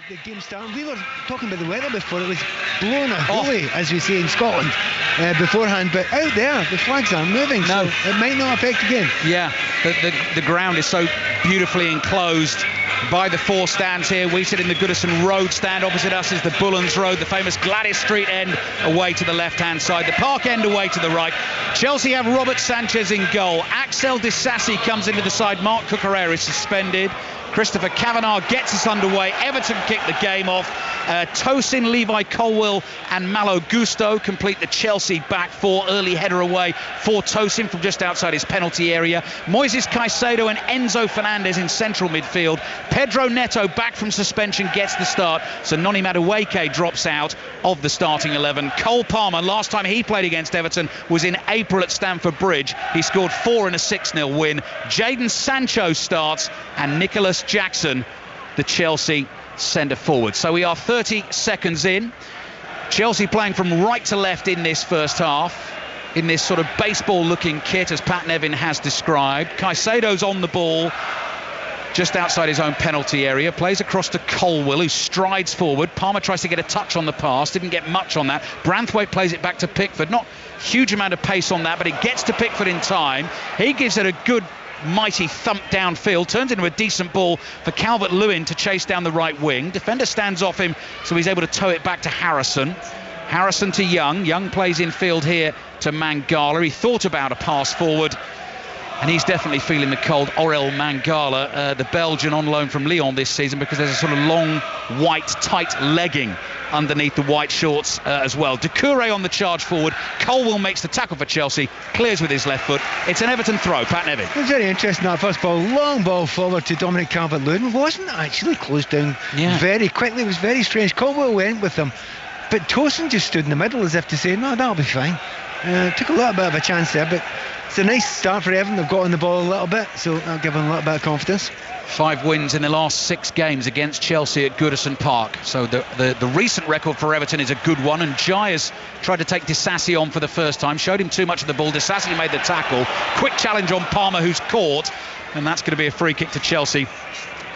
the game starting. We were talking about the weather before. It was blowing a hoolie, as we say in Scotland, beforehand. But out there, the flags aren't moving, so it might not affect the game. Yeah, the ground is so beautifully enclosed by the four stands here. We sit in the Goodison Road stand. Opposite us is the Bullens Road, the famous Gladys Street end away to the left-hand side, the Park end away to the right. Chelsea have Robert Sanchez in goal. Axel Disasi comes into the side. Mark Cucurella is suspended. Christopher Kavanagh gets us underway. Everton kick the game off. Tosin, Levi Colwill and Malo Gusto complete the Chelsea back four. Early header away for Tosin from just outside his penalty area. Moises Caicedo and Enzo Fernandez in central midfield. Pedro Neto back from suspension gets the start. So Noni Madueke drops out of the starting 11. Cole Palmer, last time he played against Everton was in April at Stamford Bridge. He scored 4 in a 6-0 win. Jadon Sancho starts and Nicholas Jackson, the Chelsea centre forward. So we are 30 seconds in. Chelsea playing from right to left in this first half, in this sort of baseball looking kit as Pat Nevin has described. Caicedo's on the ball just outside his own penalty area, plays across to Colwill, who strides forward. Palmer tries to get a touch on the pass, didn't get much on that. Branthwaite plays it back to Pickford, not huge amount of pace on that, but it gets to Pickford in time. He gives it a good mighty thump downfield, turns into a decent ball for Calvert-Lewin to chase down the right wing. Defender stands off him, so he's able to tow it back to Harrison. Harrison to Young. Young plays in field here to Mangala. He thought about a pass forward, and he's definitely feeling the cold. Aurel Mangala, the Belgian on loan from Lyon this season, because there's a sort of long, white, tight legging underneath the white shorts as well. Doucouré on the charge forward. Colwill makes the tackle for Chelsea, clears with his left foot. It's an Everton throw. Pat Nevin. It was very interesting, that first ball. Long ball forward to Dominic Calvert-Lewin. Wasn't actually closed down very quickly. It was very strange. Colwill went with him, but Tosin just stood in the middle as if to say, no, that'll be fine. Took a little bit of a chance there, but it's a nice start for Everton. They've got on the ball a little bit, so that'll give them a little bit of confidence. 5 wins in the last 6 games against Chelsea at Goodison Park. So the recent record for Everton is a good one, and Jai has tried to take Disasi on for the first time, showed him too much of the ball. Disasi made the tackle. Quick challenge on Palmer, who's caught, and that's going to be a free kick to Chelsea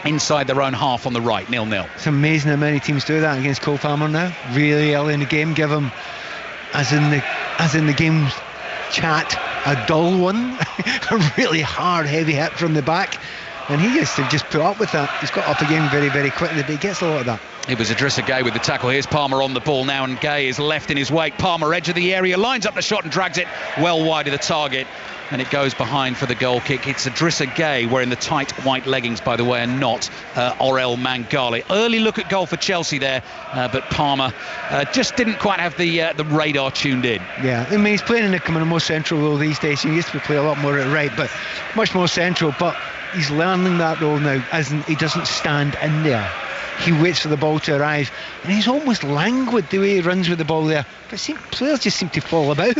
inside their own half on the right, 0-0. It's amazing how many teams do that against Cole Palmer now. Really early in the game, give him, as in the game chat, a dull one, a really hard, heavy hit from the back. And he has to just put up with that. He's got up again very, very quickly, but he gets a lot of that. It was Idrissa Gueye with the tackle. Here's Palmer on the ball now, and Gueye is left in his wake. Palmer, edge of the area, lines up the shot and drags it well wide of the target. And it goes behind for the goal kick. It's Idrissa Gueye wearing the tight white leggings, by the way, and not Aurel Mangala. Early look at goal for Chelsea there, but Palmer just didn't quite have the radar tuned in. Yeah, I mean, he's playing in a more central role these days. He used to play a lot more at right, but much more central. But he's learning that role now, as in he doesn't stand in there. He waits for the ball to arrive, and he's almost languid the way he runs with the ball there. But players just seem to fall about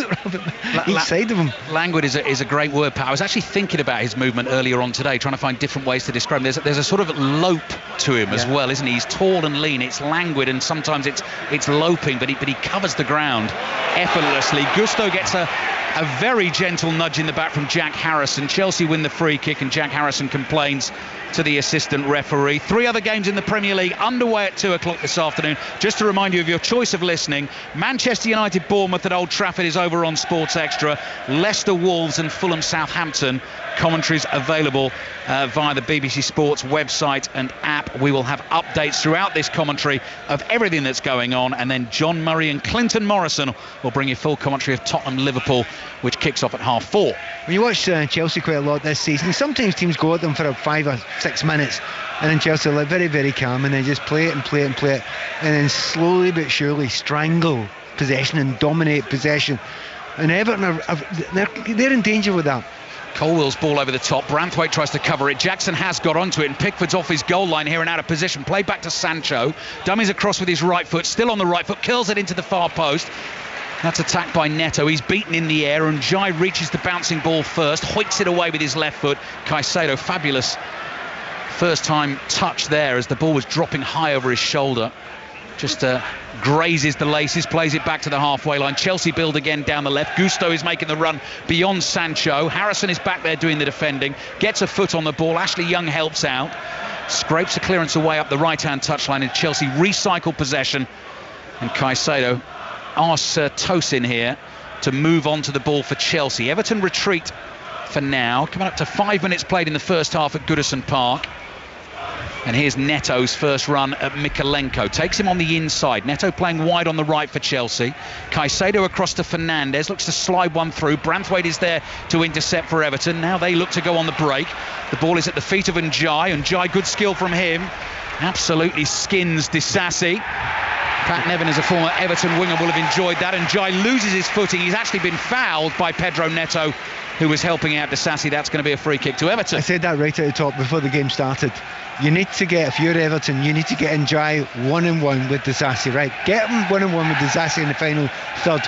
each side of him. Languid is a great word, Pat. I was actually thinking about his movement earlier on today, trying to find different ways to describe him. There's a sort of lope to him as well, isn't he? He's tall and lean. It's languid, and sometimes it's loping, but he covers the ground effortlessly. Gusto gets a very gentle nudge in the back from Jack Harrison. Chelsea win the free kick, and Jack Harrison complains to the assistant referee. 3 other games in the Premier League underway at 2 o'clock this afternoon. Just to remind you of your choice of listening, Manchester United Bournemouth at Old Trafford is over on Sports Extra. Leicester Wolves and Fulham Southampton. Commentaries available via the BBC Sports website and app. We will have updates throughout this commentary of everything that's going on, and then John Murray and Clinton Morrison will bring you full commentary of Tottenham-Liverpool, which kicks off at 4:30. When you watch Chelsea quite a lot this season, sometimes teams go at them for 5 or 6 minutes, and then Chelsea are very, very calm, and then just play it and play it and play it, and then slowly but surely strangle possession and dominate possession. And Everton they're in danger with that. Colwill's ball over the top. Branthwaite tries to cover it. Jackson has got onto it, and Pickford's off his goal line here and out of position. Play back to Sancho. Dummies across with his right foot, still on the right foot, curls it into the far post. That's attacked by Neto. He's beaten in the air, and Jai reaches the bouncing ball first, hoiks it away with his left foot. Caicedo, fabulous first time touch there as the ball was dropping high over his shoulder. Just grazes the laces, plays it back to the halfway line. Chelsea build again down the left. Gusto is making the run beyond Sancho. Harrison is back there doing the defending, gets a foot on the ball. Ashley Young helps out. scrapes the clearance away up the right-hand touchline, and Chelsea recycle possession. And Caicedo asks Tosin here to move on to the ball for Chelsea. Everton retreat for now, coming up to 5 minutes played in the first half at Goodison Park. And here's Neto's first run at Mykolenko. Takes him on the inside. Neto playing wide on the right for Chelsea. Caicedo across to Fernandes. Looks to slide one through. Branthwaite is there to intercept for Everton. Now they look to go on the break. The ball is at the feet of Njai. Njai, good skill from him. Absolutely skins Disasi. Pat Nevin, as a former Everton winger, will have enjoyed that. Njai loses his footing. He's actually been fouled by Pedro Neto, who was helping out Disasi. That's going to be a free kick to Everton. I said that right at the top before the game started. You need to get, if you're Everton, you need to get Njai 1-on-1 with Disasi, right? Get him 1-on-1 with Disasi in the final third.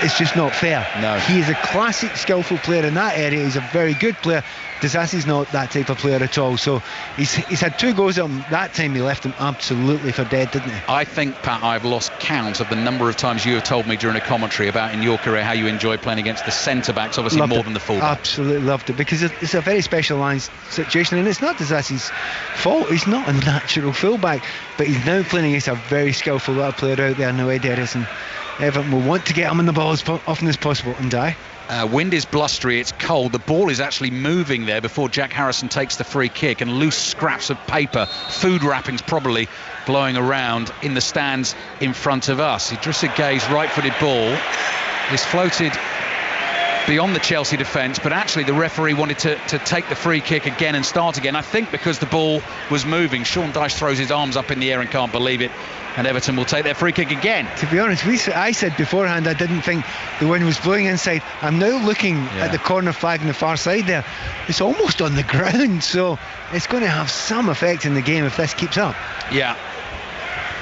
It's just not fair. No. He is a classic skillful player in that area. He's a very good player. Disasi's not that type of player at all. So he's had 2 goals at him. That time he left him absolutely for dead, didn't he? I think, Pat, I've lost count of the number of times you have told me during a commentary about in your career how you enjoy playing against the centre-backs, obviously loved more it. than the full-backs. Absolutely loved it, because it's a very specialised situation, and it's not Disasi's fault. He's not a natural full-back, but he's now playing against a very skillful little player out there in the way there is, and Everton will want to get him on the ball as often as possible and die. Wind is blustery, it's cold. The ball is actually moving there before Jack Harrison takes the free kick, and loose scraps of paper, food wrappings probably, blowing around in the stands in front of us. Idrissa Gueye's right-footed ball is floated beyond the Chelsea defence, but actually the referee wanted to take the free kick again and start again. I think because the ball was moving. Sean Dyche throws his arms up in the air and can't believe it, and Everton will take their free kick again. To be honest, I said beforehand I didn't think the wind was blowing inside. I'm now looking at the corner flag on the far side there. It's almost on the ground, so it's going to have some effect in the game if this keeps up. Yeah,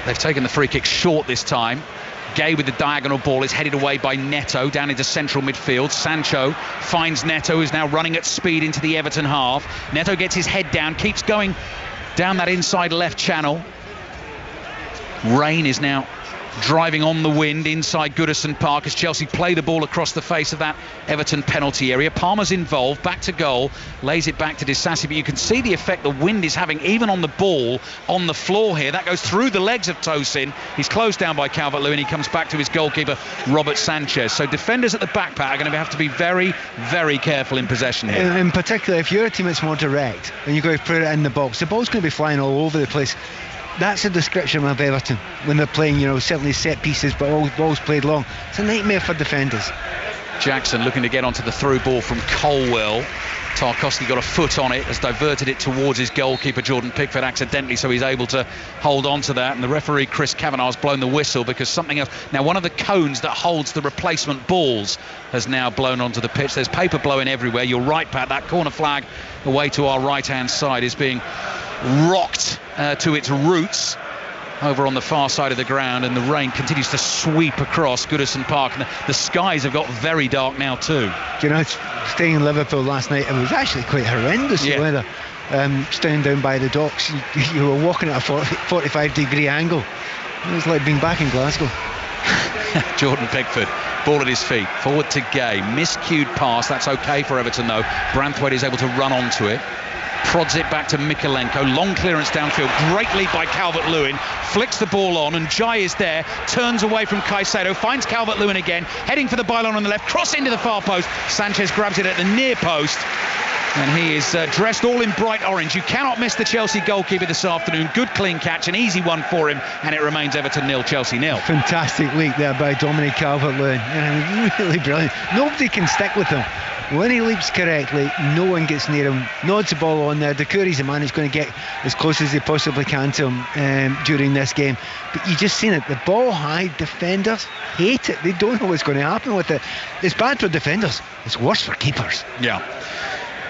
they've taken the free kick short this time. Gueye with the diagonal ball is headed away by Neto down into central midfield. Sancho finds Neto, who's now running at speed into the Everton half. Neto gets his head down, keeps going down that inside left channel. Rain is now driving on the wind inside Goodison Park as Chelsea play the ball across the face of that Everton penalty area. Palmer's involved, back to goal, lays it back to Disasi, but you can see the effect the wind is having even on the ball on the floor here. That goes through the legs of Tosin. He's closed down by Calvert-Lewin. He comes back to his goalkeeper, Robert Sanchez. So defenders at the back pack are going to have to be very, very careful in possession here. In particular, if you're a team that's more direct and you go to put it in the box, the ball's going to be flying all over the place. That's a description of Everton when they're playing, certainly set pieces, but all balls played long. It's a nightmare for defenders. Jackson looking to get onto the through ball from Colwell. Tarkowski got a foot on it, has diverted it towards his goalkeeper Jordan Pickford accidentally, so he's able to hold on to that. And the referee Chris Kavanagh has blown the whistle because something else. Now, one of the cones that holds the replacement balls has now blown onto the pitch. There's paper blowing everywhere. You're right, Pat. That corner flag away to our right-hand side is being rocked to its roots over on the far side of the ground, and the rain continues to sweep across Goodison Park, and the skies have got very dark now too. Staying in Liverpool last night, it was actually quite horrendous the weather. Staying down by the docks, you were walking at a 45-degree angle. It was like being back in Glasgow. Jordan Pickford, ball at his feet, forward to Gueye, miscued pass, that's okay for Everton though. Branthwaite is able to run onto it, prods it back to Mykolenko, long clearance downfield, great lead by Calvert-Lewin, flicks the ball on, and Njai is there, turns away from Caicedo, finds Calvert-Lewin again, heading for the byline on the left, cross into the far post. Sanchez grabs it at the near post, and he is dressed all in bright orange. You cannot miss the Chelsea goalkeeper this afternoon. Good clean catch, an easy one for him, and it remains Everton 0, Chelsea 0. Fantastic leap there by Dominic Calvert-Lewin. Really brilliant. Nobody can stick with him. When he leaps correctly, no one gets near him. Nods the ball on there. Doucouré's the man who's going to get as close as he possibly can to him during this game. But you just seen it. The ball high defenders hate it. They don't know what's going to happen with it. It's bad for defenders. It's worse for keepers. Yeah.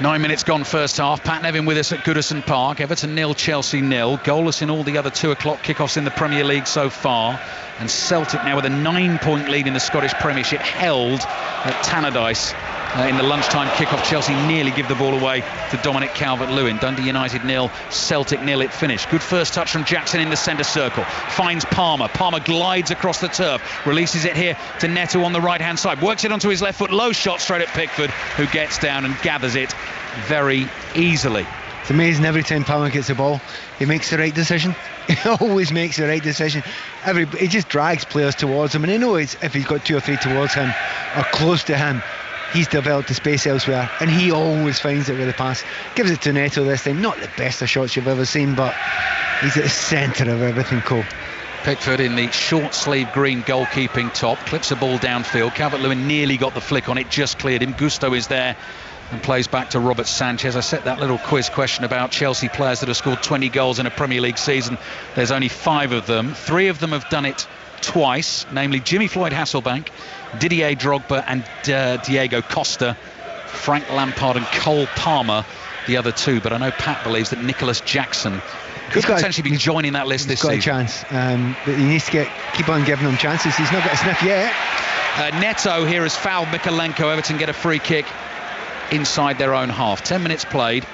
9 minutes gone first half. Pat Nevin with us at Goodison Park. Everton 0, Chelsea 0. Goalless in all the other 2 o'clock kickoffs in the Premier League so far. And Celtic now with a 9-point lead in the Scottish Premiership, held at Tannadice. In the lunchtime kickoff, Chelsea nearly give the ball away to Dominic Calvert-Lewin. Dundee United 0, Celtic 0 it finished. Good first touch from Jackson in the centre circle. Finds Palmer. Palmer glides across the turf. Releases it here to Neto on the right-hand side. Works it onto his left foot. Low shot straight at Pickford, who gets down and gathers it very easily. It's amazing every time Palmer gets the ball, he makes the right decision. He always makes the right decision. He just drags players towards him, and he knows if he's got 2 or 3 towards him or close to him, he's developed the space elsewhere, and he always finds it with a pass. Gives it to Neto this time. Not the best of shots you've ever seen, but he's at the centre of everything, Cole. Pickford in the short sleeve green goalkeeping top, clips the ball downfield. Calvert-Lewin nearly got the flick on it, just cleared him. Gusto is there and plays back to Robert Sanchez. I set that little quiz question about Chelsea players that have scored 20 goals in a Premier League season. There's only 5 of them. 3 of them have done it twice, namely Jimmy Floyd Hasselbank, Didier Drogba and Diego Costa. Frank Lampard and Cole Palmer the other 2, but I know Pat believes that Nicholas Jackson could potentially be joining that list this season. He's got a chance, but he needs to keep on giving them chances. He's not got a sniff yet. Neto here has fouled Mikalenko. Everton get a free kick inside their own half. 10 minutes played,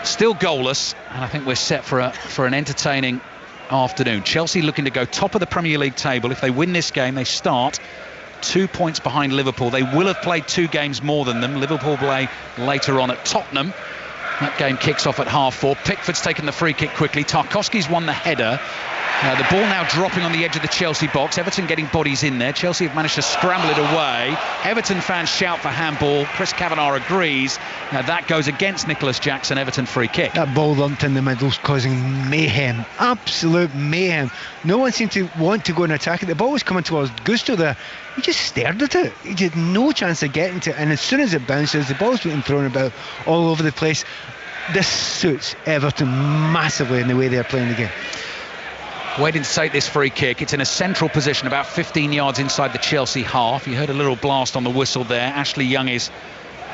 still goalless, and I think we're set for an entertaining afternoon. Chelsea looking to go top of the Premier League table. If they win this game, they start 2 points behind Liverpool. They will have played 2 games more than them. Liverpool play later on at Tottenham. That game kicks off at 4:30. Pickford's taken the free kick quickly. Tarkowski's won the header. The ball now dropping on the edge of the Chelsea box. Everton getting bodies in there. Chelsea have managed to scramble it away. Everton fans shout for handball. Chris Kavanagh agrees. Now that goes against Nicholas Jackson. Everton free kick. That ball lumped in the middle's causing mayhem. Absolute mayhem. No one seemed to want to go and attack it. The ball was coming towards Gusto there. He just stared at it. He had no chance of getting to it. And as soon as it bounces, the ball's being thrown about all over the place. This suits Everton massively in the way they're playing the game. Waiting to take this free kick. It's in a central position about 15 yards inside the Chelsea half. You heard a little blast on the whistle there. Ashley Young is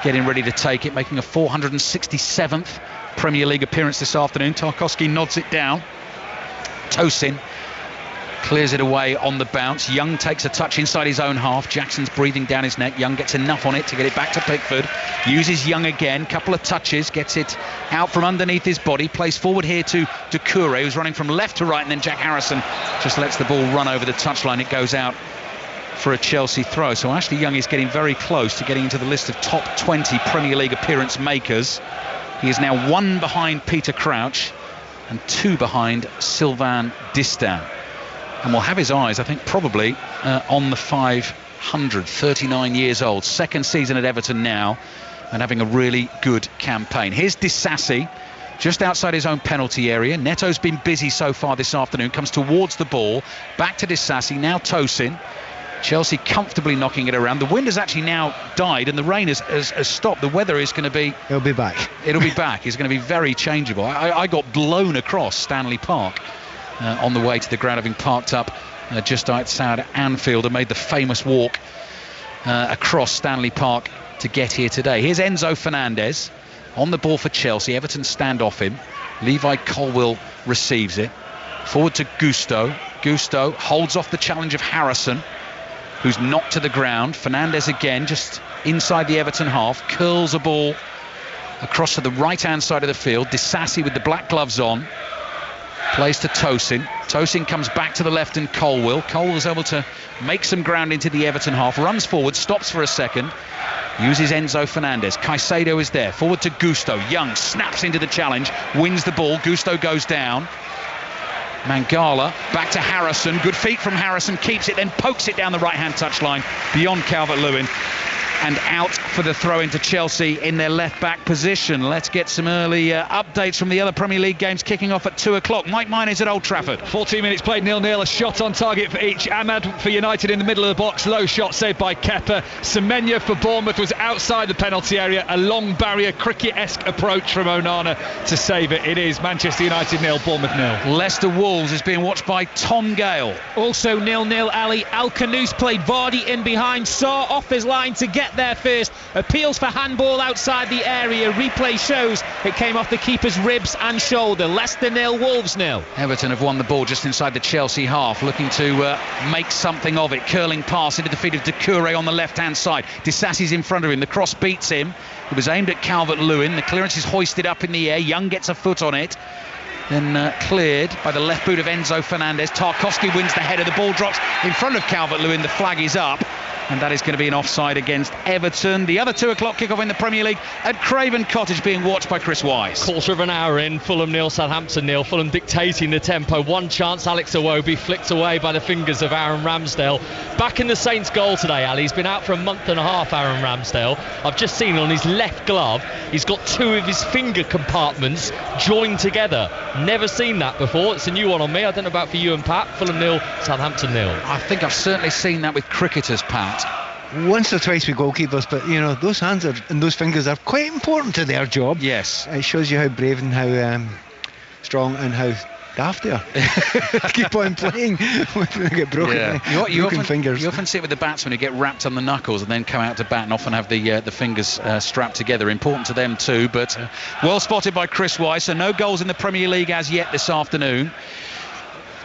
getting ready to take it, making a 467th Premier League appearance this afternoon. Tarkowski nods it down. Tosin clears it away on the bounce. Young takes a touch inside his own half. Jackson's breathing down his neck. Young gets enough on it to get it back to Pickford. Uses Young again. Couple of touches. Gets it out from underneath his body. Plays forward here to Doucouré, who's running from left to right. And then Jack Harrison just lets the ball run over the touchline. It goes out for a Chelsea throw. So Ashley Young is getting very close to getting into the list of top 20 Premier League appearance makers. He is now 1 behind Peter Crouch and 2 behind Sylvain Distin. And will have his eyes, I think, probably on the 500. 39 years old, 2nd season at Everton now, and having a really good campaign. Here's Disasi, just outside his own penalty area. Neto's been busy so far this afternoon, comes towards the ball, back to Disasi, now Tosin. Chelsea comfortably knocking it around. The wind has actually now died and the rain has stopped. The weather is going to be... It'll be back. It'll be back. It's going to be very changeable. I got blown across Stanley Park on the way to the ground, having parked up just outside Anfield and made the famous walk across Stanley Park to get here today. Here's Enzo Fernandez on the ball for Chelsea. Everton stand off him. Levi Colwill receives it. Forward to Gusto. Gusto holds off the challenge of Harrison, who's knocked to the ground. Fernandez again, just inside the Everton half, curls a ball across to the right-hand side of the field. Disasi with the black gloves on. Plays to Tosin. Tosin comes back to the left and Colwill. Colwill's able to make some ground into the Everton half. Runs forward, stops for a second. Uses Enzo Fernandez. Caicedo is there. Forward to Gusto. Young snaps into the challenge. Wins the ball. Gusto goes down. Mangala back to Harrison. Good feet from Harrison. Keeps it, then pokes it down the right-hand touchline beyond Calvert-Lewin. And out for the throw into Chelsea in their left-back position. Let's get some early updates from the other Premier League games kicking off at 2 o'clock. Mike Miners at Old Trafford. 14 minutes played, 0-0. A shot on target for each. Ahmad for United in the middle of the box. Low shot saved by Kepa. Semenya for Bournemouth was outside the penalty area. A long barrier, cricket-esque approach from Onana to save it. It is Manchester United 0, Bournemouth 0. Leicester Wolves is being watched by Tom Gale. Also 0-0, Ali. Al-Khanous played Vardy in behind. Saw off his line to get there first. Appeals for handball outside the area. Replay shows it came off the keeper's ribs and shoulder. Leicester 0, Wolves 0. Everton have won the ball just inside the Chelsea half, looking to make something of it. Curling pass into the feet of Doucouré on the left-hand side. Disasi's in front of him. The cross beats him. It was aimed at Calvert-Lewin. The clearance is hoisted up in the air. Young gets a foot on it. Then cleared by the left boot of Enzo Fernandez. Tarkowski wins the header. The ball drops in front of Calvert-Lewin. The flag is up. and that is going to be an offside against Everton. The other 2 o'clock kickoff in the Premier League at Craven Cottage, being watched by Chris Wise. Quarter of an hour in, Fulham 0, Southampton 0. Fulham dictating the tempo. One chance, Alex Iwobi flicked away by the fingers of Aaron Ramsdale. Back in the Saints goal today, Ali. He's been out for a month and a half, Aaron Ramsdale. I've just seen on his left glove, he's got 2 of his finger compartments joined together. Never seen that before. It's a new one on me. I don't know about for you and Pat. Fulham 0, Southampton 0. I think I've certainly seen that with cricketers, Pat. Once or twice with goalkeepers, but you know, those hands and those fingers are quite important to their job. Yes. It shows you how brave and how strong and how daft they are. Keep on playing when they get broken, fingers. You often see it with the batsmen who get wrapped on the knuckles and then come out to bat and often have the fingers strapped together. Important to them too, but well spotted by Chris Wise. So no goals in the Premier League as yet this afternoon.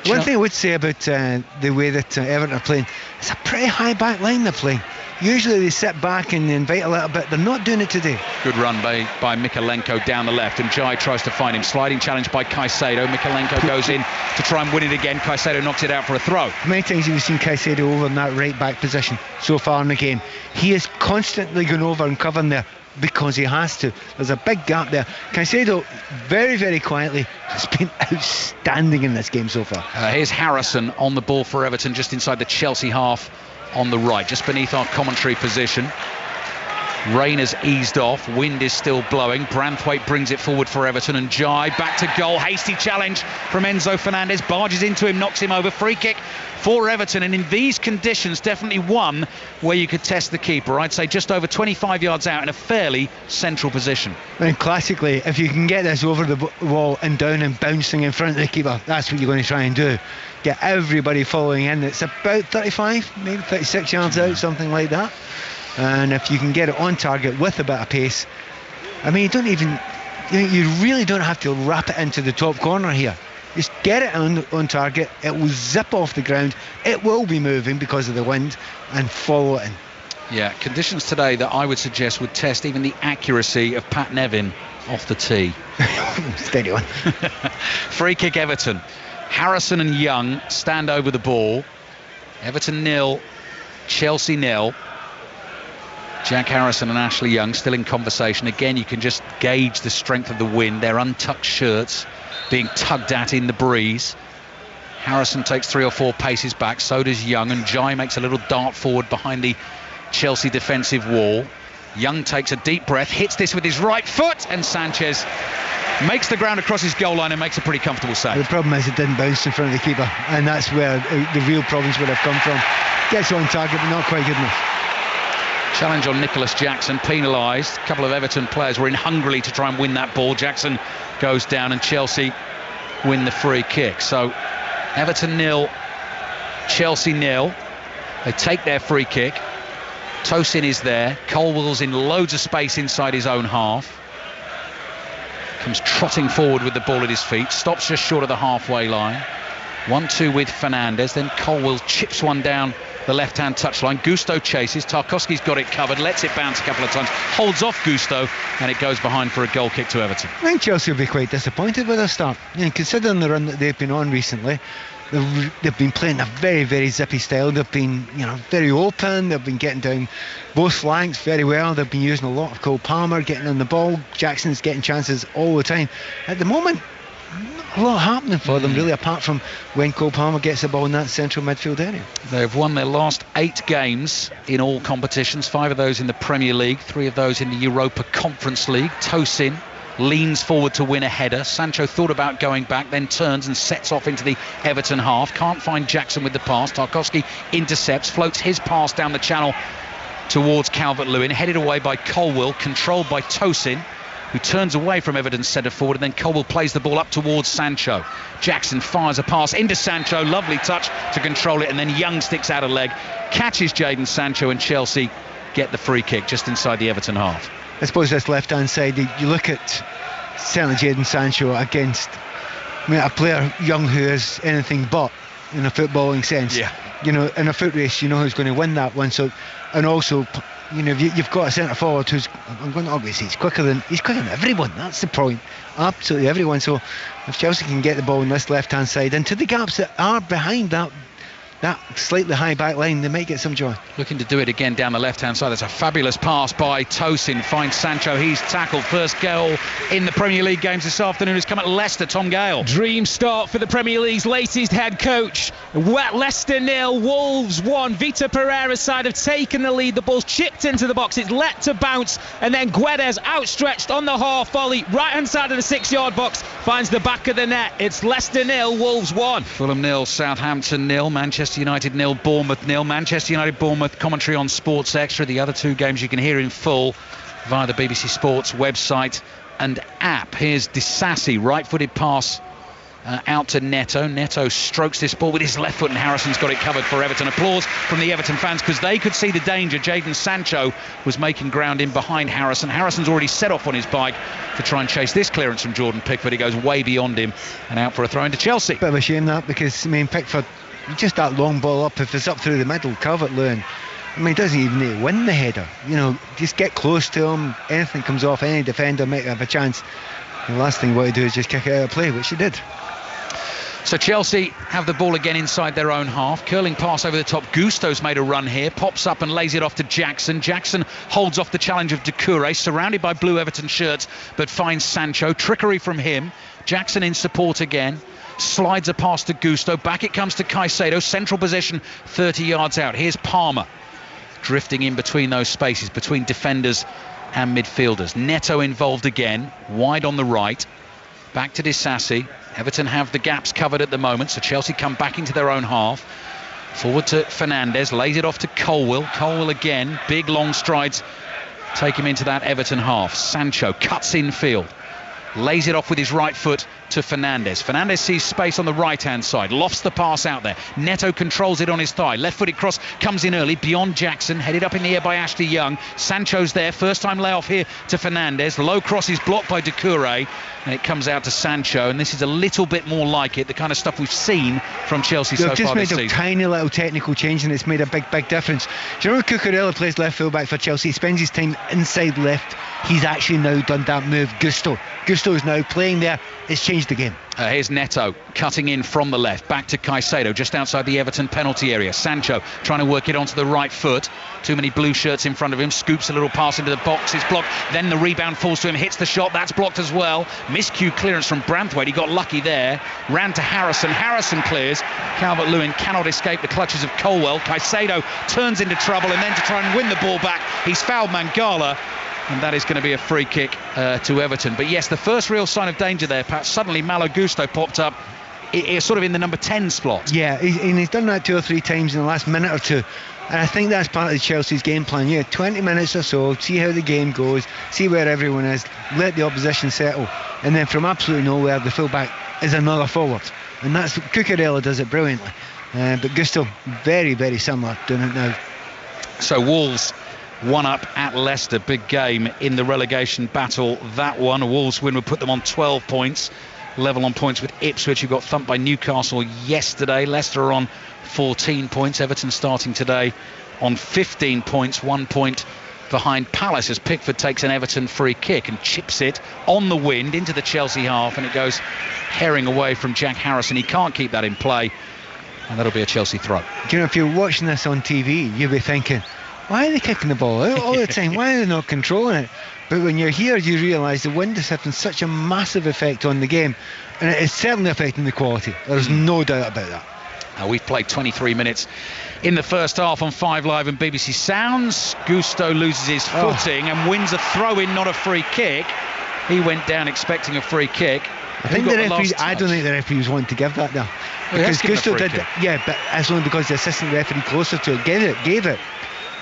One thing I would say about the way that Everton are playing, it's a pretty high back line they're playing. Usually they sit back and invite a little bit. They're not doing it today. Good run by Mykolenko down the left, and Jai tries to find him. Sliding challenge by Caicedo. Mykolenko goes in to try and win it again. Caicedo knocks it out for a throw. How many times have you seen Caicedo over in that right back position so far in the game? He is constantly going over and covering there because he has to. There's a big gap there. Caicedo, very, very quietly, has been outstanding in this game so far. Here's Harrison on the ball for Everton, just inside the Chelsea half on the right, just beneath our commentary position. Rain has eased off, wind is still blowing. Branthwaite brings it forward for Everton, and Jai back to goal. Hasty challenge from Enzo Fernandez, barges into him, knocks him over. Free kick for Everton, and in these conditions definitely one where you could test the keeper. I'd say just over 25 yards out in a fairly central position. And classically, if you can get this over the wall and down and bouncing in front of the keeper, that's what you're going to try and do. Get everybody following in. It's about 35, maybe 36 yards out, something like that. And if you can get it on target with a bit of pace, I mean, you really don't have to wrap it into the top corner here. Just get it on target. It will zip off the ground. It will be moving because of the wind, and follow it in. Yeah, conditions today that I would suggest would test even the accuracy of Pat Nevin off the tee. Steady on. Free kick Everton. Harrison and Young stand over the ball. Everton 0, Chelsea 0. Jack Harrison and Ashley Young still in conversation. Again, you can just gauge the strength of the wind. Their untucked shirts being tugged at in the breeze. Harrison takes 3 or 4 paces back, so does Young, and Jai makes a little dart forward behind the Chelsea defensive wall. Young takes a deep breath, hits this with his right foot, and Sanchez makes the ground across his goal line and makes a pretty comfortable save. The problem is it didn't bounce in front of the keeper, and that's where the real problems would have come from. Gets on target, but not quite good enough. Challenge on Nicholas Jackson, penalised. A couple of Everton players were in hungrily to try and win that ball. Jackson goes down and Chelsea win the free kick. So Everton 0, Chelsea 0. They take their free kick. Tosin is there. Colwell's in loads of space inside his own half. Comes trotting forward with the ball at his feet. Stops just short of the halfway line. 1-2 with Fernandez. Then Colwell chips one down the left-hand touchline. Gusto chases. Tarkowski's got it covered, lets it bounce a couple of times, holds off Gusto, and it goes behind for a goal kick to Everton. I think Chelsea will be quite disappointed with their start. Considering the run that they've been on recently, they've been playing a very, very zippy style. They've been, very open. They've been getting down both flanks very well. They've been using a lot of Cole Palmer, getting on the ball. Jackson's getting chances all the time. At the moment, not a lot happening for them really, apart from when Cole Palmer gets the ball in that central midfield area. They've won their last 8 games in all competitions, 5 of those in the Premier League, 3 of those in the Europa Conference League. Tosin leans forward to win a header. Sancho thought about going back, then turns and sets off into the Everton half. Can't find Jackson with the pass. Tarkowski intercepts, floats his pass down the channel towards Calvert-Lewin, headed away by Colwell, controlled by Tosin, who turns away from Everton's centre forward, and then Colwell plays the ball up towards Sancho. Jackson fires a pass into Sancho, lovely touch to control it, and then Young sticks out a leg, catches Jadon Sancho, and Chelsea get the free kick just inside the Everton half. I suppose this left-hand side, you look at certainly Jadon Sancho against a player Young who is anything but in a footballing sense. Yeah. In a foot race, who's going to win that one. So, and also, you've got a centre forward who's, I'm going to obviously, he's quicker than everyone. That's the point. Absolutely everyone. So if Chelsea can get the ball on this left-hand side into the gaps that are behind that that slightly high back line, they might get some joy. Looking to do it again down the left-hand side. That's a fabulous pass by Tosin. Finds Sancho. He's tackled. First goal in the Premier League games this afternoon has come at Leicester. Tom Gale. Dream start for the Premier League's latest head coach. Leicester 0, Wolves 1. Vitor Pereira's side have taken the lead. The ball's chipped into the box. It's let to bounce. And then Guedes outstretched on the half volley. Right-hand side of the 6-yard box. Finds the back of the net. It's Leicester 0, Wolves 1. Fulham 0, Southampton 0, Manchester United 0, Bournemouth 0. Manchester United Bournemouth commentary on Sports Extra. The other two games you can hear in full via the BBC Sports website and app. Here's Disasi, right-footed pass out to Neto. Neto strokes this ball with his left foot and Harrison's got it covered for Everton. Applause from the Everton fans because they could see the danger. Jadon Sancho was making ground in behind Harrison. Harrison's already set off on his bike to try and chase this clearance from Jordan Pickford. He goes way beyond him and out for a throw into Chelsea. Bit of a shame that, because I mean Pickford, just that long ball up, if it's up through the middle, Calvert-Lewin, I mean, he doesn't even need to win the header. You know, just get close to him. Anything comes off, any defender might have a chance. The last thing you want to do is just kick it out of play, which he did. So Chelsea have the ball again inside their own half. Curling pass over the top. Gusto's made a run here. Pops up and lays it off to Jackson. Jackson holds off the challenge of Doucouré, surrounded by blue Everton shirts, but finds Sancho. Trickery from him. Jackson in support again. Slides a pass to Gusto. Back it comes to Caicedo. Central position 30 yards out. Here's Palmer. Drifting in between those spaces, between defenders and midfielders. Neto involved again. Wide on the right. Back to Disasi. Everton have the gaps covered at the moment, so Chelsea come back into their own half. Forward to Fernandes, lays it off to Colwill. Colwill again, big long strides take him into that Everton half. Sancho cuts infield, lays it off with his right foot to Fernandes. Fernandes sees space on the right-hand side, lofts the pass out there. Neto controls it on his thigh. Left-footed cross comes in early, beyond Jackson, headed up in the air by Ashley Young. Sancho's there, first-time layoff here to Fernandes. Low cross is blocked by Doucouré, and it comes out to Sancho, and this is a little bit more like it, the kind of stuff we've seen from Chelsea so far this season. They've just made a tiny little technical change, and it's made a big difference. Do you remember Cucurella plays left full-back for Chelsea? He spends his time inside left. He's actually now done that move. Gusto is now playing there. It's changed the game. Here's Neto cutting in from the left, back to Caicedo just outside the Everton penalty area. Sancho trying to work it onto the right foot. Too many blue shirts in front of him. Scoops a little pass into the box. It's blocked. Then the rebound falls to him. Hits the shot. That's blocked as well. Miscue clearance from Branthwaite. He got lucky there. Ran to Harrison. Harrison clears. Calvert-Lewin cannot escape the clutches of Colwill. Caicedo turns into trouble, and then to try and win the ball back, he's fouled Mangala. And that is going to be a free kick to Everton. But yes, the first real sign of danger there, Pat. Suddenly Malo Gusto popped up, sort of in the number 10 slot. Yeah, he's done that 2 or 3 times in the last minute or two. And I think that's part of Chelsea's game plan. 20 minutes or so, see how the game goes, see where everyone is, let the opposition settle. And then from absolutely nowhere, the full-back is another forward. And that's Cucurella does it brilliantly. But Gusto, very, very similar, doing it now. So Wolves 1 up at Leicester. Big game in the relegation battle. That one, a Wolves win would put them on 12 points. Level on points with Ipswich, who got thumped by Newcastle yesterday. Leicester are on 14 points. Everton starting today on 15 points, 1 point behind Palace as Pickford takes an Everton free kick and chips it on the wind into the Chelsea half, and it goes herring away from Jack Harrison. He can't keep that in play, and that'll be a Chelsea throw. Do you know, if you're watching this on TV, you'll be thinking, why are they kicking the ball out all the time? Why are they not controlling it? But when you're here, you realise the wind is having such a massive effect on the game, and it is certainly affecting the quality. There's no doubt about that. We've played 23 minutes in the first half on 5 Live and BBC Sounds. Gusto loses his footing and wins a throw-in, not a free kick. He went down expecting a free kick. I don't think the referee was wanting to give that there. Because Gusto did, but that's only because the assistant referee closer to it gave it.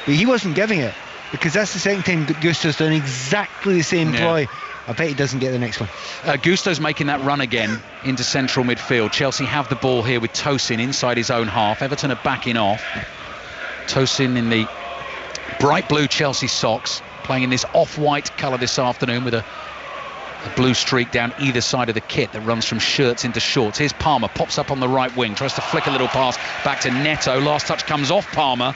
But he wasn't giving it, because that's the second time Gusto's done exactly the same ploy. I bet he doesn't get the next one. Gusto's making that run again into central midfield. Chelsea have the ball here with Tosin inside his own half. Everton are backing off. Tosin in the bright blue Chelsea socks, playing in this off-white colour this afternoon with a blue streak down either side of the kit that runs from shirts into shorts. Here's Palmer, pops up on the right wing, tries to flick a little pass back to Neto. Last touch comes off Palmer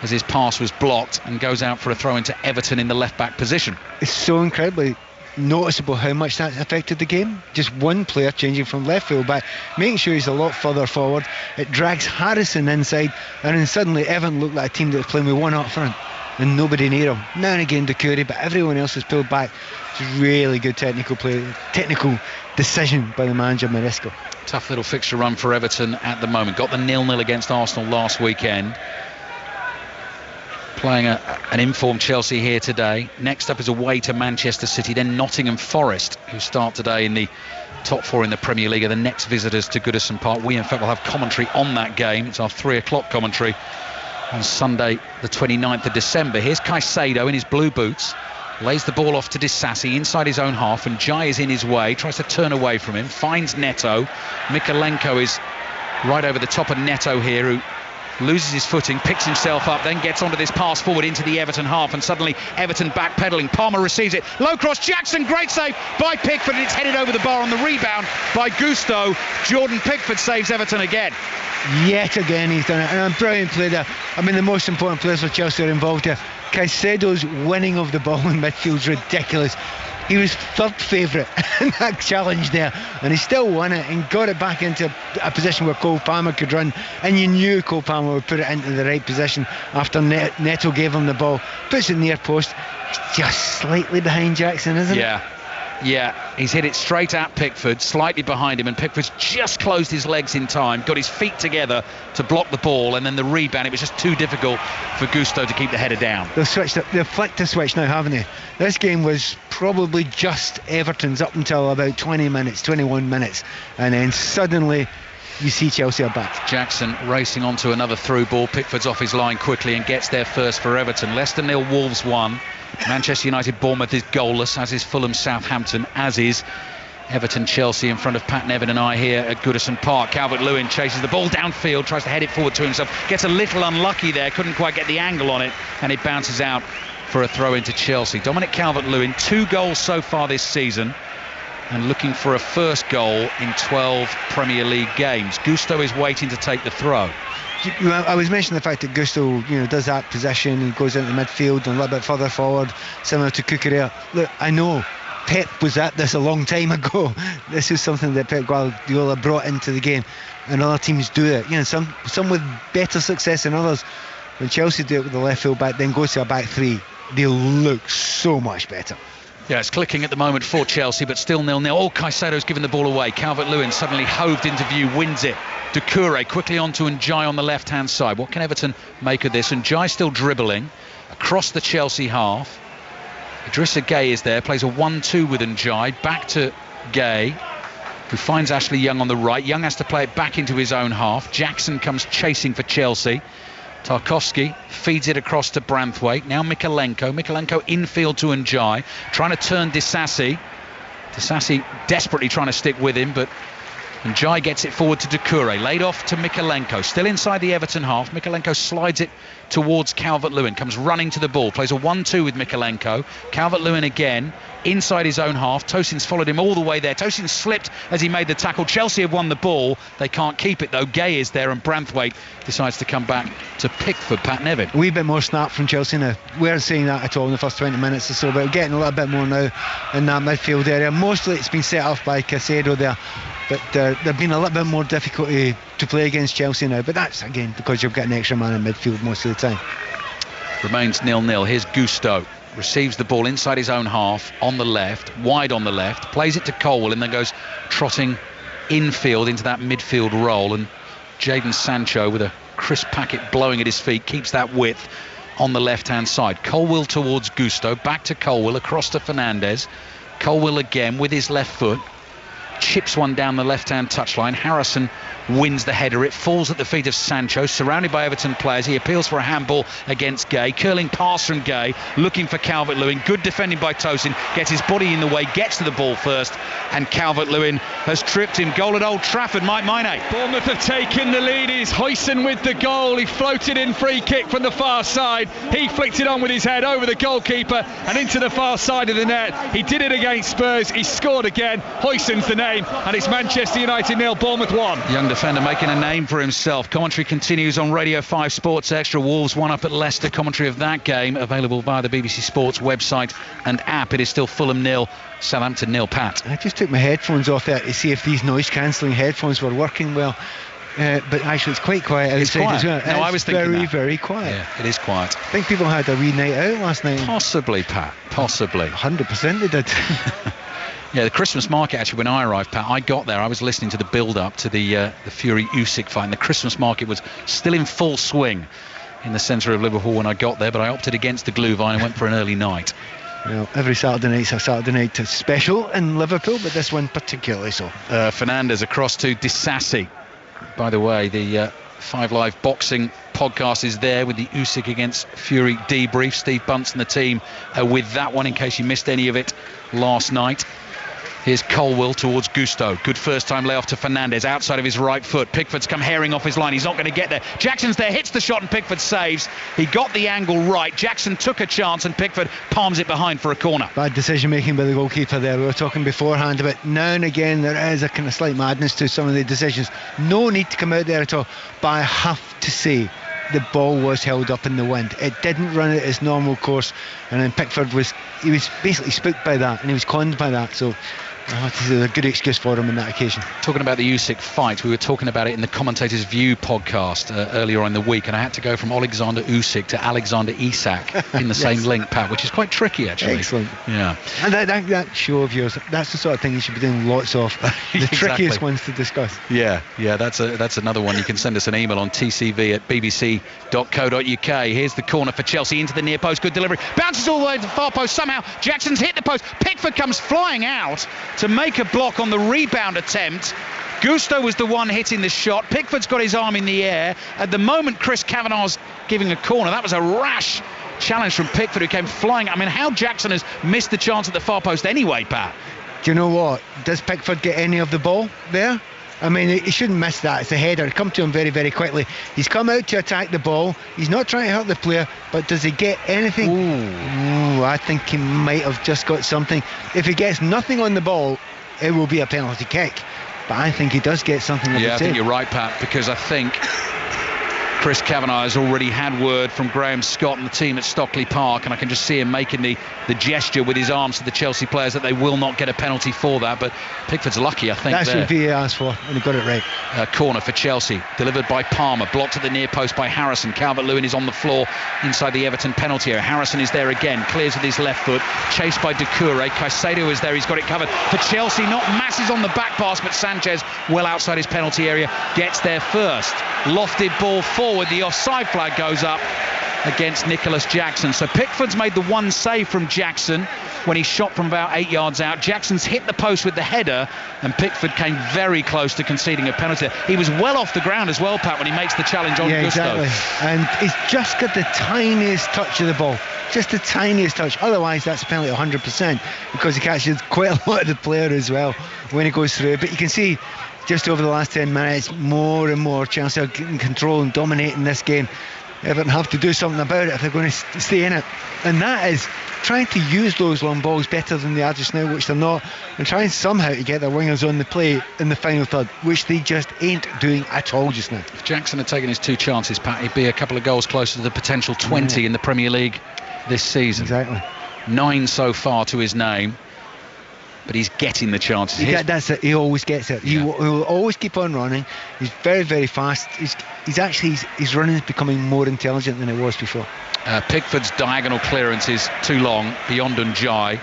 as his pass was blocked and goes out for a throw into Everton in the left-back position. It's so incredibly noticeable how much that's affected the game. Just one player changing from left full back, making sure he's a lot further forward. It drags Harrison inside, and then suddenly Everton looked like a team that was playing with one up front and nobody near him. Now and again Doucouré, but everyone else is pulled back. It's really good technical decision by the manager Maresco. Tough little fixture run for Everton at the moment. Got the 0-0 against Arsenal last weekend. Playing an informed Chelsea here today. Next up is away to Manchester City, then Nottingham Forest, who start today in the top 4 in the Premier League, are the next visitors to Goodison Park. We in fact will have commentary on that game. It's our 3 o'clock commentary on Sunday the 29th of December. Here's Caicedo in his blue boots, lays the ball off to Disasi inside his own half, and Jai is in his way, tries to turn away from him, finds Neto. Mikalenko is right over the top of Neto here, who loses his footing, picks himself up, then gets onto this pass forward into the Everton half, and suddenly Everton backpedaling. Palmer receives it, low cross, Jackson, great save by Pickford, and it's headed over the bar on the rebound by Gusto. Jordan Pickford saves Everton again. Yet again he's done it, and a brilliant play there. I mean, the most important players for Chelsea are involved here. Caicedo's winning of the ball in midfield is ridiculous. He was third favourite in that challenge there, and he still won it and got it back into a position where Cole Palmer could run, and you knew Cole Palmer would put it into the right position after Neto gave him the ball. Puts it near post. It's just slightly behind Jackson, isn't it? Yeah, he's hit it straight at Pickford, slightly behind him, and Pickford's just closed his legs in time, got his feet together to block the ball, and then the rebound, it was just too difficult for Gusto to keep the header down. They've flicked a switch now, haven't they? This game was probably just Everton's up until about 21 minutes, and then suddenly you see Chelsea are back. Jackson racing onto another through ball. Pickford's off his line quickly and gets there first for Everton. Leicester 0, Wolves 1. Manchester United Bournemouth is goalless, as is Fulham Southampton, as is Everton Chelsea in front of Pat Nevin and I here at Goodison Park. Calvert-Lewin chases the ball downfield, tries to head it forward to himself, gets a little unlucky there, couldn't quite get the angle on it, and it bounces out for a throw into Chelsea. Dominic Calvert-Lewin, 2 goals so far this season, and looking for a first goal in 12 Premier League games. Gusto is waiting to take the throw. I was mentioning the fact that Gusto, does that possession and goes into midfield and a little bit further forward, similar to Cucurella. Look, I know Pep was at this a long time ago. This is something that Pep Guardiola brought into the game, and other teams do it. Some with better success than others. When Chelsea do it with the left full back, then goes to a back 3, they look so much better. Yeah, it's clicking at the moment for Chelsea, but still 0-0. Oh, Caicedo's given the ball away. Calvert-Lewin suddenly hoved into view, wins it. Doucouré quickly onto Njai on the left-hand side. What can Everton make of this? Njai still dribbling across the Chelsea half. Idrissa Gueye is there, plays a 1-2 with Njai. Back to Gueye, who finds Ashley Young on the right. Young has to play it back into his own half. Jackson comes chasing for Chelsea. Tarkowski feeds it across to Branthwaite. Now Mikalenko infield to Njai, trying to turn Disasi. Disasi desperately trying to stick with him, but Njai gets it forward to Doucouré, laid off to Mikalenko, still inside the Everton half. Mikalenko slides it towards Calvert-Lewin, comes running to the ball, plays a 1-2 with Mikalenko. Calvert-Lewin again inside his own half. Tosin's followed him all the way there. Tosin slipped as he made the tackle. Chelsea have won the ball. They can't keep it though. Gueye is there, and Branthwaite decides to come back to Pickford. Pat Nevin. A wee bit more snap from Chelsea now. We weren't seeing that at all in the first 20 minutes or so, but getting a little bit more now in that midfield area. Mostly it's been set off by Caicedo there, but there's been a little bit more difficulty to play against Chelsea now, but that's again because you've got an extra man in midfield most of the time. Remains 0-0. Here's Gusto, receives the ball inside his own half on the left, wide on the left, plays it to Colwell, and then goes trotting infield into that midfield role, and Jadon Sancho with a crisp packet blowing at his feet keeps that width on the left hand side. Colwell towards Gusto, back to Colwell, across to Fernandes. Colwell again with his left foot, chips one down the left hand touchline. Harrison wins the header. It falls at the feet of Sancho, surrounded by Everton players. He appeals for a handball against Gueye. Curling pass from Gueye, looking for Calvert-Lewin. Good defending by Tosin, gets his body in the way, gets to the ball first, and Calvert-Lewin has tripped him. Goal at Old Trafford. Mike Maine. Bournemouth have taken the lead. It's Huijsen with the goal. He floated in, free kick from the far side. He flicked it on with his head over the goalkeeper and into the far side of the net. He did it against Spurs. He scored again. Huijsen's the name, and it's Manchester United 0, Bournemouth 1. Young defender making a name for himself. Commentary continues on Radio 5 Sports Extra. Wolves 1-up at Leicester. Commentary of that game available via the BBC Sports website and app. It is still Fulham 0, Southampton 0. Pat. I just took my headphones off there to see if these noise cancelling headphones were working well. But actually it's quite quiet outside as well. No, I was thinking very, that. very quiet. Yeah, it is quiet. I think people had a wee night out last night. Possibly, Pat. Possibly. 100% they did. Yeah, the Christmas market, actually, when I arrived, Pat, I got there, I was listening to the build-up to the Fury-Usyk fight, and the Christmas market was still in full swing in the centre of Liverpool when I got there, but I opted against the Glühwein and went for an early night. Well, every Saturday night's a Saturday night special in Liverpool, but this one particularly so. Fernandez across to Disasi. By the way, the 5 Live Boxing podcast is there with the Usyk against Fury debrief. Steve Bunce and the team with that one in case you missed any of it last night. Here's Colwill towards Gusto. Good first time layoff to Fernandez outside of his right foot. Pickford's come herring off his line. He's not going to get there. Jackson's there, hits the shot, and Pickford saves. He got the angle right. Jackson took a chance and Pickford palms it behind for a corner. Bad decision making by the goalkeeper there. We were talking beforehand about now and again there is a kind of slight madness to some of the decisions. No need to come out there at all. But I have to say the ball was held up in the wind. It didn't run at its normal course, and then Pickford was basically spooked by that and he was conned by that. So this is a good excuse for him on that occasion. Talking about the Usyk fight, we were talking about it in the Commentator's View podcast earlier on in the week, and I had to go from Alexander Usyk to Alexander Isak in the same link, Pat, which is quite tricky actually. Excellent. Yeah. And that show of yours, that's the sort of thing you should be doing lots of. The Exactly. trickiest ones to discuss. Yeah, that's another one. You can send us an email on tcv@bbc.co.uk. Here's the corner for Chelsea into the near post. Good delivery. Bounces all the way to the far post. Somehow Jackson's hit the post. Pickford comes flying out to make a block on the rebound attempt. Gusto was the one hitting the shot. Pickford's got his arm in the air. At the moment, Chris Kavanagh's giving a corner. That was a rash challenge from Pickford, who came flying. I mean, how Jackson has missed the chance at the far post anyway, Pat? Do you know what? Does Pickford get any of the ball there? I mean, he shouldn't miss that. It's a header. Come to him very, very quickly. He's come out to attack the ball. He's not trying to hurt the player, but does he get anything? Ooh, I think he might have just got something. If he gets nothing on the ball, it will be a penalty kick. But I think he does get something on the I think you're right, Pat, because I think Chris Kavanagh has already had word from Graham Scott and the team at Stockley Park, and I can just see him making the gesture with his arms to the Chelsea players that they will not get a penalty for that. But Pickford's lucky, I think. That's what VAR asked for, and he got it right. Corner for Chelsea, delivered by Palmer, blocked at the near post by Harrison. Calvert-Lewin is on the floor inside the Everton penalty area. Harrison is there again, clears with his left foot, chased by Doucouré. Caicedo is there, he's got it covered for Chelsea. Not masses on the back pass, but Sanchez, well outside his penalty area, gets there first. Lofted ball forward, the offside flag goes up against Nicholas Jackson. So Pickford's made the one save from Jackson when he shot from about 8 yards out. Jackson's hit the post with the header, and Pickford came very close to conceding a penalty. He was well off the ground as well, Pat, when he makes the challenge on Gusto. Exactly. And he's just got the tiniest touch of the ball. Just the tiniest touch. Otherwise, that's a penalty 100%, because he catches quite a lot of the player as well when he goes through. But you can see just over the last 10 minutes, more and more Chelsea are getting control and dominating this game. Everton have to do something about it if they're going to stay in it, and that is trying to use those long balls better than they are just now, which they're not, and trying somehow to get their wingers on the play in the final third, which they just ain't doing at all just now. If Jackson had taken his 2 chances, Pat, he'd be a couple of goals closer to the potential 20 in the Premier League this season. Exactly. 9 so far to his name, but he's getting the chances. That's it. He always gets it. He will always keep on running. He's very, very fast. His running is becoming more intelligent than it was before. Pickford's diagonal clearance is too long beyond Njai,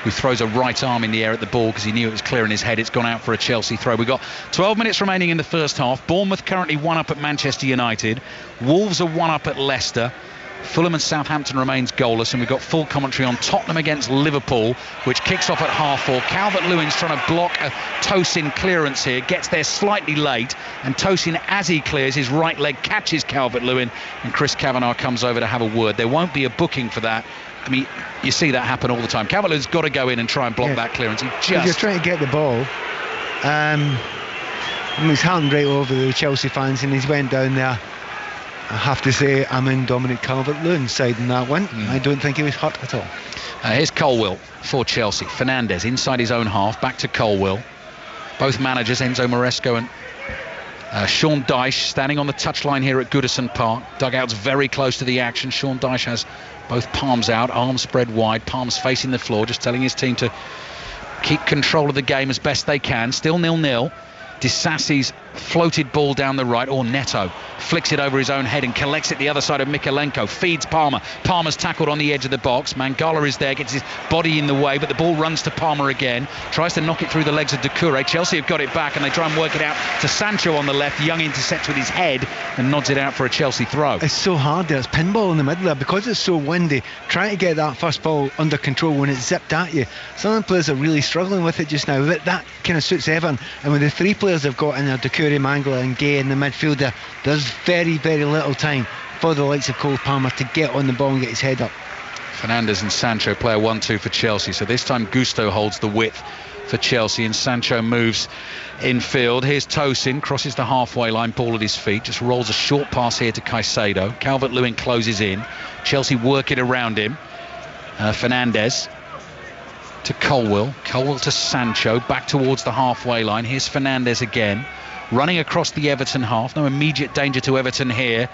who throws a right arm in the air at the ball because he knew it was clear in his head. It's gone out for a Chelsea throw. We've got 12 minutes remaining in the first half. Bournemouth currently 1-up at Manchester United. Wolves are 1-up at Leicester. Fulham and Southampton remains goalless, and we've got full commentary on Tottenham against Liverpool, which kicks off at half-4. Calvert-Lewin's trying to block a Tosin clearance here, gets there slightly late, and Tosin, as he clears, his right leg catches Calvert-Lewin, and Chris Kavanagh comes over to have a word. There won't be a booking for that. I mean, you see that happen all the time. Calvert-Lewin's got to go in and try and block that clearance. If you're trying to get the ball, he's hung right over the Chelsea fans, and he's went down there. I have to say I'm in Dominic Calvert-Lewin's side in that one. I don't think he was hurt at all. Here's Colwill for Chelsea. Fernandez inside his own half, back to Colwill. Both managers, Enzo Maresco and Sean Dyche standing on the touchline here at Goodison Park. Dugout's very close to the action. Sean Dyche has both palms out, arms spread wide, palms facing the floor, just telling his team to keep control of the game as best they can. Still 0-0. Disasi's floated ball down the right, or Neto flicks it over his own head and collects it the other side of Mikalenko, feeds Palmer. Palmer's tackled on the edge of the box. Mangala is there, gets his body in the way, but the ball runs to Palmer again, tries to knock it through the legs of Doucouré. Chelsea have got it back and they try and work it out to Sancho on the left. Young intercepts with his head and nods it out for a Chelsea throw. It's so hard there, it's pinball in the middle there, because it's so windy. Trying to get that first ball under control when it's zipped at you. Some of the players are really struggling with it just now, but that kind of suits Everton. And with the three players they've got in there, Doucouré, Mangala and Gay in the midfield there, there's very, very little time for the likes of Cole Palmer to get on the ball and get his head up. Fernandes and Sancho play a 1-2 for Chelsea, so this time Gusto holds the width for Chelsea and Sancho moves infield. Here's Tosin, crosses the halfway line, ball at his feet, just rolls a short pass here to Caicedo. Calvert-Lewin closes in, Chelsea work it around him. Fernandes to Colwill to Sancho, back towards the halfway line. Here's Fernandes again, running across the Everton half. No immediate danger to Everton here.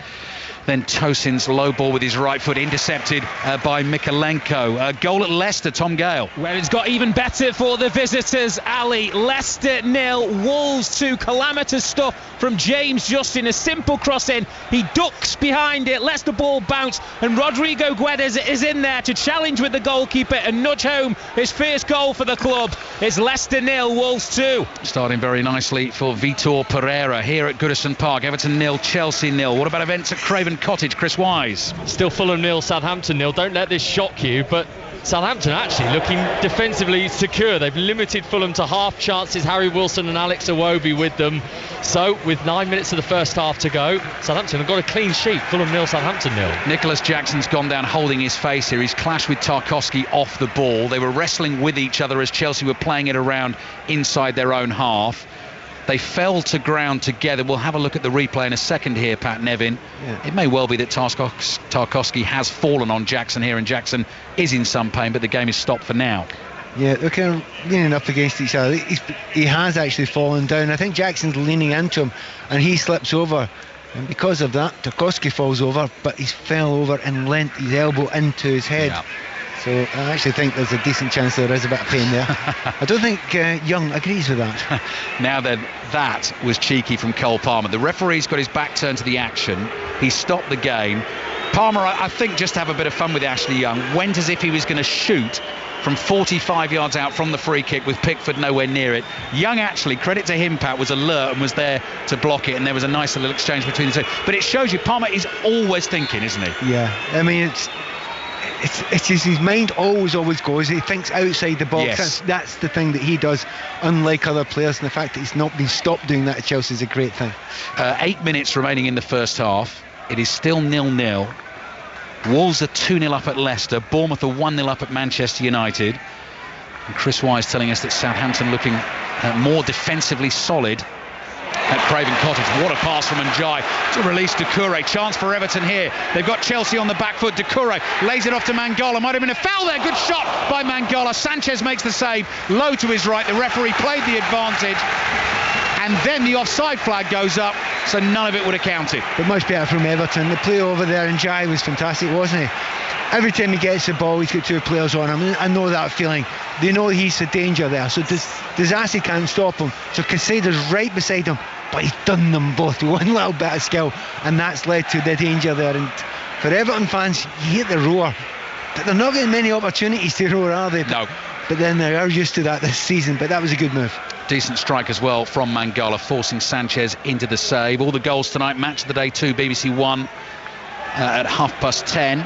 Then Tosin's low ball with his right foot intercepted by Mikalenko. Goal at Leicester, Tom Gale. Where it's got even better for the visitors, Ali. Leicester 0, Wolves 2. Calamitous stuff from James Justin. A simple cross in. He ducks behind it, lets the ball bounce, and Rodrigo Guedes is in there to challenge with the goalkeeper and nudge home his first goal for the club. It's Leicester 0, Wolves 2. Starting very nicely for Vitor Pereira here at Goodison Park. Everton 0, Chelsea 0. What about events at Craven Cottage, Chris Wise? Still Fulham 0, Southampton 0. Don't let this shock you, but Southampton actually looking defensively secure. They've limited Fulham to half chances. Harry Wilson and Alex Iwobi with them. So with 9 minutes of the first half to go, Southampton have got a clean sheet. Fulham 0, Southampton 0. Nicholas Jackson's gone down holding his face here. He's clashed with Tarkowski off the ball. They were wrestling with each other as Chelsea were playing it around inside their own half. They fell to ground together. We'll have a look at the replay in a second here, Pat Nevin. Yeah. It may well be that Tarkowski has fallen on Jackson here, and Jackson is in some pain, but the game is stopped for now. Yeah, they're kind of leaning up against each other. He has actually fallen down. I think Jackson's leaning into him, and he slips over. And because of that, Tarkowski falls over, but he fell over and lent his elbow into his head. Yeah. So I actually think there's a decent chance there is a bit of pain there. I don't think Young agrees with that. Now then, that was cheeky from Cole Palmer. The referee's got his back turned to the action. He stopped the game. Palmer, I think, just to have a bit of fun with Ashley Young, went as if he was going to shoot from 45 yards out from the free kick with Pickford nowhere near it. Young actually, credit to him, Pat, was alert and was there to block it, and there was a nice little exchange between the two. But it shows you Palmer is always thinking, isn't he? Yeah, I mean, it's just his mind always goes. He thinks outside the box. Yes. That's the thing that he does, unlike other players, and the fact that he's not been stopped doing that at Chelsea is a great thing. 8 minutes remaining in the first half. It is still 0-0. Wolves are 2-0 up at Leicester. Bournemouth are 1-0 up at Manchester United. And Chris Wise telling us that Southampton looking more defensively solid at Craven Cottage. What a pass from Njai to release Doucouré. Chance for Everton here. They've got Chelsea on the back foot. Doucouré lays it off to Mangala. Might have been a foul there. Good shot by Mangala. Sanchez makes the save. Low to his right. The referee played the advantage. And then the offside flag goes up, so none of it would have counted. But much better from Everton. The play over there in Njai was fantastic, wasn't he? Every time he gets the ball, he's got two players on him. I know that feeling. They know he's the danger there, so Disasi can't stop him. So Caicedo's right beside him, but he's done them both with one little bit of skill, and that's led to the danger there. And for Everton fans, you hear the roar, but they're not getting many opportunities to roar, are they? No. But then they are used to that this season. But that was a good move. Decent strike as well from Mangala, forcing Sanchez into the save. All the goals tonight, Match of the Day 2, BBC One at 10:30.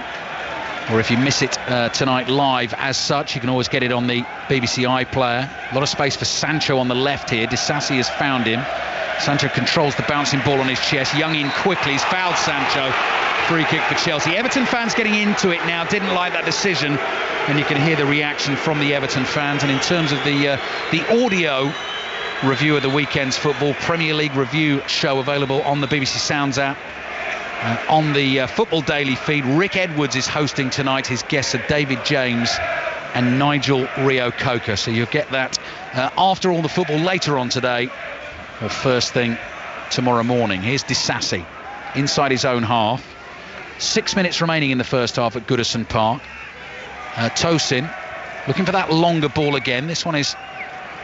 Or if you miss it tonight live as such, you can always get it on the BBC iPlayer. A lot of space for Sancho on the left here. Disasi has found him. Sancho controls the bouncing ball on his chest. Young in quickly. He's fouled Sancho. Free kick for Chelsea. Everton fans getting into it now. Didn't like that decision. And you can hear the reaction from the Everton fans. And in terms of the audio review of the weekend's football, Premier League review show available on the BBC Sounds app. On the Football Daily feed, Rick Edwards is hosting tonight. His guests are David James and Nigel Rio-Coker. So you'll get that after all the football later on today, or first thing tomorrow morning. Here's Disasi inside his own half. 6 minutes remaining in the first half at Goodison Park. Tosin looking for that longer ball again. This one is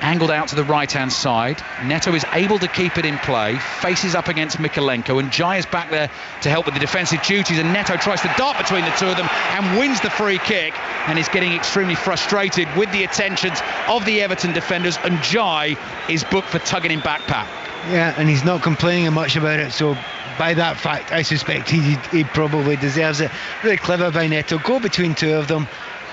angled out to the right-hand side. Neto is able to keep it in play, faces up against Mikalenko, and Jai is back there to help with the defensive duties, and Neto tries to dart between the two of them and wins the free kick, and is getting extremely frustrated with the attentions of the Everton defenders, and Jai is booked for tugging him back, Pat. Yeah, and he's not complaining much about it, so by that fact I suspect he probably deserves it. Really clever by Neto, go between two of them,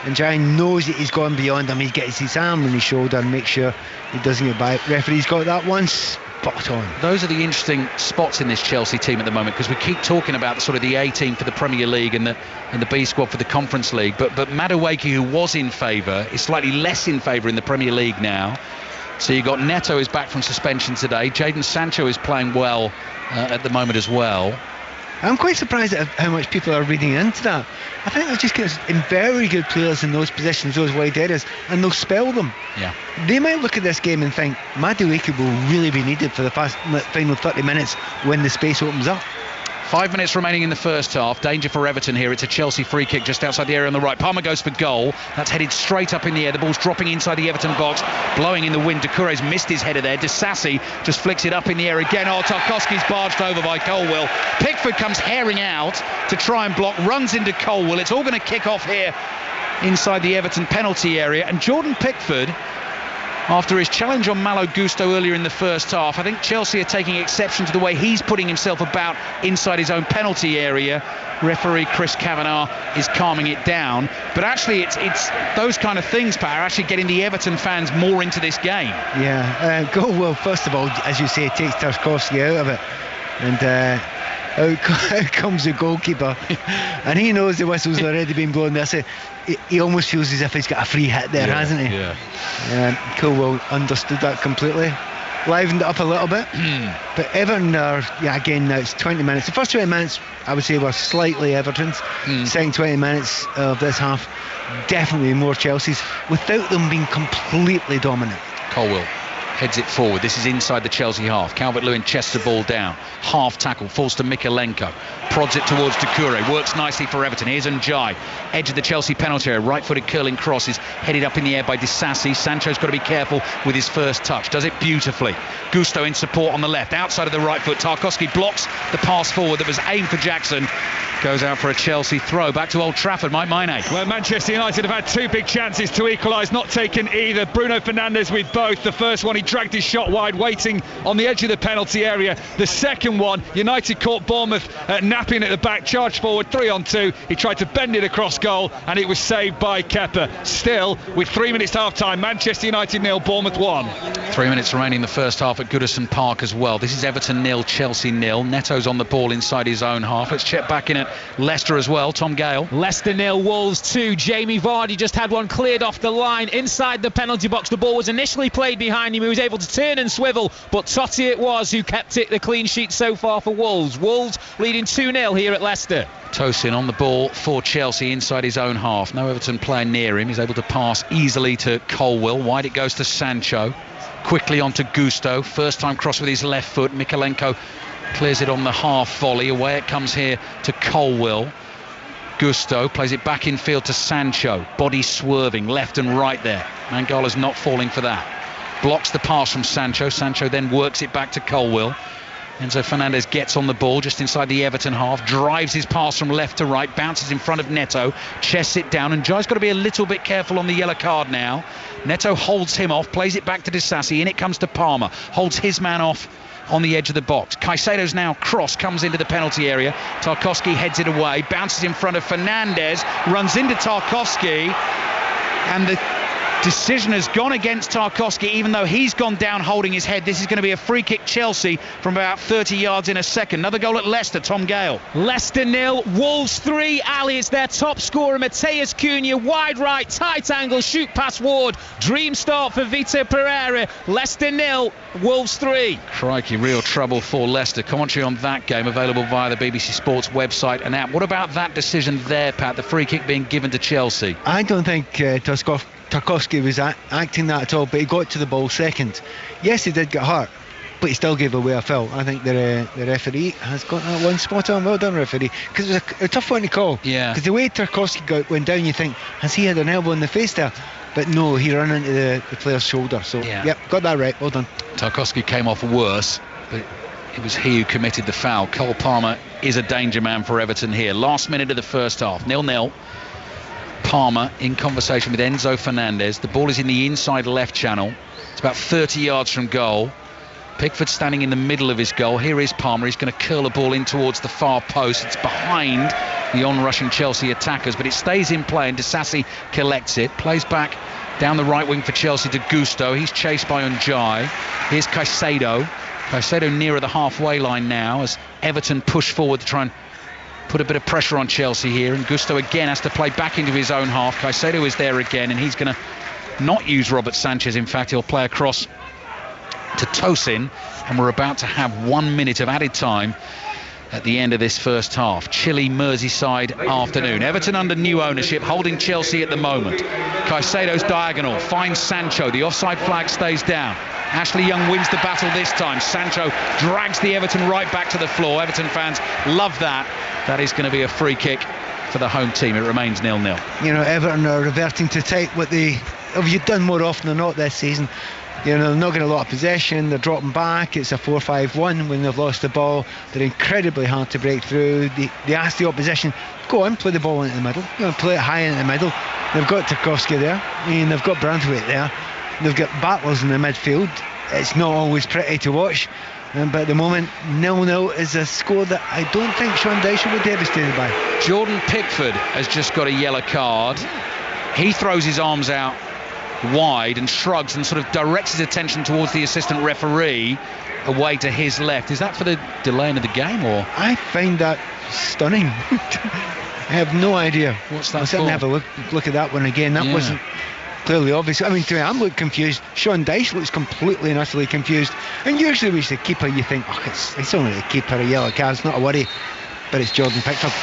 and Jai knows that he's gone beyond him. He gets his arm on his shoulder and makes sure he doesn't get by. Referee's got that one spot on. Those are the interesting spots in this Chelsea team at the moment, because we keep talking about the sort of the A team for the Premier League and the B squad for the Conference League, but Madueke, who was in favour, is slightly less in favour in the Premier League now. So you got Neto is back from suspension today. Jadon Sancho is playing well at the moment as well. I'm quite surprised at how much people are reading into that. I think they'll just get very good players in those positions, those wide areas, and they'll spell them. Yeah. They might look at this game and think Madueke will really be needed for the final 30 minutes when the space opens up. 5 minutes remaining in the first half. Danger for Everton here. It's a Chelsea free kick just outside the area on the right. Palmer goes for goal. That's headed straight up in the air. The ball's dropping inside the Everton box, blowing in the wind. Doucouré's missed his header there. Disasi just flicks it up in the air again. Oh, Tarkowski's barged over by Colwill. Pickford comes herring out to try and block, runs into Colwill. It's all going to kick off here inside the Everton penalty area. And Jordan Pickford, after his challenge on Malo Gusto earlier in the first half, I think Chelsea are taking exception to the way he's putting himself about inside his own penalty area. Referee Chris Kavanagh is calming it down. But actually, it's those kind of things, Pat, are actually getting the Everton fans more into this game. Yeah, well, first of all, as you say, takes Tarkowski out of it. And out comes the goalkeeper. And he knows the whistle's already been blown there. So he almost feels as if he's got a free hit there, hasn't he? Yeah. Colwill understood that completely. Livened it up a little bit. But Everton are, again, now it's 20 minutes. The first 20 minutes, I would say, were slightly Everton's. Second 20 minutes of this half, definitely more Chelsea's, without them being completely dominant. Colwill heads it forward. This is inside the Chelsea half. Calvert-Lewin chests the ball down. Half tackle, falls to Mikalenko. Prods it towards Doucouré. Works nicely for Everton. Here's Njai. Edge of the Chelsea penalty area. Right-footed curling cross is headed up in the air by Disasi. Sancho's got to be careful with his first touch. Does it beautifully. Gusto in support on the left. Outside of the right foot. Tarkowski blocks the pass forward that was aimed for Jackson. Goes out for a Chelsea throw. Back to Old Trafford. Mike Maine. Well, Manchester United have had two big chances to equalise. Not taken either. Bruno Fernandes with both. The first one, he dragged his shot wide, waiting on the edge of the penalty area. The second one, United caught Bournemouth napping at the back, charged forward 3-on-2. He tried to bend it across goal, and it was saved by Kepa. Still, with 3 minutes half time, Manchester United 0, Bournemouth 1. 3 minutes remaining in the first half at Goodison Park as well. This is Everton 0, Chelsea 0. Neto's on the ball inside his own half. Let's check back in at Leicester as well. Tom Gale. Leicester 0, Wolves 2. Jamie Vardy just had one cleared off the line inside the penalty box. The ball was initially played behind him. He was able to turn and swivel, but Totti it was who kept it the clean sheet so far for Wolves. Wolves leading 2-0 here at Leicester. Tosin on the ball for Chelsea inside his own half. No Everton player near him. He's able to pass easily to Colwill. Wide it goes to Sancho. Quickly on to Gusto. First time cross with his left foot. Mikalenko clears it on the half volley. Away it comes here to Colwill. Gusto plays it back in field to Sancho. Body swerving left and right there. Mangala's not falling for that. Blocks the pass from Sancho. Sancho then works it back to Colwill. Enzo Fernandez gets on the ball just inside the Everton half, drives his pass from left to right, bounces in front of Neto, chests it down, and Jai's got to be a little bit careful on the yellow card now. Neto holds him off, plays it back to Disasi, in it comes to Palmer, holds his man off on the edge of the box. Caicedo's now cross, comes into the penalty area. Tarkowski heads it away, bounces in front of Fernandez, runs into Tarkowski, and the decision has gone against Tarkowski, even though he's gone down holding his head. This is going to be a free kick Chelsea from about 30 yards in a second. Another goal at Leicester. Tom Gale. Leicester 0, Wolves 3. Ali, it's their top scorer, Mateus Cunha, wide right, tight angle, shoot past Ward. Dream start for Vitor Pereira. Leicester 0, Wolves 3. Crikey, real trouble for Leicester. Commentary on that game available via the BBC Sports website and app. What about that decision there, Pat? The free kick being given to Chelsea. I don't think Tarkowski was acting that at all, but he got to the ball second. Yes, he did get hurt, but he still gave away a foul. I think the referee has got that one spot on. Well done, referee, because it was a tough one to call. Yeah. Because the way Tarkowski went down, you think, has he had an elbow in the face there? But no, he ran into the player's shoulder. So, yep, got that right. Well done. Tarkowski came off worse, but it was he who committed the foul. Cole Palmer is a danger man for Everton here. Last minute of the first half, 0-0. Palmer in conversation with Enzo Fernandez. The ball is in the inside left channel. It's about 30 yards from goal. Pickford standing in the middle of his goal. Here is Palmer. He's going to curl the ball in towards the far post. It's behind the on-rushing Chelsea attackers, but it stays in play, and Disasi collects it. Plays back down the right wing for Chelsea to Gusto. He's chased by Njai. Here's Caicedo. Caicedo nearer the halfway line now as Everton push forward to try and put a bit of pressure on Chelsea here, and Gusto again has to play back into his own half. Caicedo is there again, and he's going to not use Robert Sanchez. In fact, he'll play across to Tosin, and we're about to have 1 minute of added time at the end of this first half. Chilly Merseyside afternoon. Everton under new ownership, holding Chelsea at the moment. Caicedo's diagonal finds Sancho. The offside flag stays down. Ashley Young wins the battle this time. Sancho drags the Everton right back to the floor. Everton fans love that. That is going to be a free kick for the home team. It remains 0-0. You know, Everton are reverting to type what they have done more often than not this season. You know, they're not getting a lot of possession, they're dropping back. It's a 4-5-1 when they've lost the ball. They're incredibly hard to break through. They ask the opposition, go on, play the ball into the middle, play it high into the middle. They've got Tarkowski there, and they've got Branthwaite there. They've got battlers in the midfield. It's not always pretty to watch, but at the moment 0-0 is a score that I don't think Sean Dyche will be devastated by. Jordan Pickford has just got a yellow card. He throws his arms out wide and shrugs and sort of directs his attention towards the assistant referee away to his left. Is that for the delaying of the game, or? I find that stunning. I have no idea. What's that I'll certainly have a look at that one again. That wasn't clearly obvious. I mean, to me, I'm looking confused. Sean Dyche looks completely and utterly confused. And usually when it's the keeper, you think, it's only the keeper, a yellow card, it's not a worry. But it's Jordan Pickford.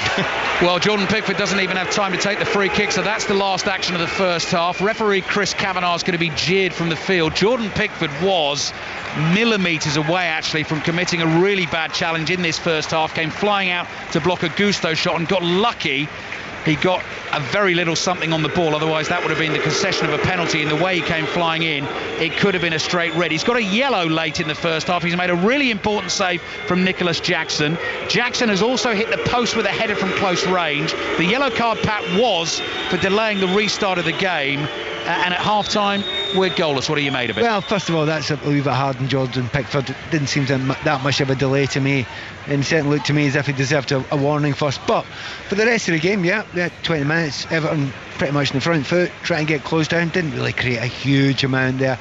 Well, Jordan Pickford doesn't even have time to take the free kick, so that's the last action of the first half. Referee Chris Kavanagh is going to be jeered from the field. Jordan Pickford was millimetres away, actually, from committing a really bad challenge in this first half. Came flying out to block a Gusto shot and got lucky. He got a very little something on the ball, otherwise that would have been the concession of a penalty. In the way he came flying in, it could have been a straight red. He's got a yellow late in the first half. He's made a really important save from Nicholas Jackson. Jackson has also hit the post with a header from close range. The yellow card, Pat, was for delaying the restart of the game. And at half-time, we're goalless. What are you made of it? Well, first of all, that's a wee bit hard on Jordan Pickford. It didn't seem that much of a delay to me, and it certainly looked to me as if he deserved a warning first. But for the rest of the game, 20 minutes, Everton pretty much in the front foot, trying to get closed down, didn't really create a huge amount there.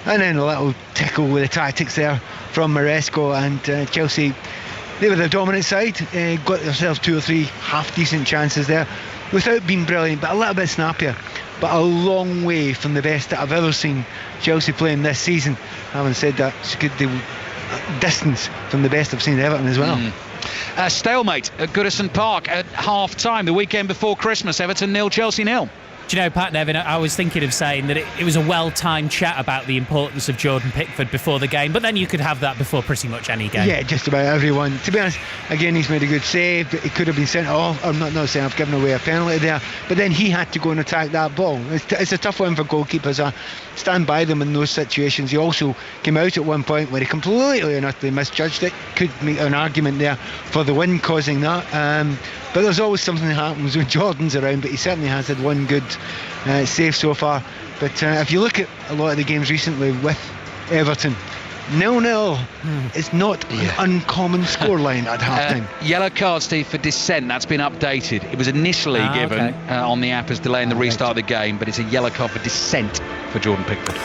And then a little tickle with the tactics there from Maresco, and Chelsea, they were the dominant side, got themselves 2 or 3 half-decent chances there, without being brilliant, but a little bit snappier. But a long way from the best that I've ever seen Chelsea playing this season. Having said that, it's a good distance from the best I've seen Everton as well. Stalemate at Goodison Park at half-time, the weekend before Christmas. Everton 0, Chelsea 0. Do you know, Pat Nevin, I was thinking of saying that it was a well-timed chat about the importance of Jordan Pickford before the game, but then you could have that before pretty much any game. Yeah, just about everyone. To be honest, again, he's made a good save, but he could have been sent off. I'm not saying I've given away a penalty there, but then he had to go and attack that ball. It's a tough one for goalkeepers. I stand by them in those situations. He also came out at one point where he completely and utterly misjudged it. Could make an argument there for the win causing that. But there's always something that happens when Jordan's around, but he certainly has had one good save so far. But if you look at a lot of the games recently with Everton, 0-0 is not an uncommon scoreline at half-time. Yellow card, Steve, for dissent. That's been updated. It was initially given on the app as delaying the restart of the game, but it's a yellow card for dissent for Jordan Pickford.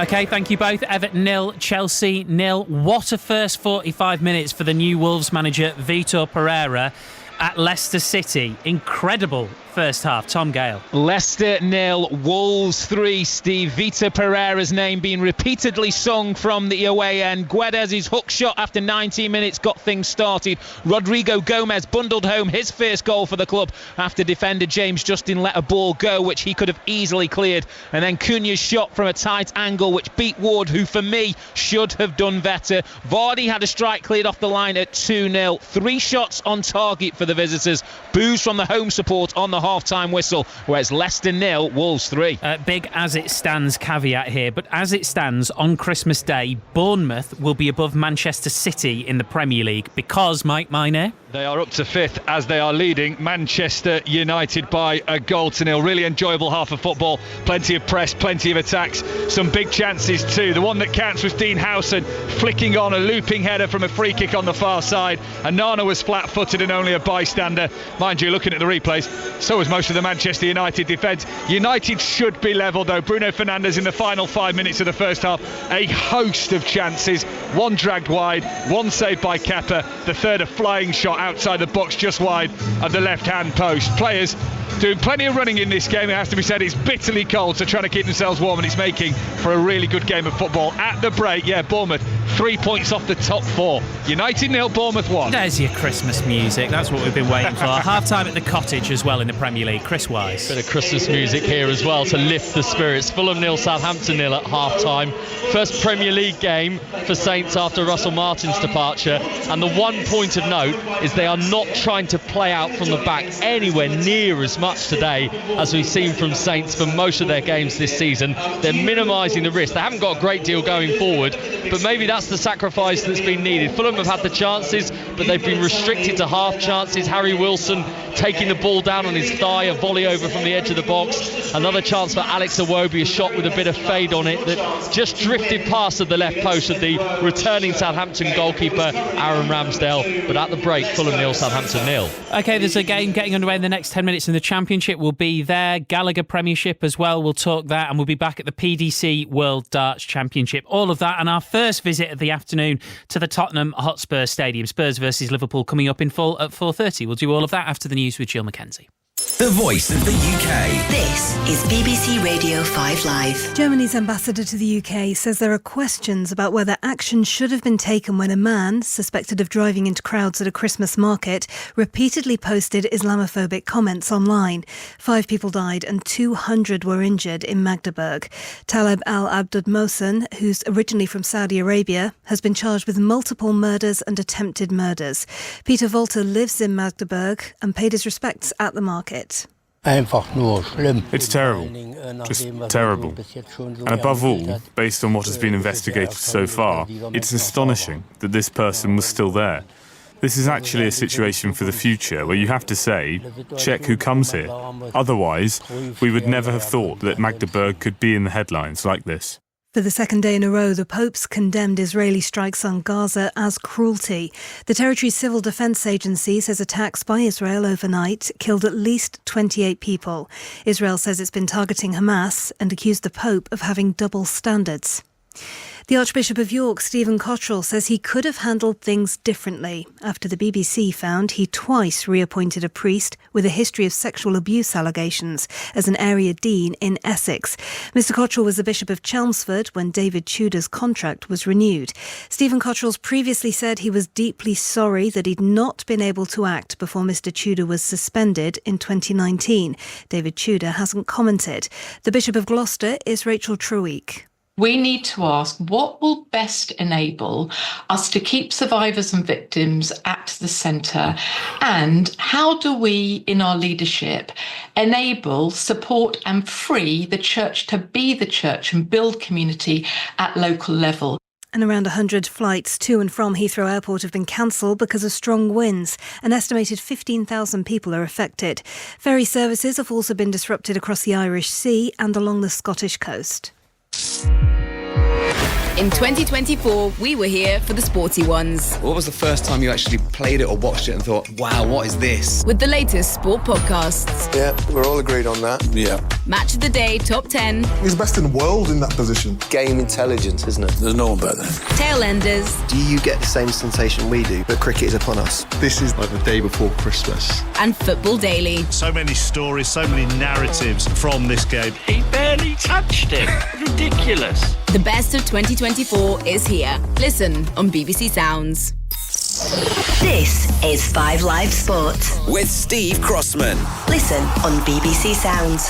OK, thank you both. Everton 0, Chelsea 0. What a first 45 minutes for the new Wolves manager, Vitor Pereira. at Leicester City. Incredible first half. Tom Gale. Leicester 0, Wolves 3. Steve, Vita Pereira's name being repeatedly sung from the away end. Guedes' hook shot after 19 minutes got things started. Rodrigo Gomez bundled home his first goal for the club after defender James Justin let a ball go which he could have easily cleared, and then Cunha's shot from a tight angle which beat Ward, who for me should have done better. Vardy had a strike cleared off the line at 2-0. 3 shots on target for the visitors. Boos from the home support on the half-time whistle, whereas Leicester 0, Wolves 3. Big as it stands caveat here, but as it stands on Christmas Day, Bournemouth will be above Manchester City in the Premier League because, Mike Minor, they are up to 5th as they are leading Manchester United by a 0-0. Really enjoyable half of football. Plenty of press, plenty of attacks, some big chances too. The one that counts was Dean Howson flicking on a looping header from a free kick on the far side. And Nana was flat-footed and only a bystander. Mind you, looking at the replays, so was most of the Manchester United defence. United should be level though. Bruno Fernandes in the final 5 minutes of the first half, a host of chances. One dragged wide, one saved by Kepa, the third a flying shot outside the box just wide of the left-hand post. Players doing plenty of running in this game, it has to be said. It's bitterly cold, so trying to keep themselves warm, and it's making for a really good game of football. At the break, Bournemouth 3 points off the top 4. United 0, Bournemouth 1. There's your Christmas music. That's what we've been waiting for. Half-time at the Cottage as well in the Premier League. Chris Wise. Bit of Christmas music here as well to lift the spirits. Fulham 0, Southampton 0 at half-time. First Premier League game for Saints after Russell Martin's departure. And the one point of note is they are not trying to play out from the back anywhere near as much today as we've seen from Saints for most of their games this season. They're minimising the risk. They haven't got a great deal going forward, but maybe that's the sacrifice that's been needed. Fulham have had the chances, but they've been restricted to half chances. Harry Wilson taking the ball down on his thigh, a volley over from the edge of the box. Another chance for Alex Iwobi, a shot with a bit of fade on it that just drifted past at the left post of the returning Southampton goalkeeper Aaron Ramsdale. But at the break, Fulham 0, Southampton 0. OK, there's a game getting underway in the next 10 minutes in the Championship. We'll be there. Gallagher Premiership as well. We'll talk that, and we'll be back at the PDC World Darts Championship. All of that, and our first visit of the afternoon to the Tottenham Hotspur Stadium. Spurs versus Liverpool coming up in full at 4:30. We'll do all of that after the news with Jill Mackenzie. The voice of the UK. This is BBC Radio 5 Live. Germany's ambassador to the UK says there are questions about whether action should have been taken when a man, suspected of driving into crowds at a Christmas market, repeatedly posted Islamophobic comments online. 5 people died and 200 were injured in Magdeburg. Taleb al-Abdud Mohsen, who's originally from Saudi Arabia, has been charged with multiple murders and attempted murders. Peter Volter lives in Magdeburg and paid his respects at the market. It's terrible, just terrible. And above all, based on what has been investigated so far, it's astonishing that this person was still there. This is actually a situation for the future where you have to say, check who comes here. Otherwise, we would never have thought that Magdeburg could be in the headlines like this. For the second day in a row, the Pope's condemned Israeli strikes on Gaza as cruelty. The territory's civil defence agency says attacks by Israel overnight killed at least 28 people. Israel says it's been targeting Hamas and accused the Pope of having double standards. The Archbishop of York, Stephen Cottrell, says he could have handled things differently after the BBC found he twice reappointed a priest with a history of sexual abuse allegations as an area dean in Essex. Mr Cottrell was the Bishop of Chelmsford when David Tudor's contract was renewed. Stephen Cottrell's previously said he was deeply sorry that he'd not been able to act before Mr Tudor was suspended in 2019. David Tudor hasn't commented. The Bishop of Gloucester is Rachel Treweek. We need to ask what will best enable us to keep survivors and victims at the centre, and how do we, in our leadership, enable, support and free the church to be the church and build community at local level. And around 100 flights to and from Heathrow Airport have been cancelled because of strong winds. An estimated 15,000 people are affected. Ferry services have also been disrupted across the Irish Sea and along the Scottish coast. In 2024, we were here for the sporty ones. What was the first time you actually played it or watched it and thought, wow, what is this? With the latest sport podcasts. Yeah, we're all agreed on that. Yeah. Match of the Day Top 10. He's best in the world in that position. Game intelligence, isn't it? There's no one better. Tailenders. Do you get the same sensation we do, but cricket is upon us? This is like the day before Christmas. And Football Daily. So many stories, so many narratives from this game. He barely touched it. Ridiculous. The best of 2024 is here. Listen on BBC Sounds. This is 5 Live Sport with Steve Crossman. Listen on BBC Sounds.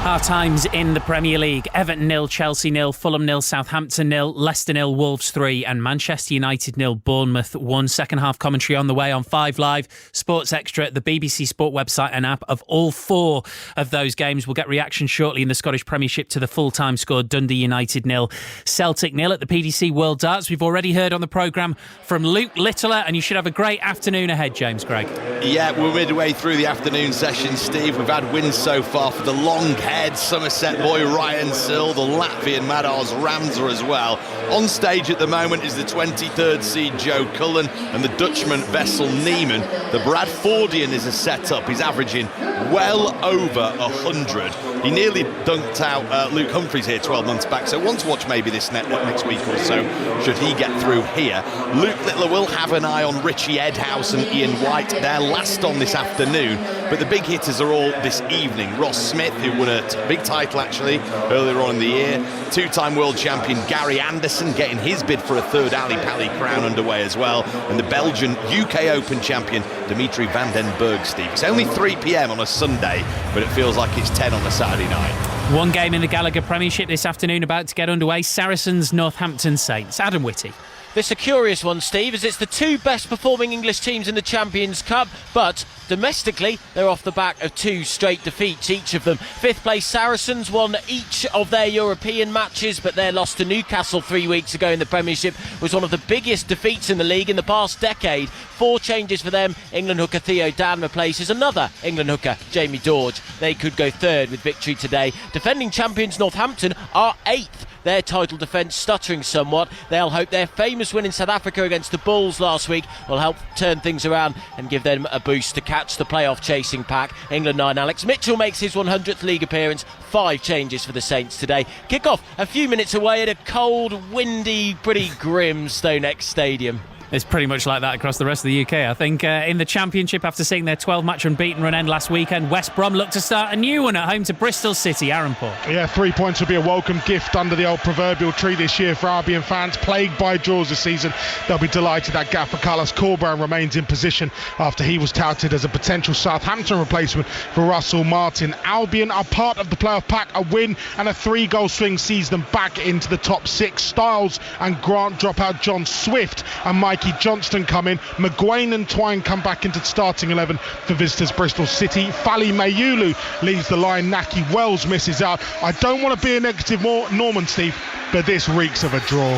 Half times in the Premier League: Everton 0, Chelsea 0, Fulham 0, Southampton 0, Leicester 0, Wolves 3 and Manchester United 0, Bournemouth 1. Second half commentary on the way on 5 Live, Sports Extra, the BBC Sport website and app of all 4 of those games. We'll get reaction shortly in the Scottish Premiership to the full-time score: Dundee United 0, Celtic 0 at the PDC World Darts. We've already heard on the programme from Luke Littler, and you should have a great afternoon ahead, James Gregg. Yeah, we're midway through the afternoon session, Steve. We've had wins so far for the long-haired Somerset boy Ryan Sill, the Latvian Madars Ramza as well. On stage at the moment is the 23rd seed Joe Cullen and the Dutchman Vessel Neiman. The Bradfordian is a set-up. He's averaging well over 100. He nearly dunked out Luke Humphreys here 12 months back, so one to watch maybe this next week or so, should he get through here. Luke Littler will have an eye on Richie Edhouse and Ian White. They're last on this afternoon, but the big hitters are all this evening. Ross Smith, who won a big title actually earlier on in the year. Two-time world champion Gary Anderson getting his bid for a third Ali Pali crown underway as well. And the Belgian UK Open champion Dimitri van den Berg, Steve. It's only 3 p.m. on a Sunday, but it feels like it's 10 on a Saturday night. One game in the Gallagher Premiership this afternoon about to get underway: Saracens, Northampton Saints. Adam Whitty. This is a curious one, Steve, as it's the 2 best performing English teams in the Champions Cup, but domestically they're off the back of 2 straight defeats, each of them. 5th place Saracens won each of their European matches, but their loss to Newcastle 3 weeks ago in the Premiership was one of the biggest defeats in the league in the past decade. 4 changes for them. England hooker Theo Dan replaces another England hooker, Jamie Dorge. They could go 3rd with victory today. Defending champions Northampton are 8th. Their title defence stuttering somewhat. They'll hope their famous win in South Africa against the Bulls last week will help turn things around and give them a boost to catch the playoff chasing pack. England 9, Alex Mitchell makes his 100th league appearance. 5 changes for the Saints today. Kick-off a few minutes away at a cold, windy, pretty grim StoneX Stadium. It's pretty much like that across the rest of the UK, I think. In the Championship, after seeing their 12-match unbeaten run end last weekend, West Brom look to start a new one at home to Bristol City. Aaron Paul. Yeah, 3 points would be a welcome gift under the old proverbial tree this year for Albion fans. Plagued by draws this season, they'll be delighted that gaffer Carlos Corberán remains in position after he was touted as a potential Southampton replacement for Russell Martin. Albion are part of the playoff pack. A win and a 3-goal swing sees them back into the top 6. Styles and Grant drop out. John Swift and Mikey Johnston come in. McGuane and Twine come back into the starting 11 for visitors Bristol City. Fally Mayulu leads the line. Naki Wells misses out. I don't want to be a negative Norman, Steve, but this reeks of a draw.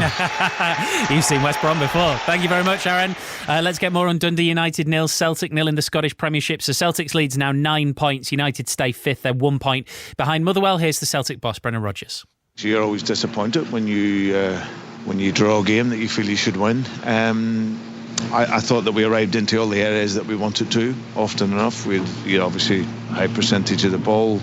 You've seen West Brom before. Thank you very much, Aaron. Let's get more on Dundee United 0, Celtic 0 in the Scottish Premiership. So Celtic's lead's now 9 points. United stay 5th. They're 1 point behind Motherwell. Here's the Celtic boss, Brendan Rodgers. You're always disappointed when you draw a game that you feel you should win. I thought that we arrived into all the areas that we wanted to often enough. We had obviously high percentage of the ball.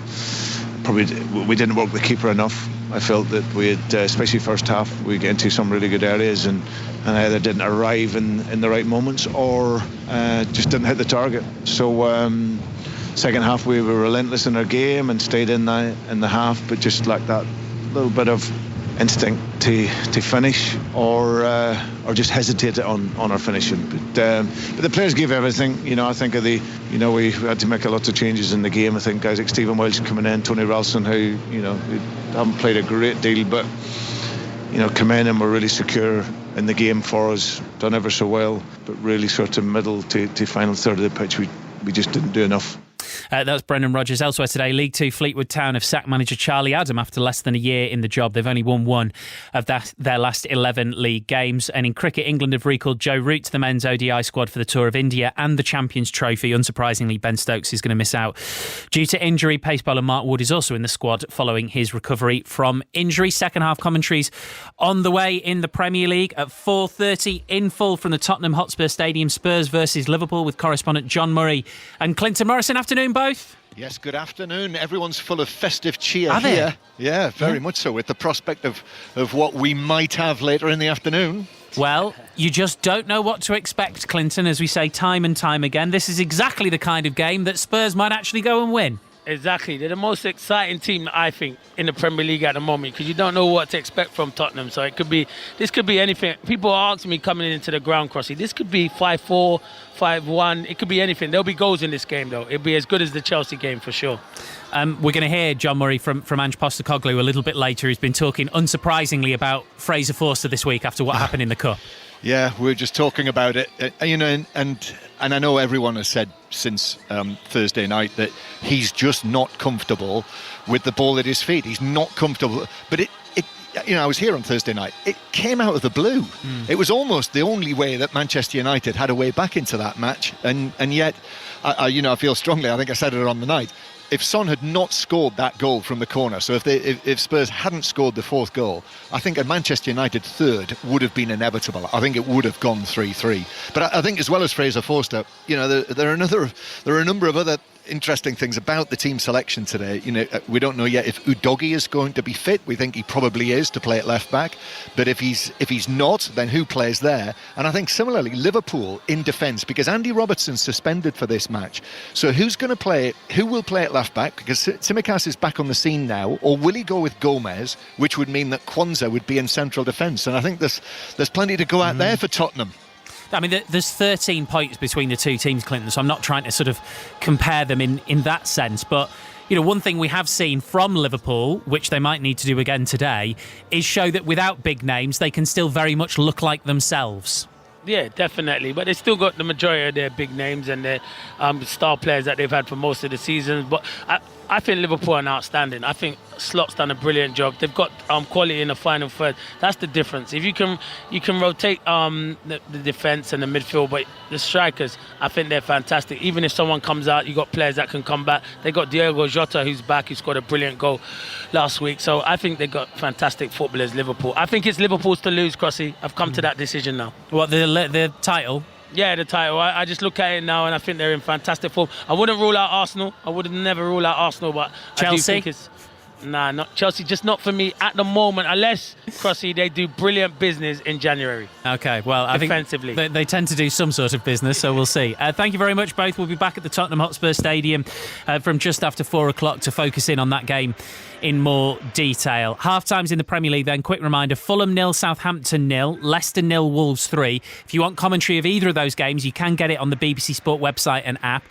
Probably we didn't work the keeper enough. I felt that we had, especially first half, we get into some really good areas and either didn't arrive in the right moments or just didn't hit the target. So second half we were relentless in our game and stayed in the half, but just lacked that little bit of instinct to finish or just hesitate on our finishing. But the players gave everything. I think we had to make a lot of changes in the game. I think guys like Stephen Welsh coming in, Tony Ralston, who haven't played a great deal, but come in and were really secure in the game for us, done ever so well, but really sort of middle to final third of the pitch we just didn't do enough. That was Brendan Rodgers. Elsewhere today, League Two Fleetwood Town have sacked manager Charlie Adam after less than a year in the job. They've only won one of their last 11 league games. And in cricket, England have recalled Joe Root to the men's ODI squad for the Tour of India and the Champions Trophy. Unsurprisingly, Ben Stokes is going to miss out due to injury. Pace bowler Mark Wood is also in the squad following his recovery from injury. Second half commentaries on the way in the Premier League at 4:30 in full from the Tottenham Hotspur Stadium. Spurs versus Liverpool with correspondent John Murray and Clinton Morrison. Afternoon, both. Yes, good afternoon. Everyone's full of festive cheer Are here. they? Yeah, very much so, with the prospect of what we might have later in the afternoon. Well, you just don't know what to expect, Clinton, as we say time and time again. This is exactly the kind of game that Spurs might actually go and win. Exactly. They're the most exciting team, I think, in the Premier League at the moment, because you don't know what to expect from Tottenham. So this could be anything. People are asking me coming into the ground, Crossy. This could be 5-4, 5-1. It could be anything. There'll be goals in this game, though. It'll be as good as the Chelsea game for sure. We're going to hear John Murray from Ange Postecoglou a little bit later. He's been talking, unsurprisingly, about Fraser Forster this week after what happened in the Cup. Yeah, we're just talking about it, and I know everyone has said since Thursday night that he's just not comfortable with the ball at his feet. He's not comfortable, but I was here on Thursday night. It came out of the blue. It was almost the only way that Manchester United had a way back into that match, and yet, I feel strongly. I think I said it on the night. If Son had not scored that goal from the corner, so if Spurs hadn't scored the fourth goal, I think a Manchester United third would have been inevitable. I think it would have gone 3-3. But I think, as well as Fraser Forster, there are a number of other interesting things about the team selection today. We don't know yet if Udogie is going to be fit. We think he probably is to play at left back, but if he's not, then who plays there? And I think similarly Liverpool in defence, because Andy Robertson's suspended for this match, so who will play at left back, because Tsimikas is back on the scene now, or will he go with Gomez, which would mean that Kwanzaa would be in central defence? And I think there's plenty to go out there for Tottenham. I mean, there's 13 points between the two teams, Clinton, so I'm not trying to sort of compare them in that sense. But, one thing we have seen from Liverpool, which they might need to do again today, is show that without big names, they can still very much look like themselves. Yeah, definitely. But they still got the majority of their big names and their star players that they've had for most of the seasons. But I think Liverpool are outstanding. I think Slot's done a brilliant job. They've got quality in the final third. That's the difference. If you can rotate the defence and the midfield, but the strikers, I think they're fantastic. Even if someone comes out, you got players that can come back. They got Diogo Jota, who's back, who scored a brilliant goal last week. So I think they got fantastic footballers, Liverpool. I think it's Liverpool's to lose, Crossy. I've come to that decision now. What, the title? Yeah, the title. I just look at it now and I think they're in fantastic form. I wouldn't rule out Arsenal. I would never rule out Arsenal, but Chelsea? I do think it's... Nah, not Chelsea, just not for me at the moment, unless, Crossy, they do brilliant business in January. OK, well, I think they tend to do some sort of business, so we'll see. Thank you very much, both. We'll be back at the Tottenham Hotspur Stadium from just after 4 o'clock to focus in on that game in more detail. Half-times in the Premier League then. Quick reminder, Fulham 0, Southampton 0, Leicester 0, Wolves 3. If you want commentary of either of those games, you can get it on the BBC Sport website and app.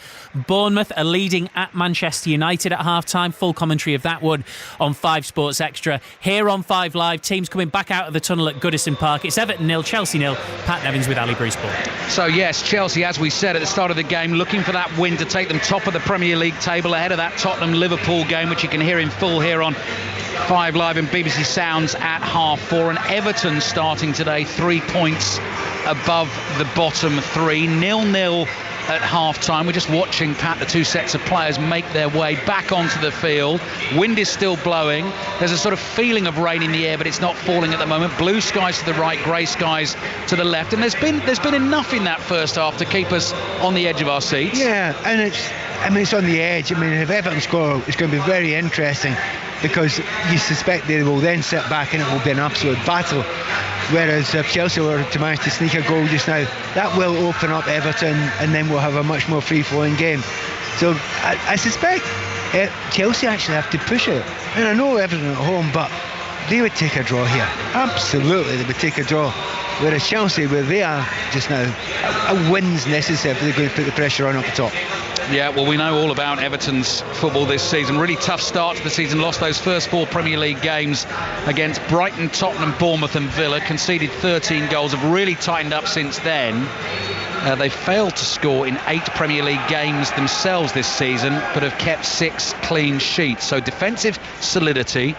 Bournemouth are leading at Manchester United at half-time. Full commentary of that one on 5 Sports Extra. Here on 5 Live, teams coming back out of the tunnel at Goodison Park. It's Everton 0, Chelsea 0. Pat Nevins with Ali Bruceport. So yes, Chelsea, as we said at the start of the game, looking for that win to take them top of the Premier League table ahead of that Tottenham-Liverpool game, which you can hear in full here on 5 Live and BBC Sounds at 4:30. And Everton starting today 3 points above the bottom 3, 0-0 at half-time. We're just watching, Pat, the two sets of players make their way back onto the field. Wind is still blowing. There's a sort of feeling of rain in the air, but it's not falling at the moment. Blue skies to the right, grey skies to the left. And there's been enough in that first half to keep us on the edge of our seats. Yeah, and it's on the edge. If Everton score, it's going to be very interesting, because you suspect they will then sit back and it will be an absolute battle. Whereas if Chelsea were to manage to sneak a goal just now, that will open up Everton, and then we'll have a much more free-flowing game. So I suspect Chelsea actually have to push it. And I know Everton at home, but they would take a draw here. Absolutely, they would take a draw. Whereas Chelsea, where they are just now, a win's necessary if they're going to put the pressure on up the top. Yeah, well, we know all about Everton's football this season. Really tough start to the season. Lost those first 4 Premier League games against Brighton, Tottenham, Bournemouth and Villa. Conceded 13 goals. Have really tightened up since then. They failed to score in 8 Premier League games themselves this season, but have kept 6 clean sheets. So defensive solidity,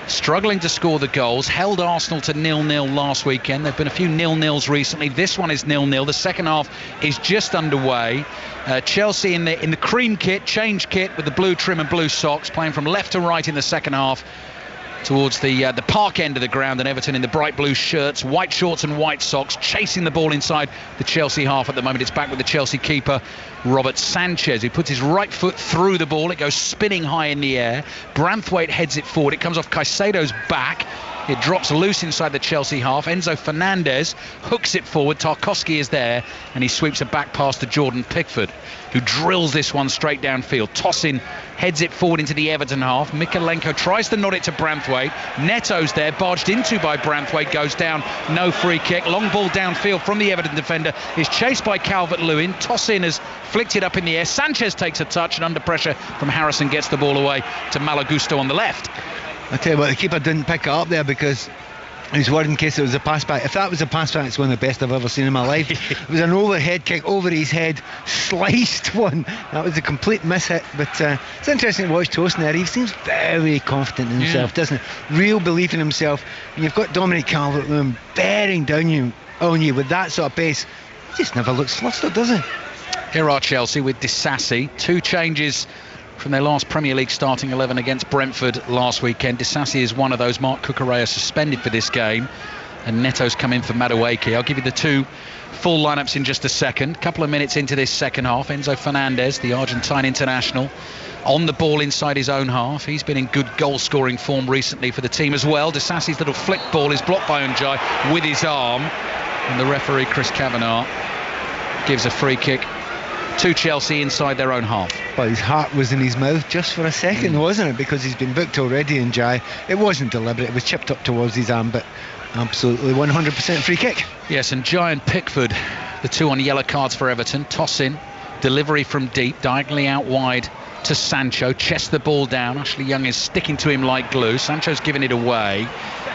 struggling to score the goals. Held Arsenal to 0-0 last weekend. There have been a few 0-0s recently. This one is 0-0. The second half is just underway. Chelsea in the cream kit, change kit with the blue trim and blue socks, playing from left to right in the second half towards the park end of the ground, and Everton in the bright blue shirts, white shorts and white socks, chasing the ball inside the Chelsea half at the moment. It's back with the Chelsea keeper, Robert Sanchez, who puts his right foot through the ball. It goes spinning high in the air. Branthwaite heads it forward. It comes off Caicedo's back. It drops loose inside the Chelsea half. Enzo Fernandez hooks it forward. Tarkowski is there, and he sweeps a back pass to Jordan Pickford, who drills this one straight downfield. Tosin heads it forward into the Everton half. Mikalenko tries to nod it to Branthwaite. Neto's there, barged into by Branthwaite, goes down, no free kick. Long ball downfield from the Everton defender, is chased by Calvert-Lewin. Tosin has flicked it up in the air. Sanchez takes a touch, and under pressure from Harrison gets the ball away to Malo Gusto on the left. I tell you what, the keeper didn't pick it up there because he was worried in case it was a pass back. If that was a pass back, it's one of the best I've ever seen in my life. It was an overhead kick over his head, sliced one. That was a complete miss hit. But it's interesting to watch Tosin there. He seems very confident in himself, doesn't he? Real belief in himself. And you've got Dominic Calvert-Lewin bearing down on you with that sort of pace. He just never looks flustered, does he? Here are Chelsea with Disasi. 2 changes from their last Premier League starting 11 against Brentford last weekend. Disasi is one of those. Mark Cucurella suspended for this game, and Neto's come in for Madueke. I'll give you the 2 full lineups in just a second. Couple of minutes into this second half, Enzo Fernandez, the Argentine international, on the ball inside his own half. He's been in good goal-scoring form recently for the team as well. Disasi's little flick ball is blocked by Njai with his arm, and the referee, Chris Kavanagh, gives a free kick to Chelsea inside their own half. But his heart was in his mouth just for a second, wasn't it? Because he's been booked already in Njai. It wasn't deliberate, it was chipped up towards his arm, but absolutely 100% free kick. Yes, and Njai and Pickford, the 2 on yellow cards for Everton. Tosin, delivery from deep, diagonally out wide to Sancho, chests the ball down. Ashley Young is sticking to him like glue. Sancho's giving it away.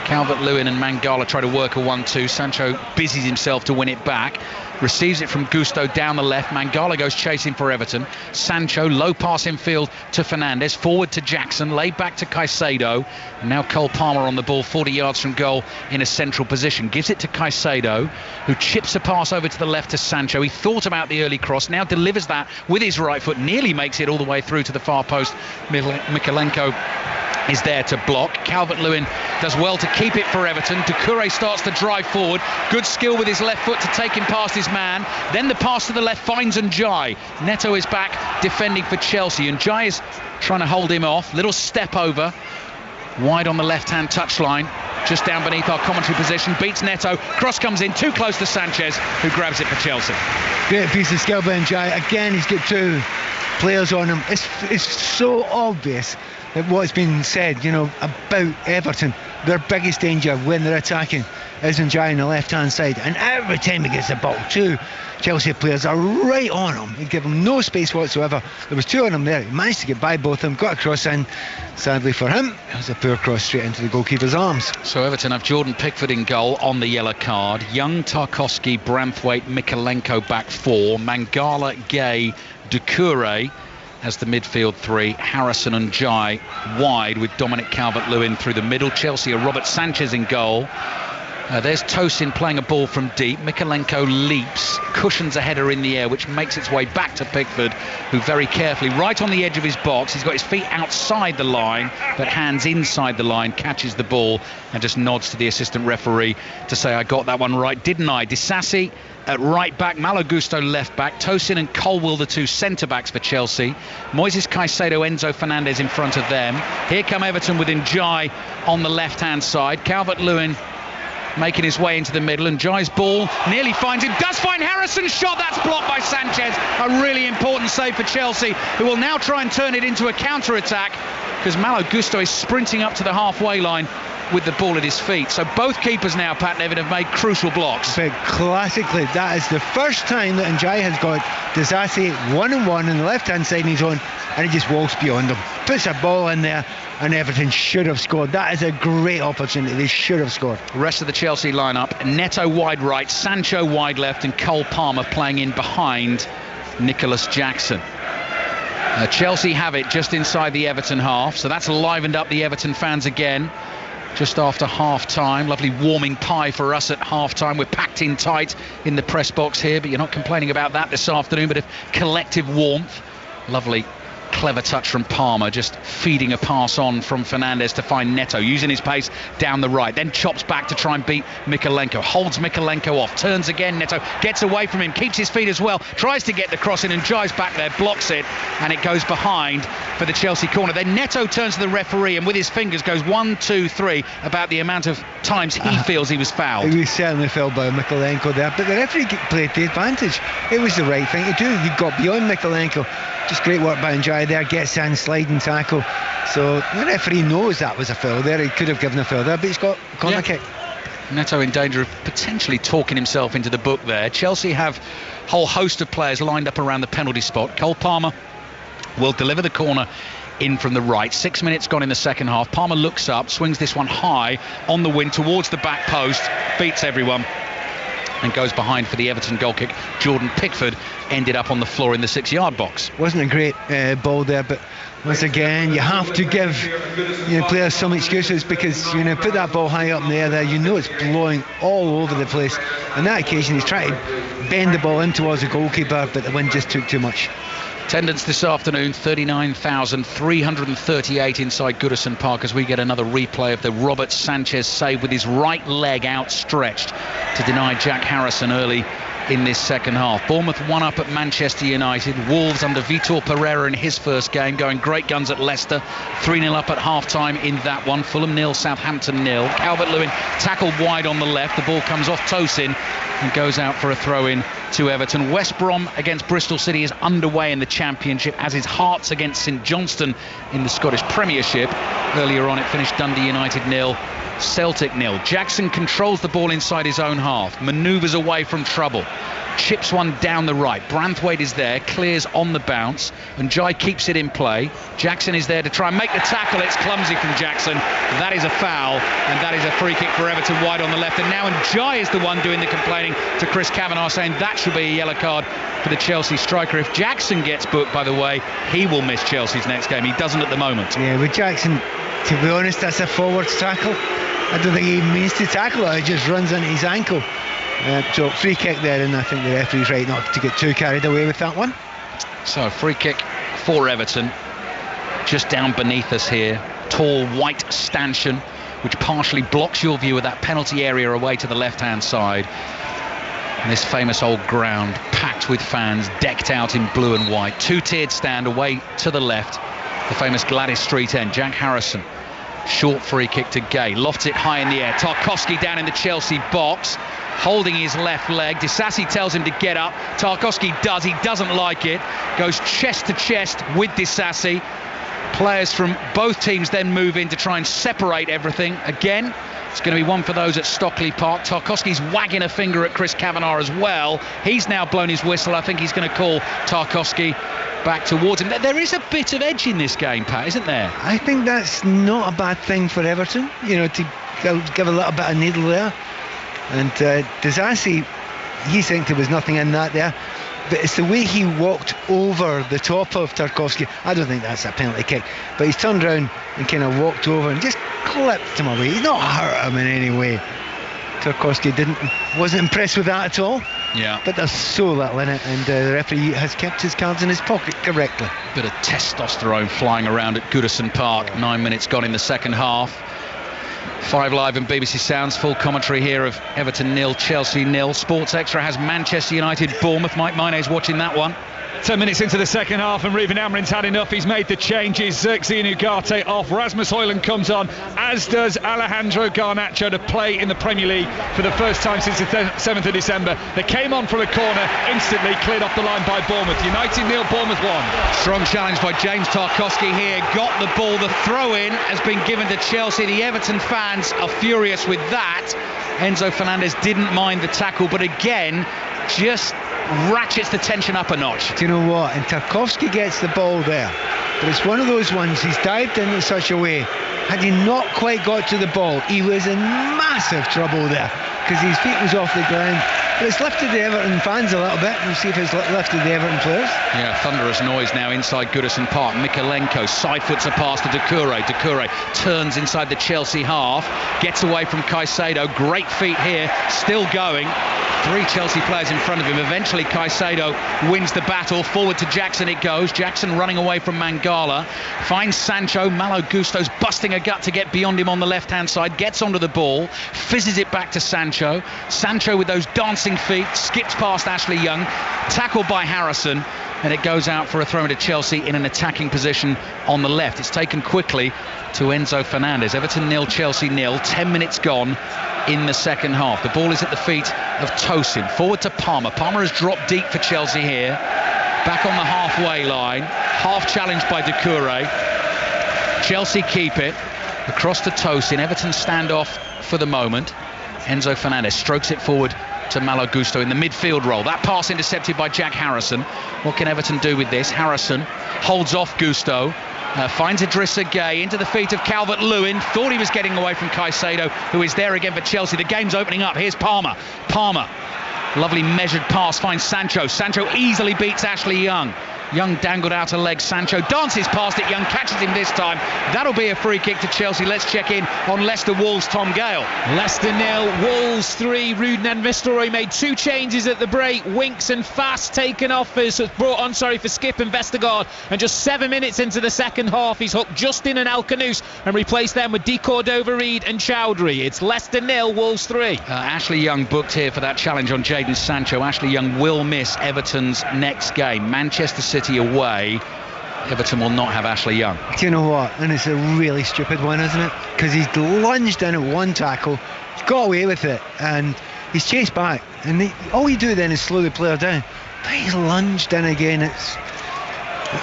Calvert-Lewin and Mangala try to work a 1-2. Sancho busies himself to win it back. Receives it from Gusto down the left. Mangala goes chasing for Everton. Sancho, low pass in field to Fernandez. Forward to Jackson. Laid back to Caicedo. And now Cole Palmer on the ball, 40 yards from goal in a central position. Gives it to Caicedo, who chips a pass over to the left to Sancho. He thought about the early cross. Now delivers that with his right foot. Nearly makes it all the way through to the far post. Mikalenko is there to block. Calvert-Lewin does well to keep it for Everton. Doucouré starts to drive forward. Good skill with his left foot to take him past his man. Then the pass to the left finds Njai. Neto is back defending for Chelsea. Njai is trying to hold him off. Little step over. Wide on the left-hand touchline. Just down beneath our commentary position. Beats Neto. Cross comes in. Too close to Sanchez, who grabs it for Chelsea. Great piece of skill by Njai. Again, he's got 2 players on him. It's so obvious what's been said, about Everton. Their biggest danger when they're attacking is Njai on the left-hand side, and every time he gets the ball, 2 Chelsea players are right on him. They give him no space whatsoever. There was 2 on him there. He managed to get by both of them, got a cross in. Sadly for him, it was a poor cross straight into the goalkeeper's arms. So Everton have Jordan Pickford in goal on the yellow card. Young, Tarkowski, Branthwaite, Mikalenko back 4. Mangala, Gay, Doucouré as the midfield 3, Harrison and Njai wide with Dominic Calvert-Lewin through the middle. Chelsea are Robert Sanchez in goal. There's Tosin playing a ball from deep. Mikalenko leaps, cushions a header in the air, which makes its way back to Pickford, who very carefully, right on the edge of his box, he's got his feet outside the line, but hands inside the line, catches the ball and just nods to the assistant referee to say, I got that one right, didn't I? Disasi at right back, Malo Gusto left back, Tosin and Colwill the 2 centre-backs for Chelsea, Moises Caicedo, Enzo Fernandez in front of them. Here come Everton with Njai on the left-hand side. Calvert-Lewin making his way into the middle, and Njai's ball nearly finds him, does find Harrison's shot, that's blocked by Sanchez. A really important save for Chelsea, who will now try and turn it into a counter-attack, because Malo Gusto is sprinting up to the halfway line with the ball at his feet. So both keepers now, Pat Nevin, have made crucial blocks. But classically, that is the first time that Njai has got Disasi 1-on-1 on the left-hand side in his own, and he just walks beyond him, puts a ball in there, and Everton should have scored. That is a great opportunity. They should have scored. Rest of the Chelsea lineup: Neto wide right, Sancho wide left, and Cole Palmer playing in behind Nicholas Jackson. Chelsea have it just inside the Everton half, so that's livened up the Everton fans again. Just after half-time, lovely warming pie for us at half-time. We're packed in tight in the press box here, but you're not complaining about that this afternoon. But of collective warmth, lovely clever touch from Palmer, just feeding a pass on from Fernandes to find Neto, using his pace down the right, then chops back to try and beat Mykolenko, holds Mykolenko off, turns again, Neto gets away from him, keeps his feet as well, tries to get the cross in and Njai's back there, blocks it, and it goes behind for the Chelsea corner. Then Neto turns to the referee and with his fingers goes 1, 2, 3 about the amount of times he feels he was fouled. He was certainly fouled by Mykolenko there, but the referee played the advantage. It was the right thing to do. He got beyond Mykolenko. Just great work by Njai there, gets in, sliding tackle. So the referee knows that was a foul there. He could have given a foul there, but he's got a corner kick. Neto in danger of potentially talking himself into the book there. Chelsea have a whole host of players lined up around the penalty spot. Cole Palmer will deliver the corner in from the right. 6 minutes gone in the second half. Palmer looks up, swings this one high on the wing towards the back post, beats everyone, and goes behind for the Everton goal kick. Jordan Pickford ended up on the floor in the 6-yard box. Wasn't a great ball there, but once again you have to give players some excuses, because put that ball high up in the air there, it's blowing all over the place. On that occasion he's trying to bend the ball in towards the goalkeeper, but the wind just took too much. Attendance this afternoon, 39,338 inside Goodison Park, as we get another replay of the Robert Sanchez save with his right leg outstretched to deny Jack Harrison early in this second half. Bournemouth 1 up at Manchester United. Wolves under Vitor Pereira in his first game, going great guns at Leicester. 3-0 up at half-time in that one. Fulham 0, Southampton 0. Calvert-Lewin tackled wide on the left. The ball comes off Tosin and goes out for a throw-in to Everton. West Brom against Bristol City is underway in the Championship, as is Hearts against St Johnstone in the Scottish Premiership. Earlier on it finished Dundee United 0, Celtic 0. Jackson controls the ball inside his own half, manoeuvres away from trouble, chips one down the right. Branthwaite is there, clears on the bounce, and Njai keeps it in play. Jackson is there to try and make the tackle. It's clumsy from Jackson. That is a foul, and that is a free kick for Everton wide on the left. And now Njai is the one doing the complaining to Chris Kavanagh, saying that should be a yellow card for the Chelsea striker. If Jackson gets booked, by the way, he will miss Chelsea's next game. He doesn't at the moment. Yeah, with Jackson, to be honest, that's a forwards tackle. I don't think he means to tackle it. He just runs into his ankle. So free kick there, and I think the referee's right not to get too carried away with that one. So free kick for Everton, just down beneath us here. Tall white stanchion, which partially blocks your view of that penalty area away to the left-hand side. And this famous old ground packed with fans, decked out in blue and white. Two-tiered stand away to the left, the famous Gladys Street end. Jack Harrison, short free kick to Gay, lofts it high in the air. Tarkowski down in the Chelsea box, holding his left leg. Disasi tells him to get up. Tarkowski does. He doesn't like it. Goes chest to chest with Disasi. Players from both teams then move in to try and separate everything. Again, it's going to be one for those at Stockley Park. Tarkowski's wagging a finger at Chris Kavanagh as well. He's now blown his whistle. I think he's going to call Tarkowski back towards him. There is a bit of edge in this game, Pat, isn't there? I think that's not a bad thing for Everton, to give a little bit of needle there. And Disasi, he think there was nothing in that there, but it's the way he walked over the top of Tarkowski. I don't think that's a penalty kick, but he's turned around and kind of walked over and just clipped him away. He's not hurt him in any way. Tarkowski wasn't impressed with that at all. Yeah. But there's so little in it, and the referee has kept his cards in his pocket correctly. Bit of testosterone flying around at Goodison Park. 9 minutes gone in the second half. 5 Live and BBC Sounds, full commentary here of Everton 0, Chelsea 0. Sports Extra has Manchester United, Bournemouth. Mike Maine's watching that one. 10 minutes into the second half and Ruben Amorim's had enough. He's made the changes. Xherxes Ugarte off, Rasmus Højlund comes on, as does Alejandro Garnacho to play in the Premier League for the first time since the 7th of December. They came on from a corner, instantly cleared off the line by Bournemouth. United 0, Bournemouth 1. Strong challenge by James Tarkowski here, got the ball, the throw-in has been given to Chelsea. The Everton fans are furious with that. Enzo Fernandez didn't mind the tackle, but again, just ratchets the tension up a notch. Do you know what? And Tarkowski gets the ball there, but it's one of those ones, he's dived in such a way, had he not quite got to the ball, he was in massive trouble there because his feet was off the ground. But it's lifted the Everton fans a little bit. We'll see if it's lifted the Everton players. Yeah, thunderous noise now inside Goodison Park. Mikalenko side-foots a pass to Doucouré. Doucouré turns inside the Chelsea half, gets away from Caicedo. Great feet here, still going. 3 Chelsea players in front of him. Eventually Caicedo wins the battle. Forward to Jackson it goes. Jackson running away from Mangala. Finds Sancho. Malo Gusto's busting a gut to get beyond him on the left-hand side. Gets onto the ball. Fizzes it back to Sancho. Sancho with those dancing feet. Skips past Ashley Young. Tackled by Harrison. And it goes out for a throw into Chelsea in an attacking position on the left. It's taken quickly to Enzo Fernandez. Everton 0, Chelsea 0. 10 minutes gone in the second half. The ball is at the feet of Tosin. Forward to Palmer. Palmer has dropped deep for Chelsea here. Back on the halfway line. Half challenged by Doucouré. Chelsea keep it. Across to Tosin. Everton stand off for the moment. Enzo Fernandez strokes it forward to Malo Gusto in the midfield role. That pass intercepted by Jack Harrison. What can Everton do with this? Harrison holds off Gusto. Finds Idrissa Gueye into the feet of Calvert-Lewin. Thought he was getting away from Caicedo, who is there again for Chelsea. The game's opening up. Here's Palmer. Palmer, lovely measured pass, finds Sancho. Sancho easily beats Ashley Young. Young dangled out a leg. Sancho dances past it. Young catches him this time. That'll be a free kick to Chelsea. Let's check in on Leicester Wolves. Tom Gale. Leicester 0, Wolves 3. Rudin and Nistelrooy made 2 changes at the break. Winks and Fast taken off brought on for Skip and Vestergaard. And just 7 minutes into the second half, he's hooked Justin and Alcanus and replaced them with De Cordova-Reid and Chowdhury. It's Leicester 0, Wolves 3. Ashley Young booked here for that challenge on Jadon Sancho. Ashley Young will miss Everton's next game. Manchester City away. Everton will not have Ashley Young. Do you know what? And it's a really stupid one, isn't it? Because he's lunged in at one tackle, he's got away with it, and he's chased back. And all you do then is slow the player down. But he's lunged in again. It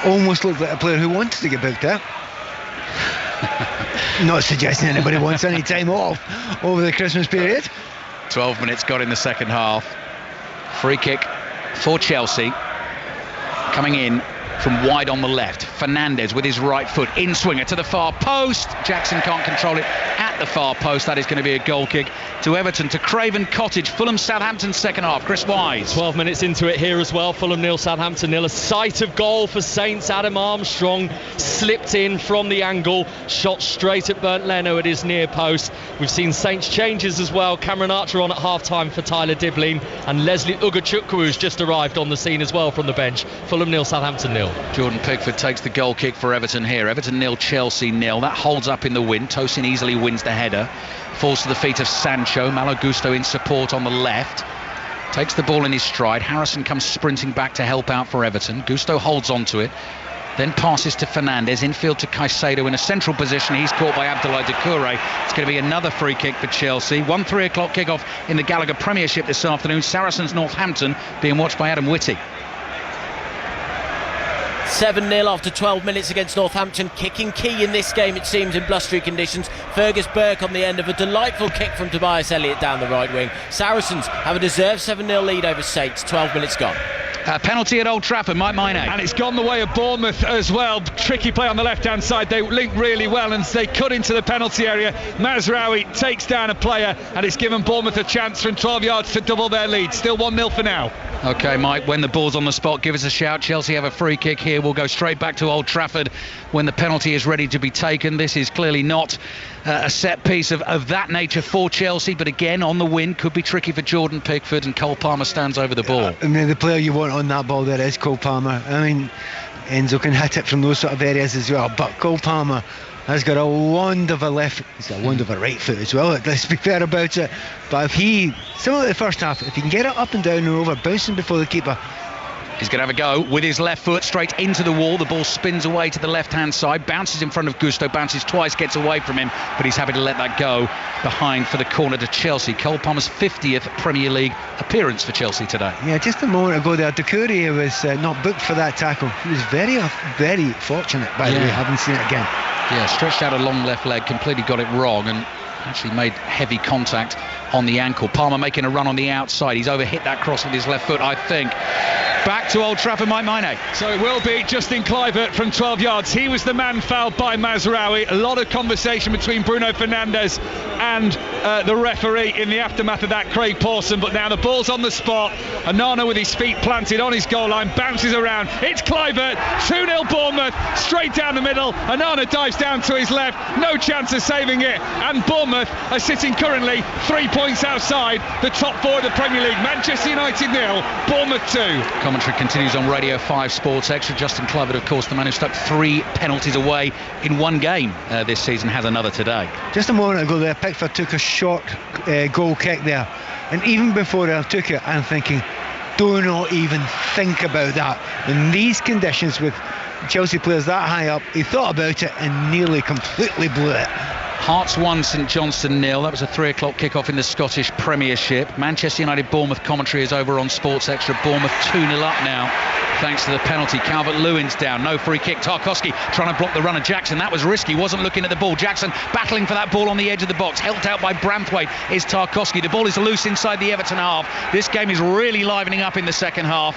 almost looked like a player who wanted to get booked out. Not suggesting anybody wants any time off over the Christmas period. 12 minutes got in the second half. Free kick for Chelsea. Coming in from wide on the left. Fernandez with his right foot. In swinger to the far post. Jackson can't control it at the far post. That is going to be a goal kick to Everton, to Craven Cottage. Fulham Southampton second half. Chris Wise. 12 minutes into it here as well. Fulham 0, Southampton 0. A sight of goal for Saints. Adam Armstrong slipped in from the angle. Shot straight at Bernd Leno at his near post. We've seen Saints changes as well. Cameron Archer on at half-time for Tyler Diblin. And Leslie Ugachukwu has just arrived on the scene as well from the bench. Fulham 0, Southampton 0. Jordan Pickford takes the goal kick for Everton here. Everton 0, Chelsea 0. That holds up in the wind. Tosin easily wins the header. Falls to the feet of Sancho. Malo Gusto in support on the left. Takes the ball in his stride. Harrison comes sprinting back to help out for Everton. Gusto holds on to it. Then passes to Fernandez. Infield to Caicedo in a central position. He's caught by Abdoulaye Doucouré. It's going to be another free kick for Chelsea. 3 o'clock kickoff in the Gallagher Premiership this afternoon. Saracens Northampton being watched by Adam Whitty. 7-0 after 12 minutes against Northampton. Kicking key in this game, it seems, in blustery conditions. Fergus Burke on the end of a delightful kick from Tobias Elliott down the right wing. Saracens have a deserved 7-0 lead over Saints. 12 minutes gone. Penalty at Old Trafford, Mike Maine. And it's gone the way of Bournemouth as well. Tricky play on the left-hand side. They link really well and they cut into the penalty area. Mazraoui takes down a player and it's given Bournemouth a chance from 12 yards to double their lead. Still 1-0 for now. OK, Mike, when the ball's on the spot, give us a shout. Chelsea have a free kick here. We'll go straight back to Old Trafford when the penalty is ready to be taken. This is clearly not a set piece of that nature for Chelsea, but again, on the win, could be tricky for Jordan Pickford, and Cole Palmer stands over the ball. I mean, the player you want on that ball there is Cole Palmer. I mean, Enzo can hit it from those sort of areas as well, but Cole Palmer has got a wand of a left, he's got a wand of a right foot as well, let's be fair about it. But if he, similar to the first half, if he can get it up and down and over, bouncing before the keeper, He's going to have a go with his left foot straight into the wall. The ball spins away to the left-hand side, bounces in front of Gusto, bounces twice, gets away from him, but he's happy to let that go behind for the corner to Chelsea. Cole Palmer's 50th Premier League appearance for Chelsea today. Yeah, just a moment ago there, Doucouré was not booked for that tackle. He was very, very fortunate, by the way. I haven't seen it again. Yeah, stretched out a long left leg, completely got it wrong, and actually made heavy contact on the ankle. Palmer making a run on the outside. He's overhit that cross with his left foot, I think. Back to Old Trafford, Mike Maine. So it will be Justin Kluivert from 12 yards. He was the man fouled by Mazraoui. A lot of conversation between Bruno Fernandes and the referee in the aftermath of that, Craig Pawson. But now the ball's on the spot. Onana with his feet planted on his goal line, bounces around. It's Kluivert, 2-0 Bournemouth, straight down the middle. Onana dives down to his left, no chance of saving it. And Bournemouth are sitting currently 3 points outside the top 4 of the Premier League. Manchester United 0, Bournemouth 2. Commentary continues on Radio 5 Sports Extra. Justin Kluivert, of course, the man who stuck 3 penalties away in one game this season, has another today. Just a moment ago there, Pickford took a short goal kick there, and even before I took it, I'm thinking, do not even think about that. In these conditions with Chelsea players that high up, he thought about it and nearly completely blew it. Hearts 1, St Johnstone 0. That was a 3 o'clock kickoff in the Scottish Premiership. Manchester United Bournemouth commentary is over on Sports Extra. Bournemouth 2-0 up now thanks to the penalty. Calvert-Lewin's down, no free kick. Tarkowski trying to block the run of Jackson. That was risky, wasn't looking at the ball. Jackson battling for that ball on the edge of the box, helped out by Branthwaite is Tarkowski. The ball is loose inside the Everton half. This game is really livening up in the second half.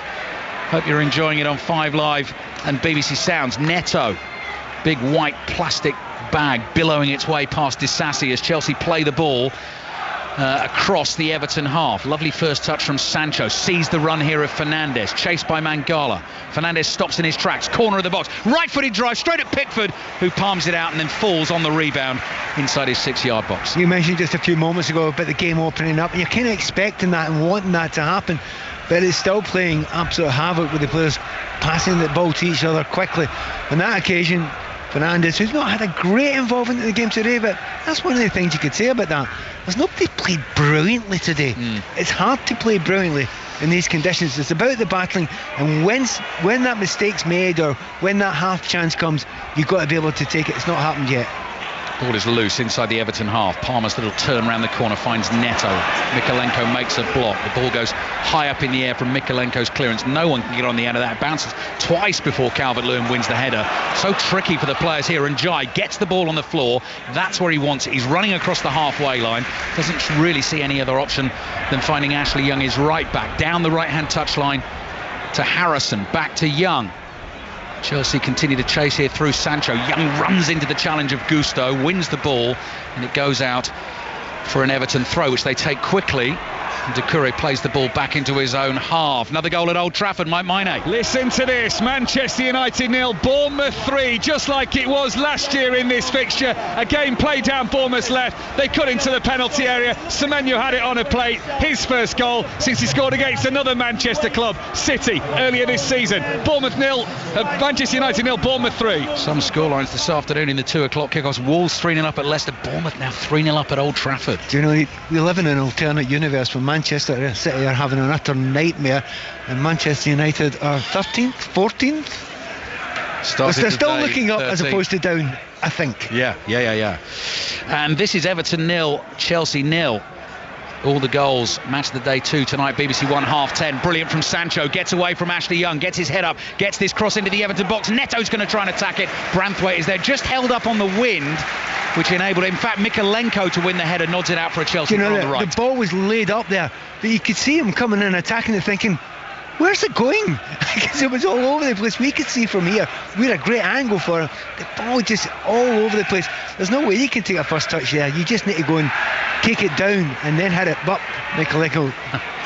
Hope you're enjoying it on 5 Live and BBC Sounds. Neto, big white plastic bag billowing its way past Disasi as Chelsea play the ball across the Everton half. Lovely first touch from Sancho, sees the run here of Fernandes, chased by Mangala. Fernandes stops in his tracks, corner of the box, right-footed drive straight at Pickford, who palms it out and then falls on the rebound inside his 6-yard box. You mentioned just a few moments ago about the game opening up, and you're kind of expecting that and wanting that to happen, but it's still playing absolute havoc with the players passing the ball to each other quickly. On that occasion, Fernandes, who's not had a great involvement in the game today, but that's one of the things you could say about that. There's nobody played brilliantly today. It's hard to play brilliantly in these conditions. It's about the battling, and when that mistake's made or when that half chance comes, you've got to be able to take it. It's not happened yet. Ball is loose inside the Everton half. Palmer's little turn around the corner finds Neto. Mikalenko makes a block. The ball goes high up in the air from Mikalenko's clearance. No one can get on the end of that. It bounces twice before Calvert-Lewin wins the header. So tricky for the players here, and Jai gets the ball on the floor. That's where he wants it. He's running across the halfway line. Doesn't really see any other option than finding Ashley Young, his right back, down the right-hand touchline to Harrison, back to Young. Chelsea continue to chase here through Sancho. Young runs into the challenge of Gusto, wins the ball, and it goes out for an Everton throw, which they take quickly. And Doucouré plays the ball back into his own half. Another goal at Old Trafford, Mike Maine. Listen to this, Manchester United 0, Bournemouth 3, just like it was last year in this fixture. A game played down Bournemouth's left. They cut into the penalty area. Semenyo had it on a plate. His first goal since he scored against another Manchester club, City, earlier this season. Bournemouth 0, Manchester United 0, Bournemouth 3. Some scorelines this afternoon in the 2 o'clock kickoffs. Wolves 3-0 up at Leicester. Bournemouth now 3-0 up at Old Trafford. Do you know, we live in an alternate universe where Manchester City are having an utter nightmare, and Manchester United are 13th, 14th. They're still looking up 13th. As opposed to down, I think. Yeah. And this is Everton 0, Chelsea 0. All the goals, match of the day 2 tonight, BBC 1, 10:30. Brilliant from Sancho, gets away from Ashley Young, gets his head up, gets this cross into the Everton box. Neto's going to try and attack it. Branthwaite is there, just held up on the wind, which enabled, in fact, Mikalenko to win the header, nods it out for a Chelsea on the right. The ball was laid up there, but you could see him coming in, attacking it, thinking, where's it going? Because it was all over the place. We could see from here. We had a great angle for him. The ball just all over the place. There's no way you can take a first touch there. You just need to go and take it down and then hit it. But Mikalenko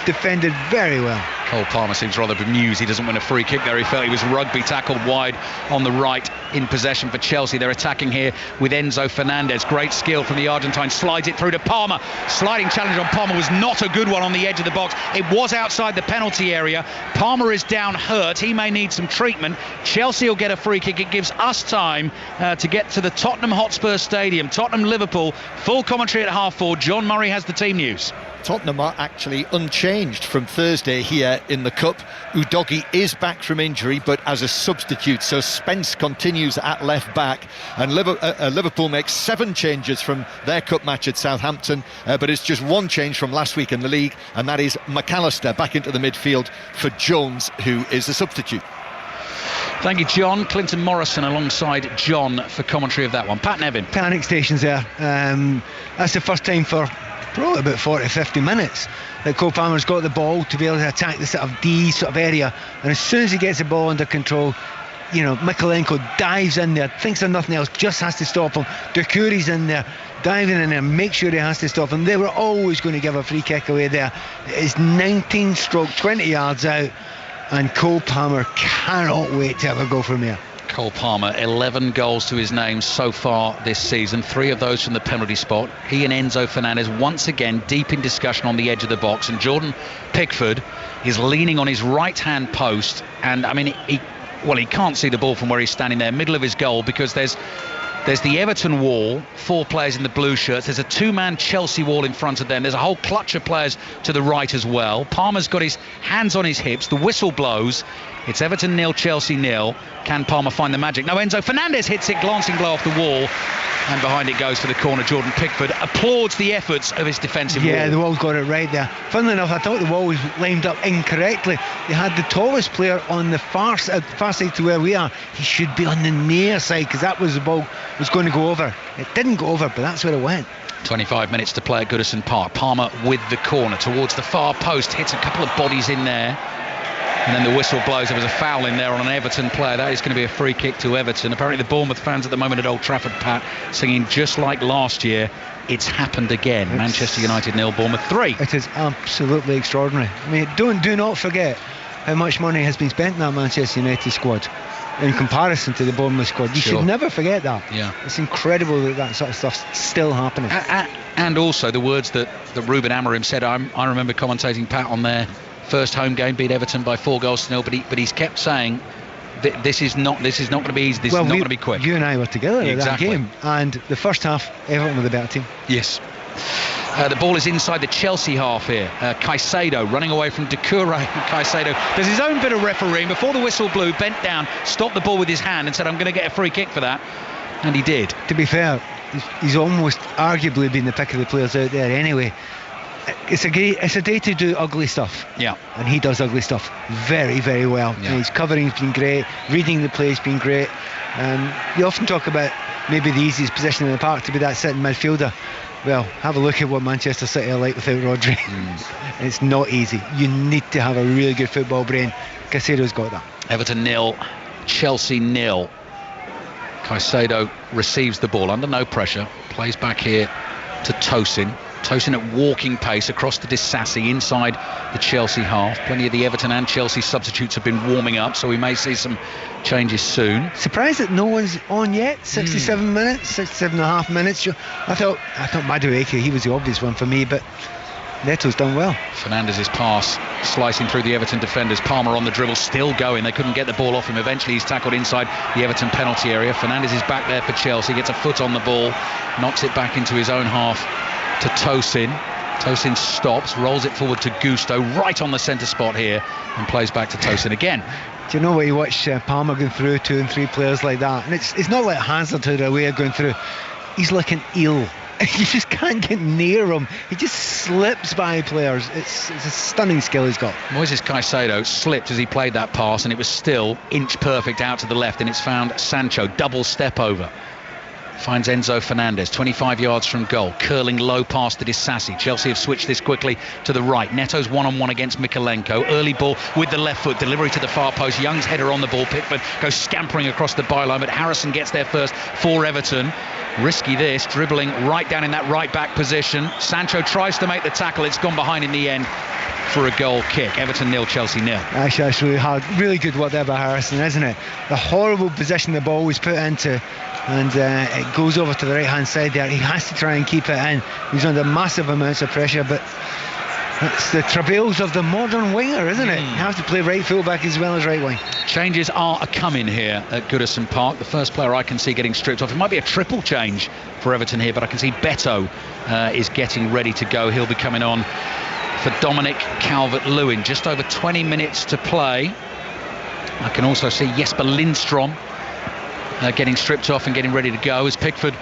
defended very well. Cole Palmer seems rather bemused he doesn't win a free kick there. He felt he was rugby tackled wide on the right in possession for Chelsea. They're attacking here with Enzo Fernandez. Great skill from the Argentine. Slides it through to Palmer. Sliding challenge on Palmer was not a good one on the edge of the box. It was outside the penalty area. Palmer is down hurt. He may need some treatment. Chelsea will get a free kick. It gives us time to get to the Tottenham Hotspur Stadium. Tottenham-Liverpool. Full commentary at 4:30. John Murray has the team news. Tottenham are actually unchanged from Thursday here in the Cup. Udogie is back from injury, but as a substitute. So Spence continues at left back. And Liverpool makes 7 changes from their Cup match at Southampton. But it's just 1 change from last week in the league. And that is McAllister back into the midfield for Jones, who is the substitute. Thank you, John. Clinton Morrison alongside John for commentary of that one. Pat Nevin. Panic stations there. That's the first time for probably about 40-50 minutes that Cole Palmer's got the ball to be able to attack the sort of D sort of area, and as soon as he gets the ball under control, Mykolenko dives in there, thinks of nothing else, just has to stop him. Doucouré's in there, diving in there, make sure he has to stop him. They were always going to give a free kick away there. It's 19-20 yards out, and Cole Palmer cannot wait to have a go from here. Cole Palmer, 11 goals to his name so far this season, 3 of those from the penalty spot. He and Enzo Fernandez once again deep in discussion on the edge of the box, and Jordan Pickford is leaning on his right-hand post, and I mean he can't see the ball from where he's standing there, middle of his goal, because there's the Everton wall, 4 players in the blue shirts. There's a 2-man Chelsea wall in front of them. There's a whole clutch of players to the right as well. Palmer's got his hands on his hips. The whistle blows. It's Everton 0, Chelsea 0. Can Palmer find the magic? No, Enzo Fernandez hits it, glancing blow off the wall. And behind it goes for the corner. Jordan Pickford applauds the efforts of his defensive wall. Yeah, the wall got it right there. Funnily enough, I thought the wall was lined up incorrectly. They had the tallest player on the far side to where we are. He should be on the near side, because that was the ball was going to go over. It didn't go over, but that's where it went. 25 minutes to play at Goodison Park. Palmer with the corner towards the far post, hits a couple of bodies in there. And then the whistle blows. There was a foul in there on an Everton player. That is going to be a free kick to Everton. Apparently the Bournemouth fans at the moment at Old Trafford, Pat, singing just like last year. It's happened again. Manchester United 0, Bournemouth 3. It is absolutely extraordinary. I mean, do not forget how much money has been spent in that Manchester United squad in comparison to the Bournemouth squad. You should never forget that. Yeah, it's incredible that sort of stuff's still happening. And also the words that Ruben Amorim said. I remember commentating, Pat, on their first home game, beat Everton by 4-0, but he's kept saying this is not going to be easy. This is not going to be quick. You and I were together at that game, and the first half Everton were the better team. Yes. The ball is inside the Chelsea half here. Caicedo running away from Doucouré. Caicedo does his own bit of refereeing. Before the whistle blew, bent down, stopped the ball with his hand and said, I'm going to get a free kick for that. And he did. To be fair, he's almost arguably been the pick of the players out there anyway. It's a day to do ugly stuff. Yeah. And he does ugly stuff very, very well. Yeah. And his covering's been great, reading the play's been great. You often talk about maybe the easiest position in the park to be that sitting midfielder. Well, have a look at what Manchester City are like without Rodri. It's not easy. You need to have a really good football brain. Caicedo's got that. Everton 0, Chelsea 0. Caicedo receives the ball under no pressure, plays back here to Tosin. Tosin at walking pace across the Disassi inside the Chelsea half. Plenty of the Everton and Chelsea substitutes have been warming up, so we may see some changes soon. Surprised that no one's on yet. 67 minutes, 67 and a half minutes. I thought Madueke, he was the obvious one for me, but Neto's done well. Fernandez's pass slicing through the Everton defenders. Palmer on the dribble, still going. They couldn't get the ball off him. Eventually he's tackled inside the Everton penalty area. Fernandez is back there for Chelsea, gets a foot on the ball, knocks it back into his own half to Tosin. Tosin stops, rolls it forward to Gusto, right on the centre spot here, and plays back to Tosin again. Do you know what, you watch Palmer going through 2 and 3 players like that, and it's not like Hazard had a way of going through. He's like an eel. You just can't get near him. He just slips by players. It's a stunning skill he's got. Moises Caicedo slipped as he played that pass, and it was still inch perfect out to the left, and it's found Sancho, double step over. Finds Enzo Fernandez, 25 yards from goal, curling low past the Disassi. Chelsea have switched this quickly to the right. Neto's one-on-one against Mykolenko. Early ball with the left foot, delivery to the far post. Young's header on the ball. Pickford goes scampering across the byline, but Harrison gets there first for Everton. Risky this, dribbling right down in that right-back position. Sancho tries to make the tackle. It's gone behind in the end for a goal kick. Everton 0, Chelsea 0. Actually, that's really hard. Really good work there by Harrison, isn't it? The horrible position the ball was put into, and it goes over to the right-hand side there. He has to try and keep it in. He's under massive amounts of pressure, but It's the travails of the modern winger, isn't it? You have to play right full-back as well as right wing. Changes are coming here at Goodison Park. The first player I can see getting stripped off. It might be a triple change for Everton here, but I can see Beto is getting ready to go. He'll be coming on for Dominic Calvert-Lewin. Just over 20 minutes to play. I can also see Jesper Lindstrom getting stripped off and getting ready to go as Pickford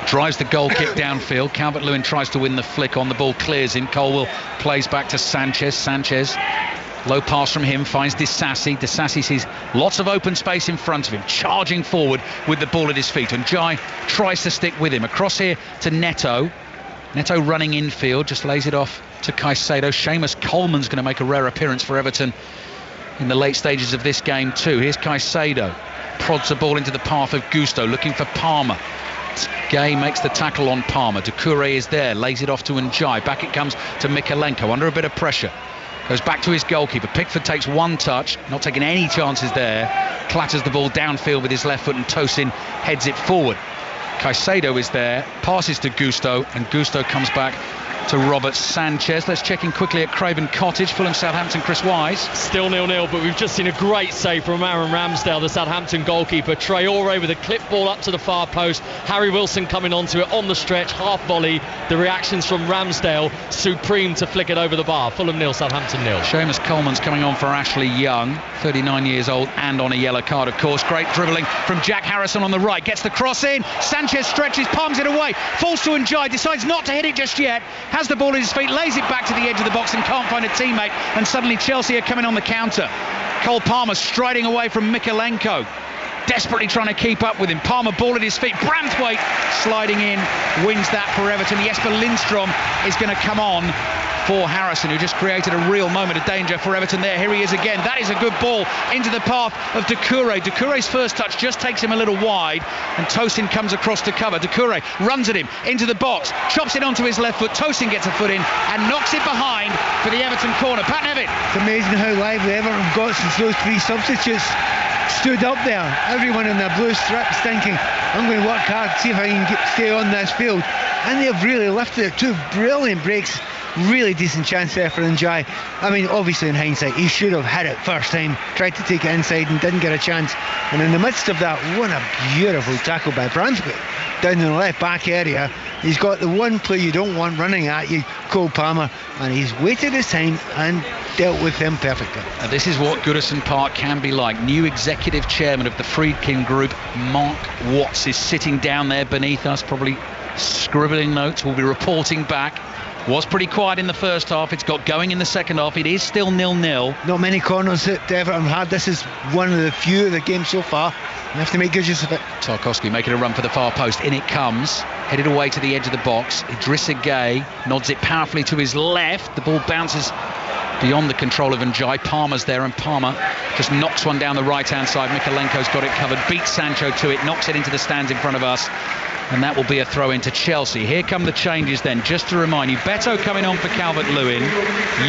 drives the goal kick downfield. Calvert-Lewin tries to win the flick on. The ball clears him. Colwill plays back to Sanchez. Sanchez, low pass from him, finds Disasi. Disasi sees lots of open space in front of him, charging forward with the ball at his feet. And Jai tries to stick with him. Across here to Neto. Neto running infield, just lays it off to Caicedo. Seamus Coleman's going to make a rare appearance for Everton in the late stages of this game too. Here's Caicedo. Prods the ball into the path of Gusto, looking for Palmer. Gay makes the tackle on Palmer. Doucouré is there, lays it off to Njai. Back it comes to Mikalenko under a bit of pressure. Goes back to his goalkeeper. Pickford takes one touch, not taking any chances there. Clatters the ball downfield with his left foot and Tosin heads it forward. Caicedo is there, passes to Gusto, and Gusto comes back to Robert Sanchez. Let's check in quickly at Craven Cottage. Fulham Southampton, Chris Wise. Still 0-0, but we've just seen a great save from Aaron Ramsdale, the Southampton goalkeeper. Traore with a clip ball up to the far post. Harry Wilson coming onto it on the stretch, half volley. The reactions from Ramsdale, supreme to flick it over the bar. Fulham 0, Southampton 0. Seamus Coleman's coming on for Ashley Young, 39 years old and on a yellow card, of course. Great dribbling from Jack Harrison on the right. Gets the cross in. Sanchez stretches, palms it away. Falls to Njai, decides not to hit it just yet. Has the ball at his feet, lays it back to the edge of the box and can't find a teammate, and suddenly Chelsea are coming on the counter. Cole Palmer striding away from Mikalenko, desperately trying to keep up with him. Palmer, ball at his feet. Branthwaite sliding in, wins that for Everton. Jesper Lindstrom is going to come on for Harrison, who just created a real moment of danger for Everton there. Here he is again. That is a good ball into the path of Doucouré. Doucouré's first touch just takes him a little wide, and Tosin comes across to cover. Doucouré runs at him into the box, chops it onto his left foot. Tosin gets a foot in and knocks it behind for the Everton corner. Pat Nevitt. It's amazing how lively Everton got since those three substitutes stood up there. Everyone in their blue strips thinking, I'm going to work hard, see if I can stay on this field. And they've really lifted it. Two brilliant breaks. Really decent chance there for Njai. I mean, obviously in hindsight, he should have had it first time, tried to take it inside and didn't get a chance. And in the midst of that, what a beautiful tackle by Branthwaite down in the left back area. He's got the one play you don't want running at you, Cole Palmer, and he's waited his time and dealt with him perfectly. And this is what Goodison Park can be like. New executive chairman of the Friedkin Group, Mark Watts, is sitting down there beneath us, probably scribbling notes. We'll be reporting back. Was pretty quiet in the first half. It's got going in the second half. It is still 0-0. Not many corners that Everton had. This is one of the few of the game so far. You have to make good use of it. Tarkowski making a run for the far post. In it comes. Headed away to the edge of the box. Idrissa Gueye nods it powerfully to his left. The ball bounces beyond the control of Njai. Palmer's there, and Palmer just knocks one down the right-hand side. Mikalenko's got it covered. Beats Sancho to it. Knocks it into the stands in front of us. And that will be a throw into Chelsea. Here come the changes then, just to remind you. Beto coming on for Calvert-Lewin,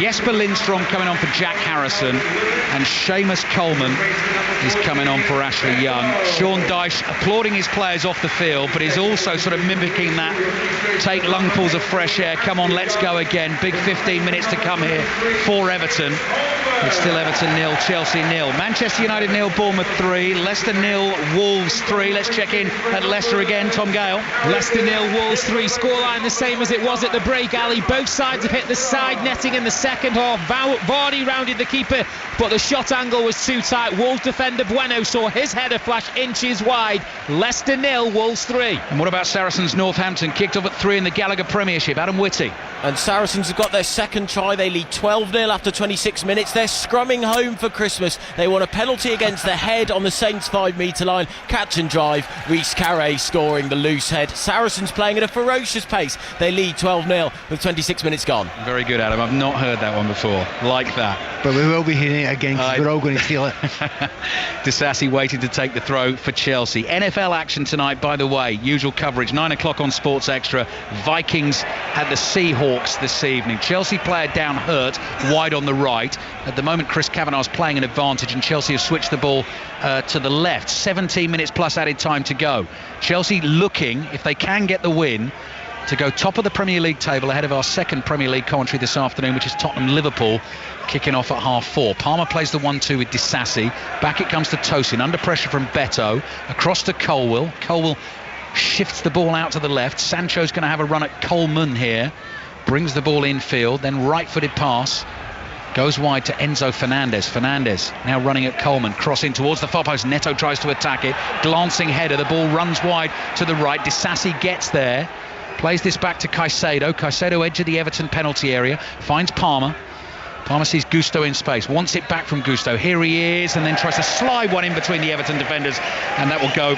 Jesper Lindstrom coming on for Jack Harrison, and Seamus Coleman is coming on for Ashley Young. Sean Dyche applauding his players off the field, but he's also sort of mimicking that take lungfuls of fresh air, come on, let's go again. Big 15 minutes to come here for Everton. It's still Everton 0, Chelsea 0. Manchester United 0, Bournemouth 3, Leicester 0, Wolves 3. Let's check in at Leicester again, Tom Gale. Leicester 0, Wolves 3. Scoreline the same as it was at the break, Ali. Both sides have hit the side netting in the second half. Vardy rounded the keeper, but the shot angle was too tight. Wolves defender Bueno saw his header flash inches wide. Leicester 0, Wolves 3. And what about Saracens Northampton? Kicked off at 3 in the Gallagher Premiership. Adam Whitty. And Saracens have got their second try. They lead 12-0 after 26 minutes. They're scrumming home for Christmas. They want a penalty against the head on the Saints 5-metre line. Catch and drive. Rhys Carré scoring the loose head. Saracens playing at a ferocious pace. They lead 12-0 with 26 minutes gone. Very good, Adam. I've not heard that one before. Like that. But we will be hearing it again because we're all going to steal it. Disasi waiting to take the throw for Chelsea. NFL action tonight, by the way. Usual coverage, 9 o'clock on Sports Extra. Vikings at the Seahawks this evening. Chelsea player down hurt, wide on the right. At the moment, Chris Kavanagh's playing an advantage, and Chelsea have switched the ball to the left. 17 minutes plus added time to go. Chelsea looking, if they can get the win, to go top of the Premier League table ahead of our second Premier League commentary this afternoon, which is Tottenham-Liverpool, kicking off at 4:30. Palmer plays the 1-2 with Disasi. Back it comes to Tosin, under pressure from Beto, across to Colwill. Colwill shifts the ball out to the left. Sancho's going to have a run at Coleman here. Brings the ball infield, then right-footed pass. Goes wide to Enzo Fernandez. Fernandez now running at Coleman, crossing towards the far post. Neto tries to attack it. Glancing header. The ball runs wide to the right. Disasi gets there. Plays this back to Caicedo. Caicedo edge of the Everton penalty area. Finds Palmer. Palmer sees Gusto in space. Wants it back from Gusto. Here he is, and then tries to slide one in between the Everton defenders. And that will go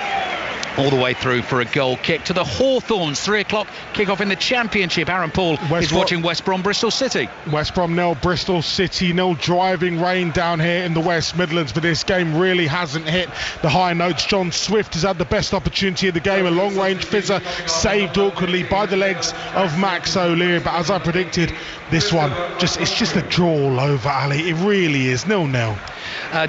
all the way through for a goal kick to the Hawthorns. 3 o'clock kick-off in the Championship. Aaron Paul is watching West Brom Bristol City. West Brom 0, Bristol City 0. Driving rain down here in the West Midlands, but this game really hasn't hit the high notes. John Swift has had the best opportunity of the game. A long-range fizzer saved awkwardly by the legs of Max O'Leary. But as I predicted, this one, it's just a draw all over, Ali. It really is 0-0.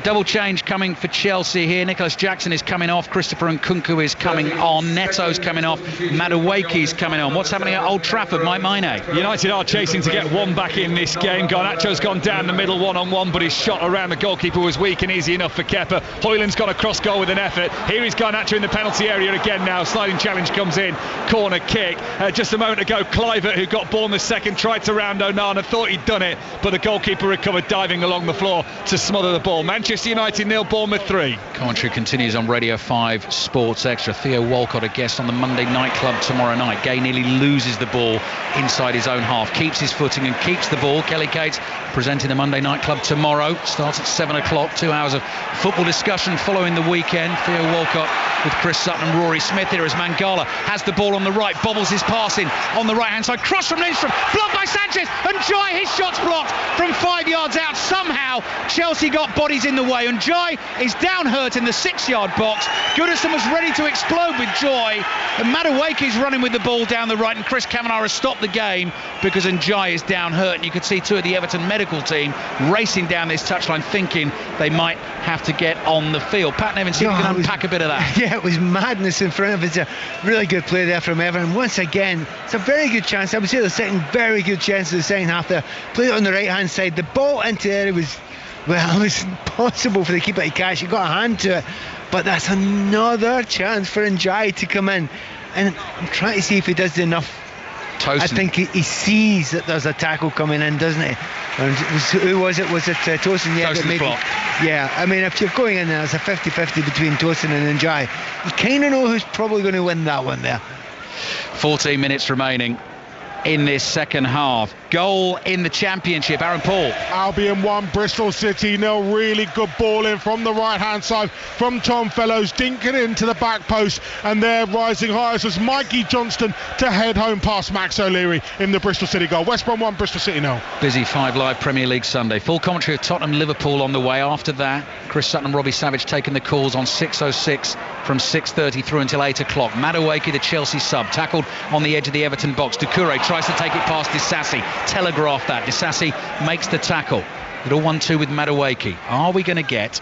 Double change coming for Chelsea here. Nicholas Jackson is coming off. Christopher Nkunku is coming on. Neto's coming off. Madueke's coming on. What's happening at Old Trafford, Mike Maine? United are chasing to get one back in this game. Garnacho's gone down the middle one-on-one, but his shot around the goalkeeper was weak and easy enough for Kepa. Hoyland's gone across goal with an effort. Here is Garnacho in the penalty area again now. Sliding challenge comes in. Corner kick. Just a moment ago, Kluivert, who got Bournemouth second, tried to round Onana, thought he'd done it, but the goalkeeper recovered, diving along the floor to smother the ball. Manchester United 0, Bournemouth 3. Commentary continues on Radio 5 Sports Extra. Theo Walcott, a guest on the Monday Night Club tomorrow night. Gay nearly loses the ball inside his own half, keeps his footing and keeps the ball. Kelly Cates presenting the Monday Night Club tomorrow. Starts at 7 o'clock. 2 hours of football discussion following the weekend. Theo Walcott with Chris Sutton and Rory Smith here as Mangala has the ball on the right, bobbles his pass in on the right hand side, cross from Lindstrom, blocked by Sanchez, and Jai, his shot's blocked from 5 yards out. Somehow Chelsea got bodies in the way, and Jai is down hurt in the 6-yard box. Goodison was ready to explode with joy, and Madueke's running with the ball down the right, and Chris Kavanagh has stopped the game because Njai is down hurt. And you could see 2 of the Everton medical team racing down this touchline thinking they might have to get on the field. Pat Nevin, see if you can unpack a bit of that. Yeah, it was madness in front of us. A really good play there from Everton. Once again, it's a very good chance. I would say the second very good chance of the second half there. Played it on the right hand side. The ball into there, it was impossible for the keeper to catch. He got a hand to it, but that's another chance for Njai to come in, and I'm trying to see if he does enough. Tosin. I think he sees that there's a tackle coming in, doesn't he? And who was it? Was it Tosin? Yeah, Tosin's blocked. Yeah, I mean, if you're going in there, it's a 50-50 between Tosin and Njai. You kind of know who's probably going to win that one there. 14 minutes remaining in this second half. Goal in the Championship, Aaron Paul. Albion 1, Bristol City 0. Really good ball in from the right hand side from Tom Fellows, dinking into the back post, and there rising highest was Mikey Johnston to head home past Max O'Leary in the Bristol City goal. West Brom 1, Bristol City 0. Busy 5 Live Premier League Sunday. Full commentary of Tottenham-Liverpool on the way. After that, Chris Sutton and Robbie Savage taking the calls on 6:06 from 6:30 through until 8 o'clock. Madueke, the Chelsea sub, tackled on the edge of the Everton box. Doucouré tries to take it past Disasi. Telegraph that. Disasi makes the tackle. Little 1-2 with Madueke. Are we going to get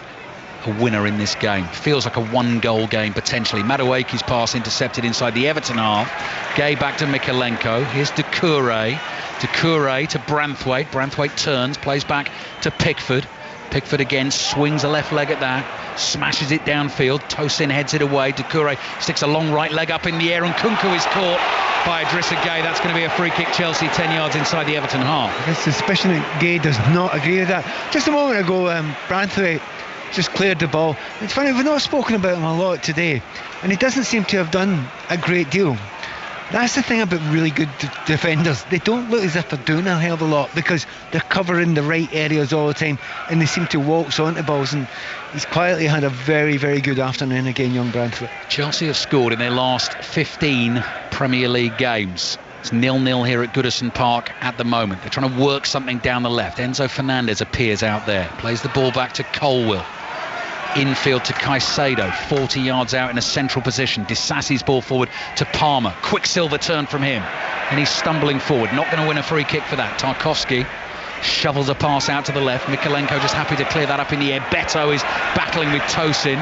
a winner in this game? Feels like a 1-goal game potentially. Madueke's pass intercepted inside the Everton half. Gay back to Mikalenko. Here's Doucouré. Doucouré to Branthwaite. Branthwaite turns, plays back to Pickford. Pickford again swings a left leg at that, smashes it downfield. Tosin heads it away. Doucouré sticks a long right leg up in the air, and Nkunku is caught by Idrissa Gueye. That's going to be a free kick. Chelsea 10 yards inside the Everton half. I suspicion that Gueye does not agree with that. Just a moment ago, Branthwaite just cleared the ball. It's funny, we've not spoken about him a lot today, and he doesn't seem to have done a great deal. That's the thing about really good defenders. They don't look as if they're doing a hell of a lot because they're covering the right areas all the time, and they seem to waltz onto balls, and he's quietly had a very, very good afternoon again, young Branthwaite. Chelsea have scored in their last 15 Premier League games. It's 0-0 here at Goodison Park at the moment. They're trying to work something down the left. Enzo Fernandez appears out there, plays the ball back to Colwill. Infield to Caicedo, 40 yards out in a central position. Disasi's ball forward to Palmer. Quicksilver turn from him, and he's stumbling forward. Not going to win a free kick for that. Tarkowski shovels a pass out to the left. Mikalenko just happy to clear that up in the air. Beto is battling with Tosin.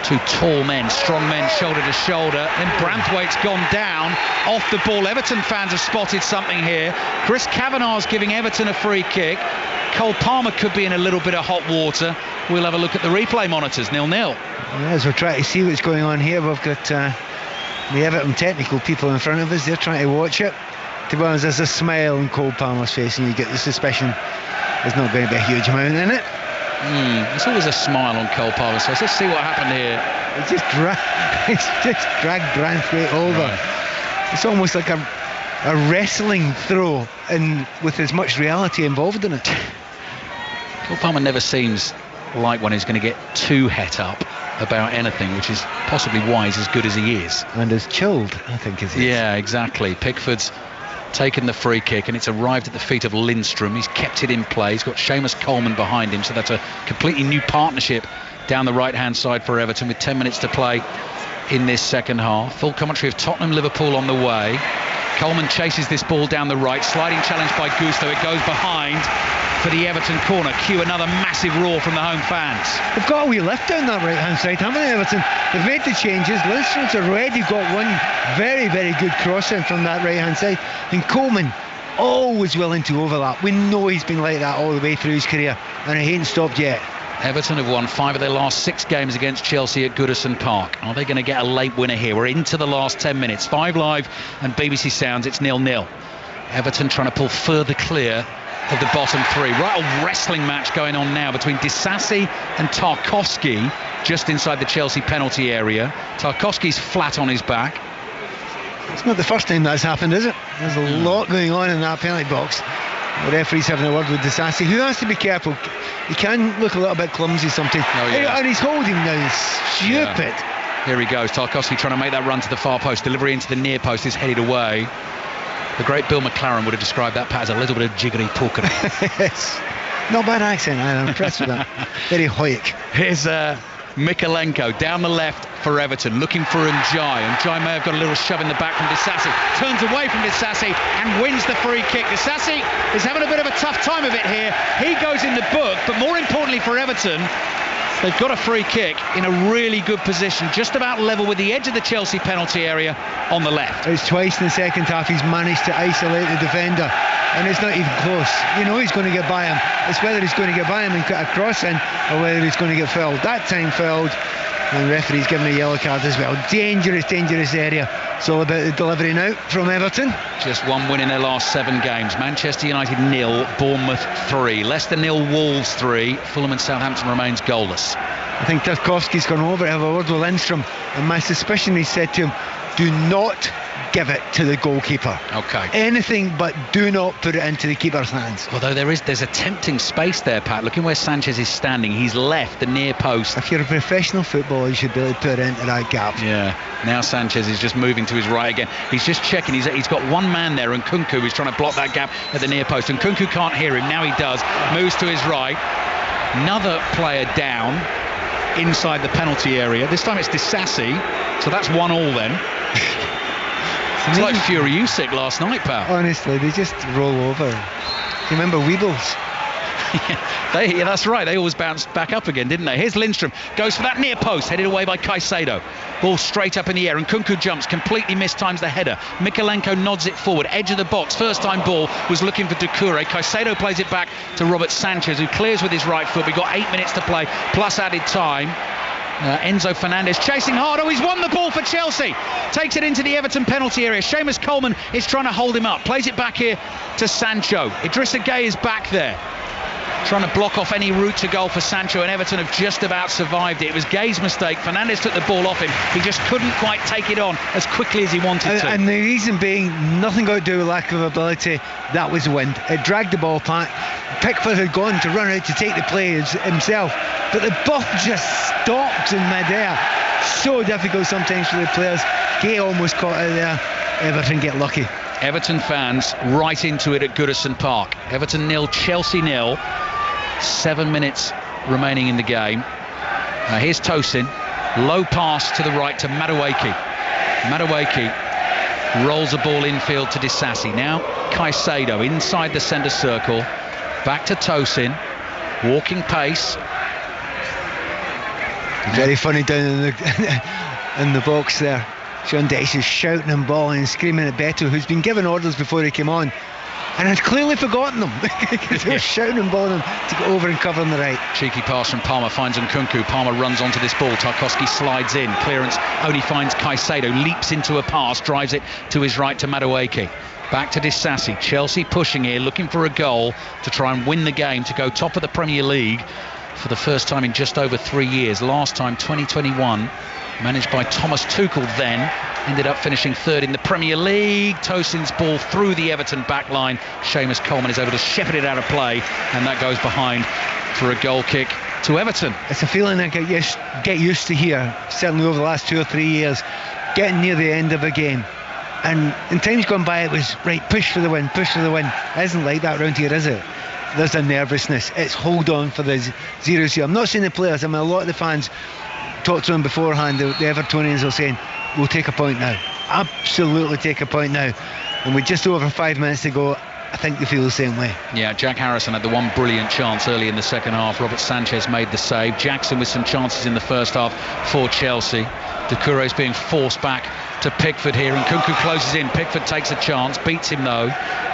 Two tall men, strong men, shoulder to shoulder. Then Branthwaite's gone down off the ball. Everton fans have spotted something here. Chris Kavanagh's giving Everton a free kick. Cole Palmer could be in a little bit of hot water. We'll have a look at the replay monitors. 0-0. As we're trying to see what's going on here, we've got the Everton technical people in front of us. They're trying to watch it. To be honest, there's a smile on Cole Palmer's face, and you get the suspicion there's not going to be a huge amount in it. There's always a smile on Cole Palmer's face. Let's see what happened here. It's just dragged Branthwaite over. Right. It's almost like a wrestling throw, and with as much reality involved in it. Cole Palmer never seems like one who's going to get too het up about anything, which is possibly why he's as good as he is. And as chilled, I think, as he is. Yeah, exactly. Pickford's taken the free kick, and it's arrived at the feet of Lindstrom. He's kept it in play. He's got Seamus Coleman behind him, so that's a completely new partnership down the right-hand side for Everton with 10 minutes to play in this second half. Full commentary of Tottenham-Liverpool on the way. Coleman chases this ball down the right, sliding challenge by Gusto. It goes behind for the Everton corner. Cue another massive roar from the home fans. They've got a wee lift down that right-hand side, haven't they, Everton? They've made the changes. Lindstrom's already got one very, very good crossing from that right-hand side. And Coleman, always willing to overlap. We know he's been like that all the way through his career, and he ain't stopped yet. Everton have won 5 of their last 6 games against Chelsea at Goodison Park. Are they going to get a late winner here? We're into the last 10 minutes. 5 Live and BBC Sounds, it's 0-0. Everton trying to pull further clear of the bottom 3. Right old wrestling match going on now between Disasi and Tarkowski just inside the Chelsea penalty area. Tarkowski's flat on his back. It's not the first time that's happened, is it? There's a lot going on in that penalty box. The referee's having a word with Disasi, who has to be careful. He can look a little bit clumsy sometimes. Oh, yeah. And he's holding now. Stupid. Yeah. Here he goes. Tarkowski trying to make that run to the far post. Delivery into the near post is headed away. The great Bill McLaren would have described that, Pat, as a little bit of jiggery pokery. Yes. Not bad accent. I'm impressed with that. Very Hoyek. Here's Mikalenko down the left for Everton, looking for Njai. Njai may have got a little shove in the back from Disasi. Turns away from Disasi and wins the free kick. Disasi is having a bit of a tough time of it here. He goes in the book, but more importantly for Everton, they've got a free kick in a really good position, just about level with the edge of the Chelsea penalty area on the left. It's twice in the second half he's managed to isolate the defender, and it's not even close. You know he's going to get by him. It's whether he's going to get by him and cut a cross in, or whether he's going to get fouled. That time fouled, and the referee's given a yellow card as well. Dangerous area. It's all about the delivery now from Everton. Just one win in their last 7 games. Manchester United 0, Bournemouth 3, Leicester 0, Wolves 3. Fulham and Southampton remains goalless. I think Tarkowski's gone over to have a word with Lindstrom, and my suspicion, he said to him, do not give it to the goalkeeper. Okay. Anything but do not put it into the keeper's hands. Although there's a tempting space there, Pat. Looking where Sanchez is standing, he's left the near post. If you're a professional footballer, you should be able to put it into that gap. Yeah. Now Sanchez is just moving to his right again. He's just checking. He's got one man there, and Nkunku is trying to block that gap at the near post. And Nkunku can't hear him. Now he does. Moves to his right. Another player down inside the penalty area. This time it's Disasi. So that's 1-1 then. It's like Furiusic last night, pal. Honestly, they just roll over. Do you remember Weebles? Yeah, that's right. They always bounced back up again, didn't they? Here's Lindstrom. Goes for that near post, headed away by Caicedo. Ball straight up in the air, and Nkunku jumps, completely mistimes the header. Mikalenko nods it forward, edge of the box. First time ball was looking for Doucouré. Caicedo plays it back to Robert Sanchez, who clears with his right foot. We've got 8 minutes to play, plus added time. Enzo Fernandez chasing hard. Oh, he's won the ball for Chelsea. Takes it into the Everton penalty area. Seamus Coleman is trying to hold him up. Plays it back here to Sancho. Idrissa Gueye is back there, trying to block off any route to goal for Sancho, and Everton have just about survived it. It was Gueye's mistake. Fernandez took the ball off him. He just couldn't quite take it on as quickly as he wanted to. And the reason being, nothing got to do with lack of ability. That was wind. It dragged the ball back. Pickford had gone to run out to take the play himself, but the ball just stopped in mid-air. So difficult sometimes for the players. Gueye almost caught it there. Everton get lucky. Everton fans right into it at Goodison Park. Everton 0, Chelsea 0. 7 minutes remaining in the game. Here's Tosin. Low pass to the right to Madueke. Madueke rolls a ball infield to Disasi. Now Caicedo inside the centre circle. Back to Tosin. Walking pace. Very funny down in the box there. Sean Dyche is shouting and bawling and screaming at Beto, who's been given orders before he came on, and had clearly forgotten them because he was shouting and bawling to get over and cover on the right. Cheeky pass from Palmer, finds Nkunku. Palmer runs onto this ball. Tarkowski slides in. Clearance only finds Caicedo. Leaps into a pass, drives it to his right to Madueke. Back to Disasi. Chelsea pushing here, looking for a goal to try and win the game, to go top of the Premier League for the first time in just over 3 years. Last time, 2021, managed by Thomas Tuchel then. Ended up finishing third in the Premier League. Tosin's ball through the Everton back line. Seamus Coleman is able to shepherd it out of play, and that goes behind for a goal kick to Everton. It's a feeling I get used to here, certainly over the last 2 or 3 years, getting near the end of a game. And in times gone by, it was, right, push for the win, push for the win. It isn't like that around here, is it? There's a nervousness. It's hold on for the 0-0. I'm not saying the players, I mean, a lot of the fans talked to them beforehand, the Evertonians are saying, we'll take a point now. Absolutely take a point now. And with just over 5 minutes to go, I think they feel the same way. Yeah, Jack Harrison had the one brilliant chance early in the second half. Robert Sanchez made the save. Jackson with some chances in the first half for Chelsea. Doucouré is being forced back to Pickford here, and Nkunku closes in. Pickford takes a chance, beats him though,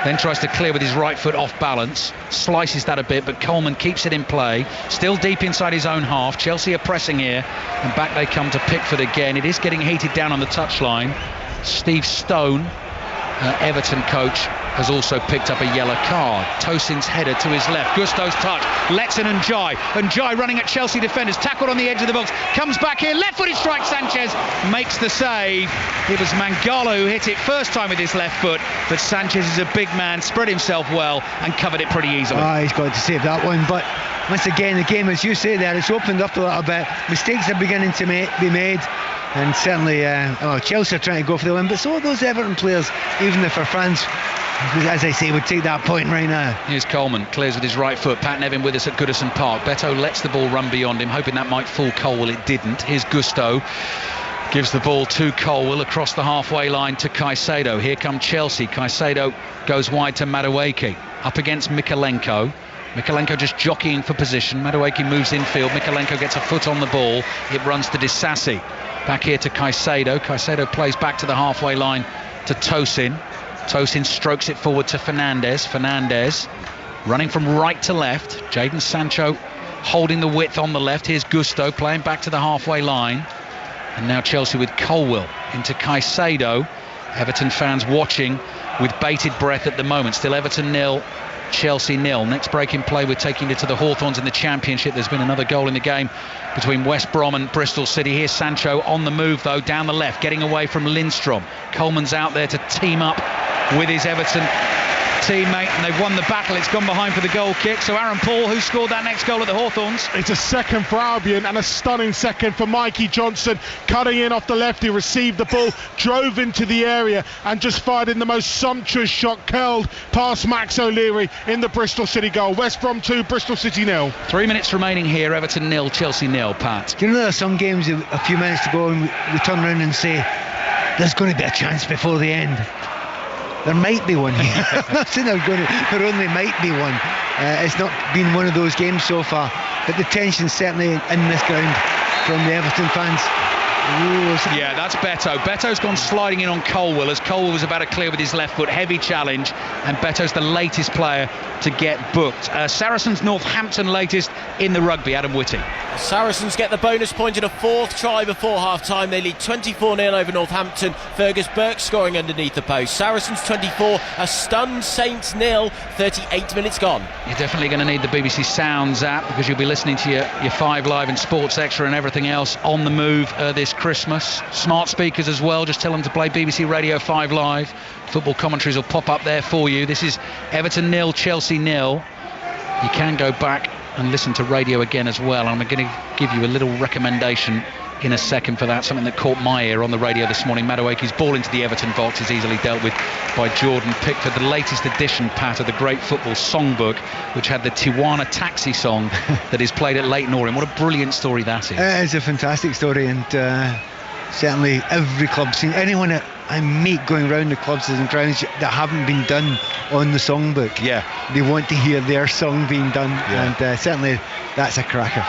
then tries to clear with his right foot off balance, slices that a bit, but Coleman keeps it in play, still deep inside his own half. Chelsea are pressing here, and back they come to Pickford again. It is getting heated down on the touchline. Steve Stone, Everton coach, has also picked up a yellow card. Tosin's header to his left. Gusto's touch. Lets in Njai. Njai running at Chelsea defenders. Tackled on the edge of the box. Comes back here. Left-footed strike. Sanchez makes the save. It was Mangala who hit it first time with his left foot. But Sanchez is a big man. Spread himself well and covered it pretty easily. He's got to save that one. But once again, the game, as you say there, it's opened up a little bit. Mistakes are beginning to be made. And certainly Chelsea are trying to go for the win, but so are those Everton players, even if our fans, as I say, would take that point right now. Here's Coleman, clears with his right foot. Pat Nevin with us at Goodison Park. Beto lets the ball run beyond him, hoping that might fool Colwell. It didn't. Here's Gusto, gives the ball to Colwell across the halfway line to Caicedo. Here come Chelsea. Caicedo goes wide to Madueke, up against Mikalenko. Mikalenko just jockeying for position. Madueke moves infield. Mikalenko gets a foot on the ball. It runs to Disasi. Back here to Caicedo. Caicedo plays back to the halfway line to Tosin. Tosin strokes it forward to Fernandes. Fernandes running from right to left. Jadon Sancho holding the width on the left. Here's Gusto playing back to the halfway line. And now Chelsea with Colwell into Caicedo. Everton fans watching with bated breath at the moment. Still Everton 0, Chelsea 0. Next break in play, we're taking it to the Hawthorns in the Championship. There's been another goal in the game between West Brom and Bristol City. Here's Sancho on the move though, down the left, getting away from Lindstrom. Coleman's out there to team up with his Everton teammate, and they've won the battle. It's gone behind for the goal kick. So Aaron Paul, who scored that next goal at the Hawthorns? It's a second for Albion and a stunning second for Mikey Johnson, cutting in off the left. He received the ball, drove into the area and just fired in the most sumptuous shot, curled past Max O'Leary in the Bristol City goal. West Brom 2, Bristol City 0. 3 minutes remaining here. Everton 0, Chelsea 0. Pat, do you know there are some games a few minutes to go and we turn around and say there's going to be a chance before the end? There might be one here. I'm not saying there only might be one. It's not been one of those games so far, but the tension's certainly in this ground from the Everton fans. Yeah, that's Beto. Beto's gone sliding in on Colwell as Colwell was about to clear with his left foot. Heavy challenge, and Beto's the latest player to get booked. Saracens Northampton latest in the rugby. Adam Whitty. Saracens get the bonus point in a fourth try before half-time. They lead 24-0 over Northampton. Fergus Burke scoring underneath the post. Saracens 24, a stunned Saints 0, 38 minutes gone. You're definitely going to need the BBC Sounds app because you'll be listening to your 5 Live and Sports Extra and everything else on the move this Christmas. Smart speakers as well, just tell them to play BBC Radio 5 Live. Football commentaries will pop up there for you. This is Everton 0, Chelsea 0. You can go back and listen to radio again as well. I'm going to give you a little recommendation in a second for that, something that caught my ear on the radio this morning. Madueke's ball into the Everton box is easily dealt with by Jordan Pickford. The latest edition, Pat, of the Great Football Songbook, which had the Tijuana Taxi song that is played at Leyton Orient. What a brilliant story that is. It is a fantastic story, and certainly every club, anyone that and make going round the clubs and grounds that haven't been done on the songbook. Yeah. They want to hear their song being done, and certainly that's a cracker.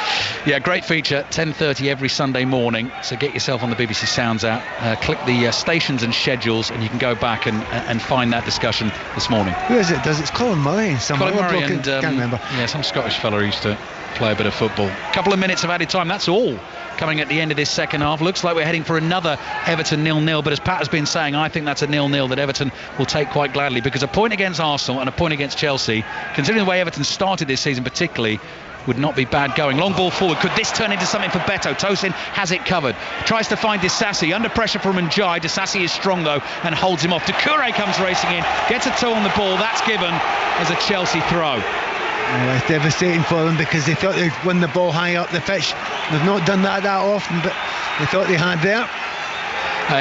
Yeah, great feature, 10:30 every Sunday morning. So get yourself on the BBC Sounds app, click the stations and schedules, and you can go back and find that discussion this morning. Who is it? It's Colin Murray. Colin Murray and can't remember. Yeah, some Scottish fella who used to play a bit of football. Couple of minutes of added time, that's all coming at the end of this second half. Looks like we're heading for another Everton 0-0, but as Pat has been saying, I think that's a 0-0 that Everton will take quite gladly, because a point against Arsenal and a point against Chelsea, considering the way Everton started this season particularly, would not be bad going. Long ball forward. Could this turn into something for Beto? Tosin has it covered. Tries to find Disasi. Under pressure from Njai. Disasi is strong though and holds him off. Doucouré comes racing in. Gets a toe on the ball. That's given as a Chelsea throw. Well, it's devastating for them because they thought they'd win the ball high up the pitch. They've not done that often, but they thought they had there.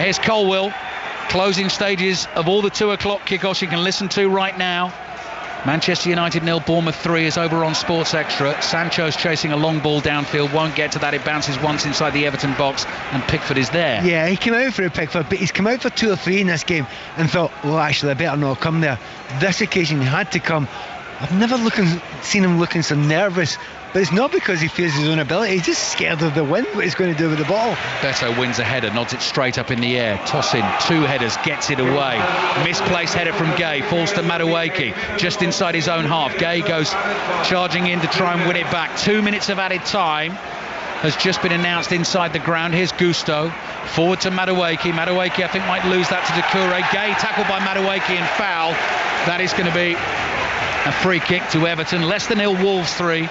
Here's Colwill. Closing stages of all the 2 o'clock kickoffs you can listen to right now. Manchester United 0, Bournemouth 3 is over on Sports Extra. Sancho's chasing a long ball downfield, won't get to that. It bounces once inside the Everton box, and Pickford is there. Yeah, he came out for a Pickford, but he's come out for 2 or 3 in this game and thought, well, actually, I better not come there. This occasion, he had to come. I've never seen him looking so nervous, but it's not because he fears his own ability. He's just scared of the wind, what he's going to do with the ball. Beto wins a header, nods it straight up in the air. Toss in, 2 headers, gets it away. Misplaced header from Gay, falls to Madueke, just inside his own half. Gay goes charging in to try and win it back. 2 minutes of added time has just been announced inside the ground. Here's Gusto, forward to Madueke. Madueke, I think, might lose that to Doucouré. Gay tackled by Madueke and foul. That is going to be a free kick to Everton. Leicester 0, Wolves 3.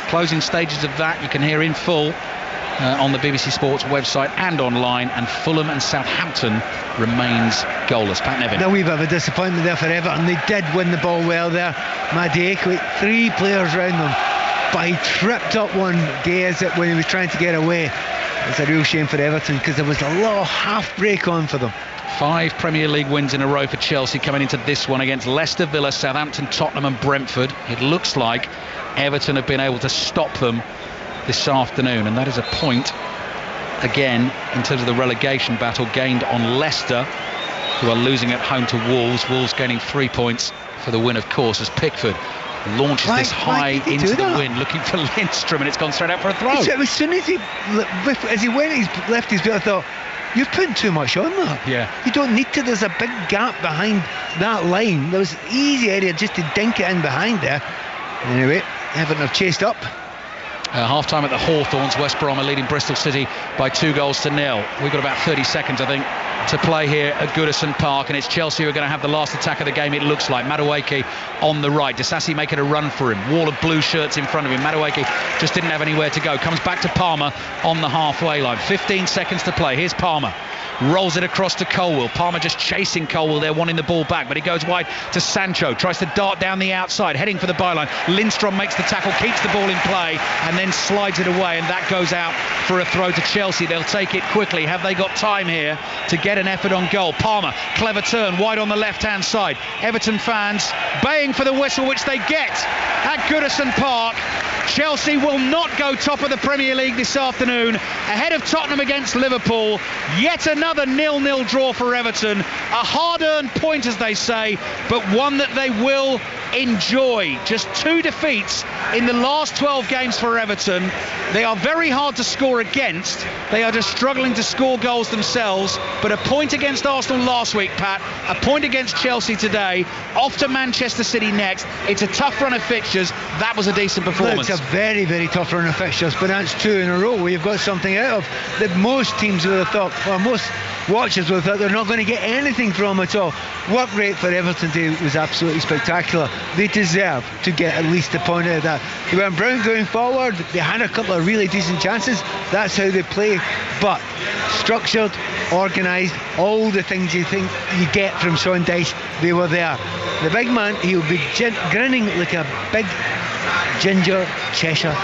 Closing stages of that you can hear in full on the BBC Sports website and online, and Fulham and Southampton remains goalless. Pat Nevin. Now, we've had a disappointment there for Everton. They did win the ball well there. Madueke with 3 players around them, but he tripped up one Gay when he was trying to get away. It's a real shame for Everton because there was a little half break on for them. 5 Premier League wins in a row for Chelsea coming into this one against Leicester, Villa, Southampton, Tottenham and Brentford. It looks like Everton have been able to stop them this afternoon, and that is a point again in terms of the relegation battle gained on Leicester, who are losing at home to Wolves. Wolves gaining 3 points for the win, of course, as Pickford launches this high into the wind looking for Lindstrom, and it's gone straight out for a throw. As soon as he went, he's left his bit, I thought, you're putting too much on that. Yeah. You don't need to. There's a big gap behind that line. There was easy area just to dink it in behind there. Anyway, Everton have chased up. Half-time at the Hawthorns. West Brom are leading Bristol City by 2-0. We've got about 30 seconds, I think, to play here at Goodison Park, and it's Chelsea who are going to have the last attack of the game, it looks like. Madueke on the right. Disasi making a run for him. Wall of blue shirts in front of him. Madueke just didn't have anywhere to go. Comes back to Palmer on the halfway line. 15 seconds to play. Here's Palmer. Rolls it across to Colwill. Palmer just chasing Colwill there, wanting the ball back, but he goes wide to Sancho. Tries to dart down the outside, heading for the byline. Lindstrom makes the tackle, keeps the ball in play, and then slides it away, and that goes out for a throw to Chelsea. They'll take it quickly. Have they got time here to get an effort on goal? Palmer, clever turn, wide on the left-hand side. Everton fans baying for the whistle, which they get at Goodison Park. Chelsea will not go top of the Premier League this afternoon, ahead of Tottenham against Liverpool. Yet another 0-0 draw for Everton. A hard-earned point, as they say, but one that they will enjoy. Just 2 defeats in the last 12 games for Everton. They are very hard to score against. They are just struggling to score goals themselves. But a point against Arsenal last week, Pat, a point against Chelsea today, off to Manchester City next. It's a tough run of fixtures. That was a decent performance. It's a very, very tough run of fixtures, but that's 2 in a row where you've got something out of that most teams would have thought, or most watchers would have thought they're not going to get anything from at all. Work rate for Everton today was absolutely spectacular. They deserve to get at least a point out of that. They weren't brilliant going forward. They had a couple of really decent chances. That's how they play. But structured, organised, all the things you think you get from Sean Dyche, they were there. The big man, he'll be grinning like a big ginger Cheshire.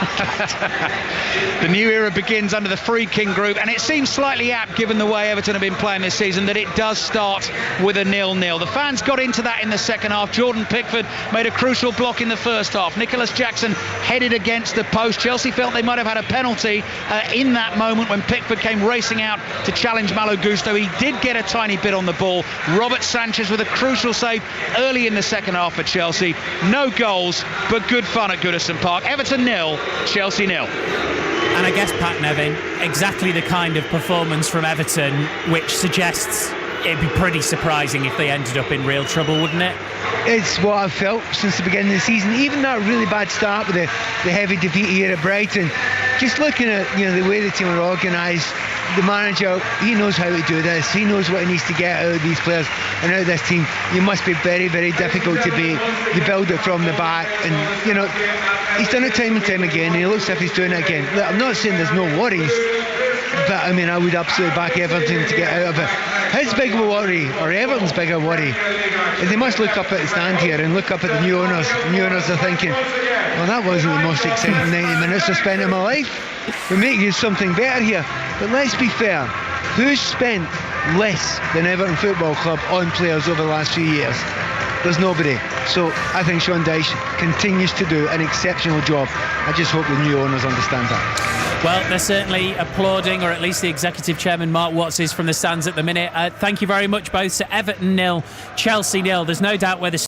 The new era begins under the Free King group, and it seems slightly apt, given the way Everton have been playing this season, that it does start with a 0-0. The fans got into that in the second half. Jordan Pickford made a crucial block in the first half. Nicholas Jackson headed against the post. Chelsea felt they might have had a penalty in that moment when Pickford came racing out to challenge Malo Gusto. He did get a tiny bit on the ball. Robert Sanchez with a crucial save early in the second half for Chelsea. No goals, but good fun at Goodison Park. Everton 0, Chelsea 0. And I guess, Pat Nevin, exactly the kind of performance from Everton which suggests it'd be pretty surprising if they ended up in real trouble, wouldn't it? It's what I've felt since the beginning of the season. Even that really bad start with the heavy defeat here at Brighton, just looking at the way the team are organised, the manager, he knows how to do this. He knows what he needs to get out of these players and out of this team. You must be very, very difficult to beat. You build it from the back, and he's done it time and time again, and he looks as if he's doing it again. Look, I'm not saying there's no worries, but I mean, I would absolutely back Everton to get out of it. His big worry, or Everton's bigger worry, is they must look up at the stand here and look up at the new owners. The new owners are thinking, well, that wasn't the most exciting 90 minutes I've spent in my life. We make you something better here. But let's be fair, who's spent less than Everton Football Club on players over the last few years? There's nobody. So I think Sean Dyche continues to do an exceptional job. I just hope the new owners understand that. Well, they're certainly applauding, or at least the executive chairman Mark Watts is from the stands at the minute. Thank you very much both. To Everton 0, Chelsea 0. There's no doubt where the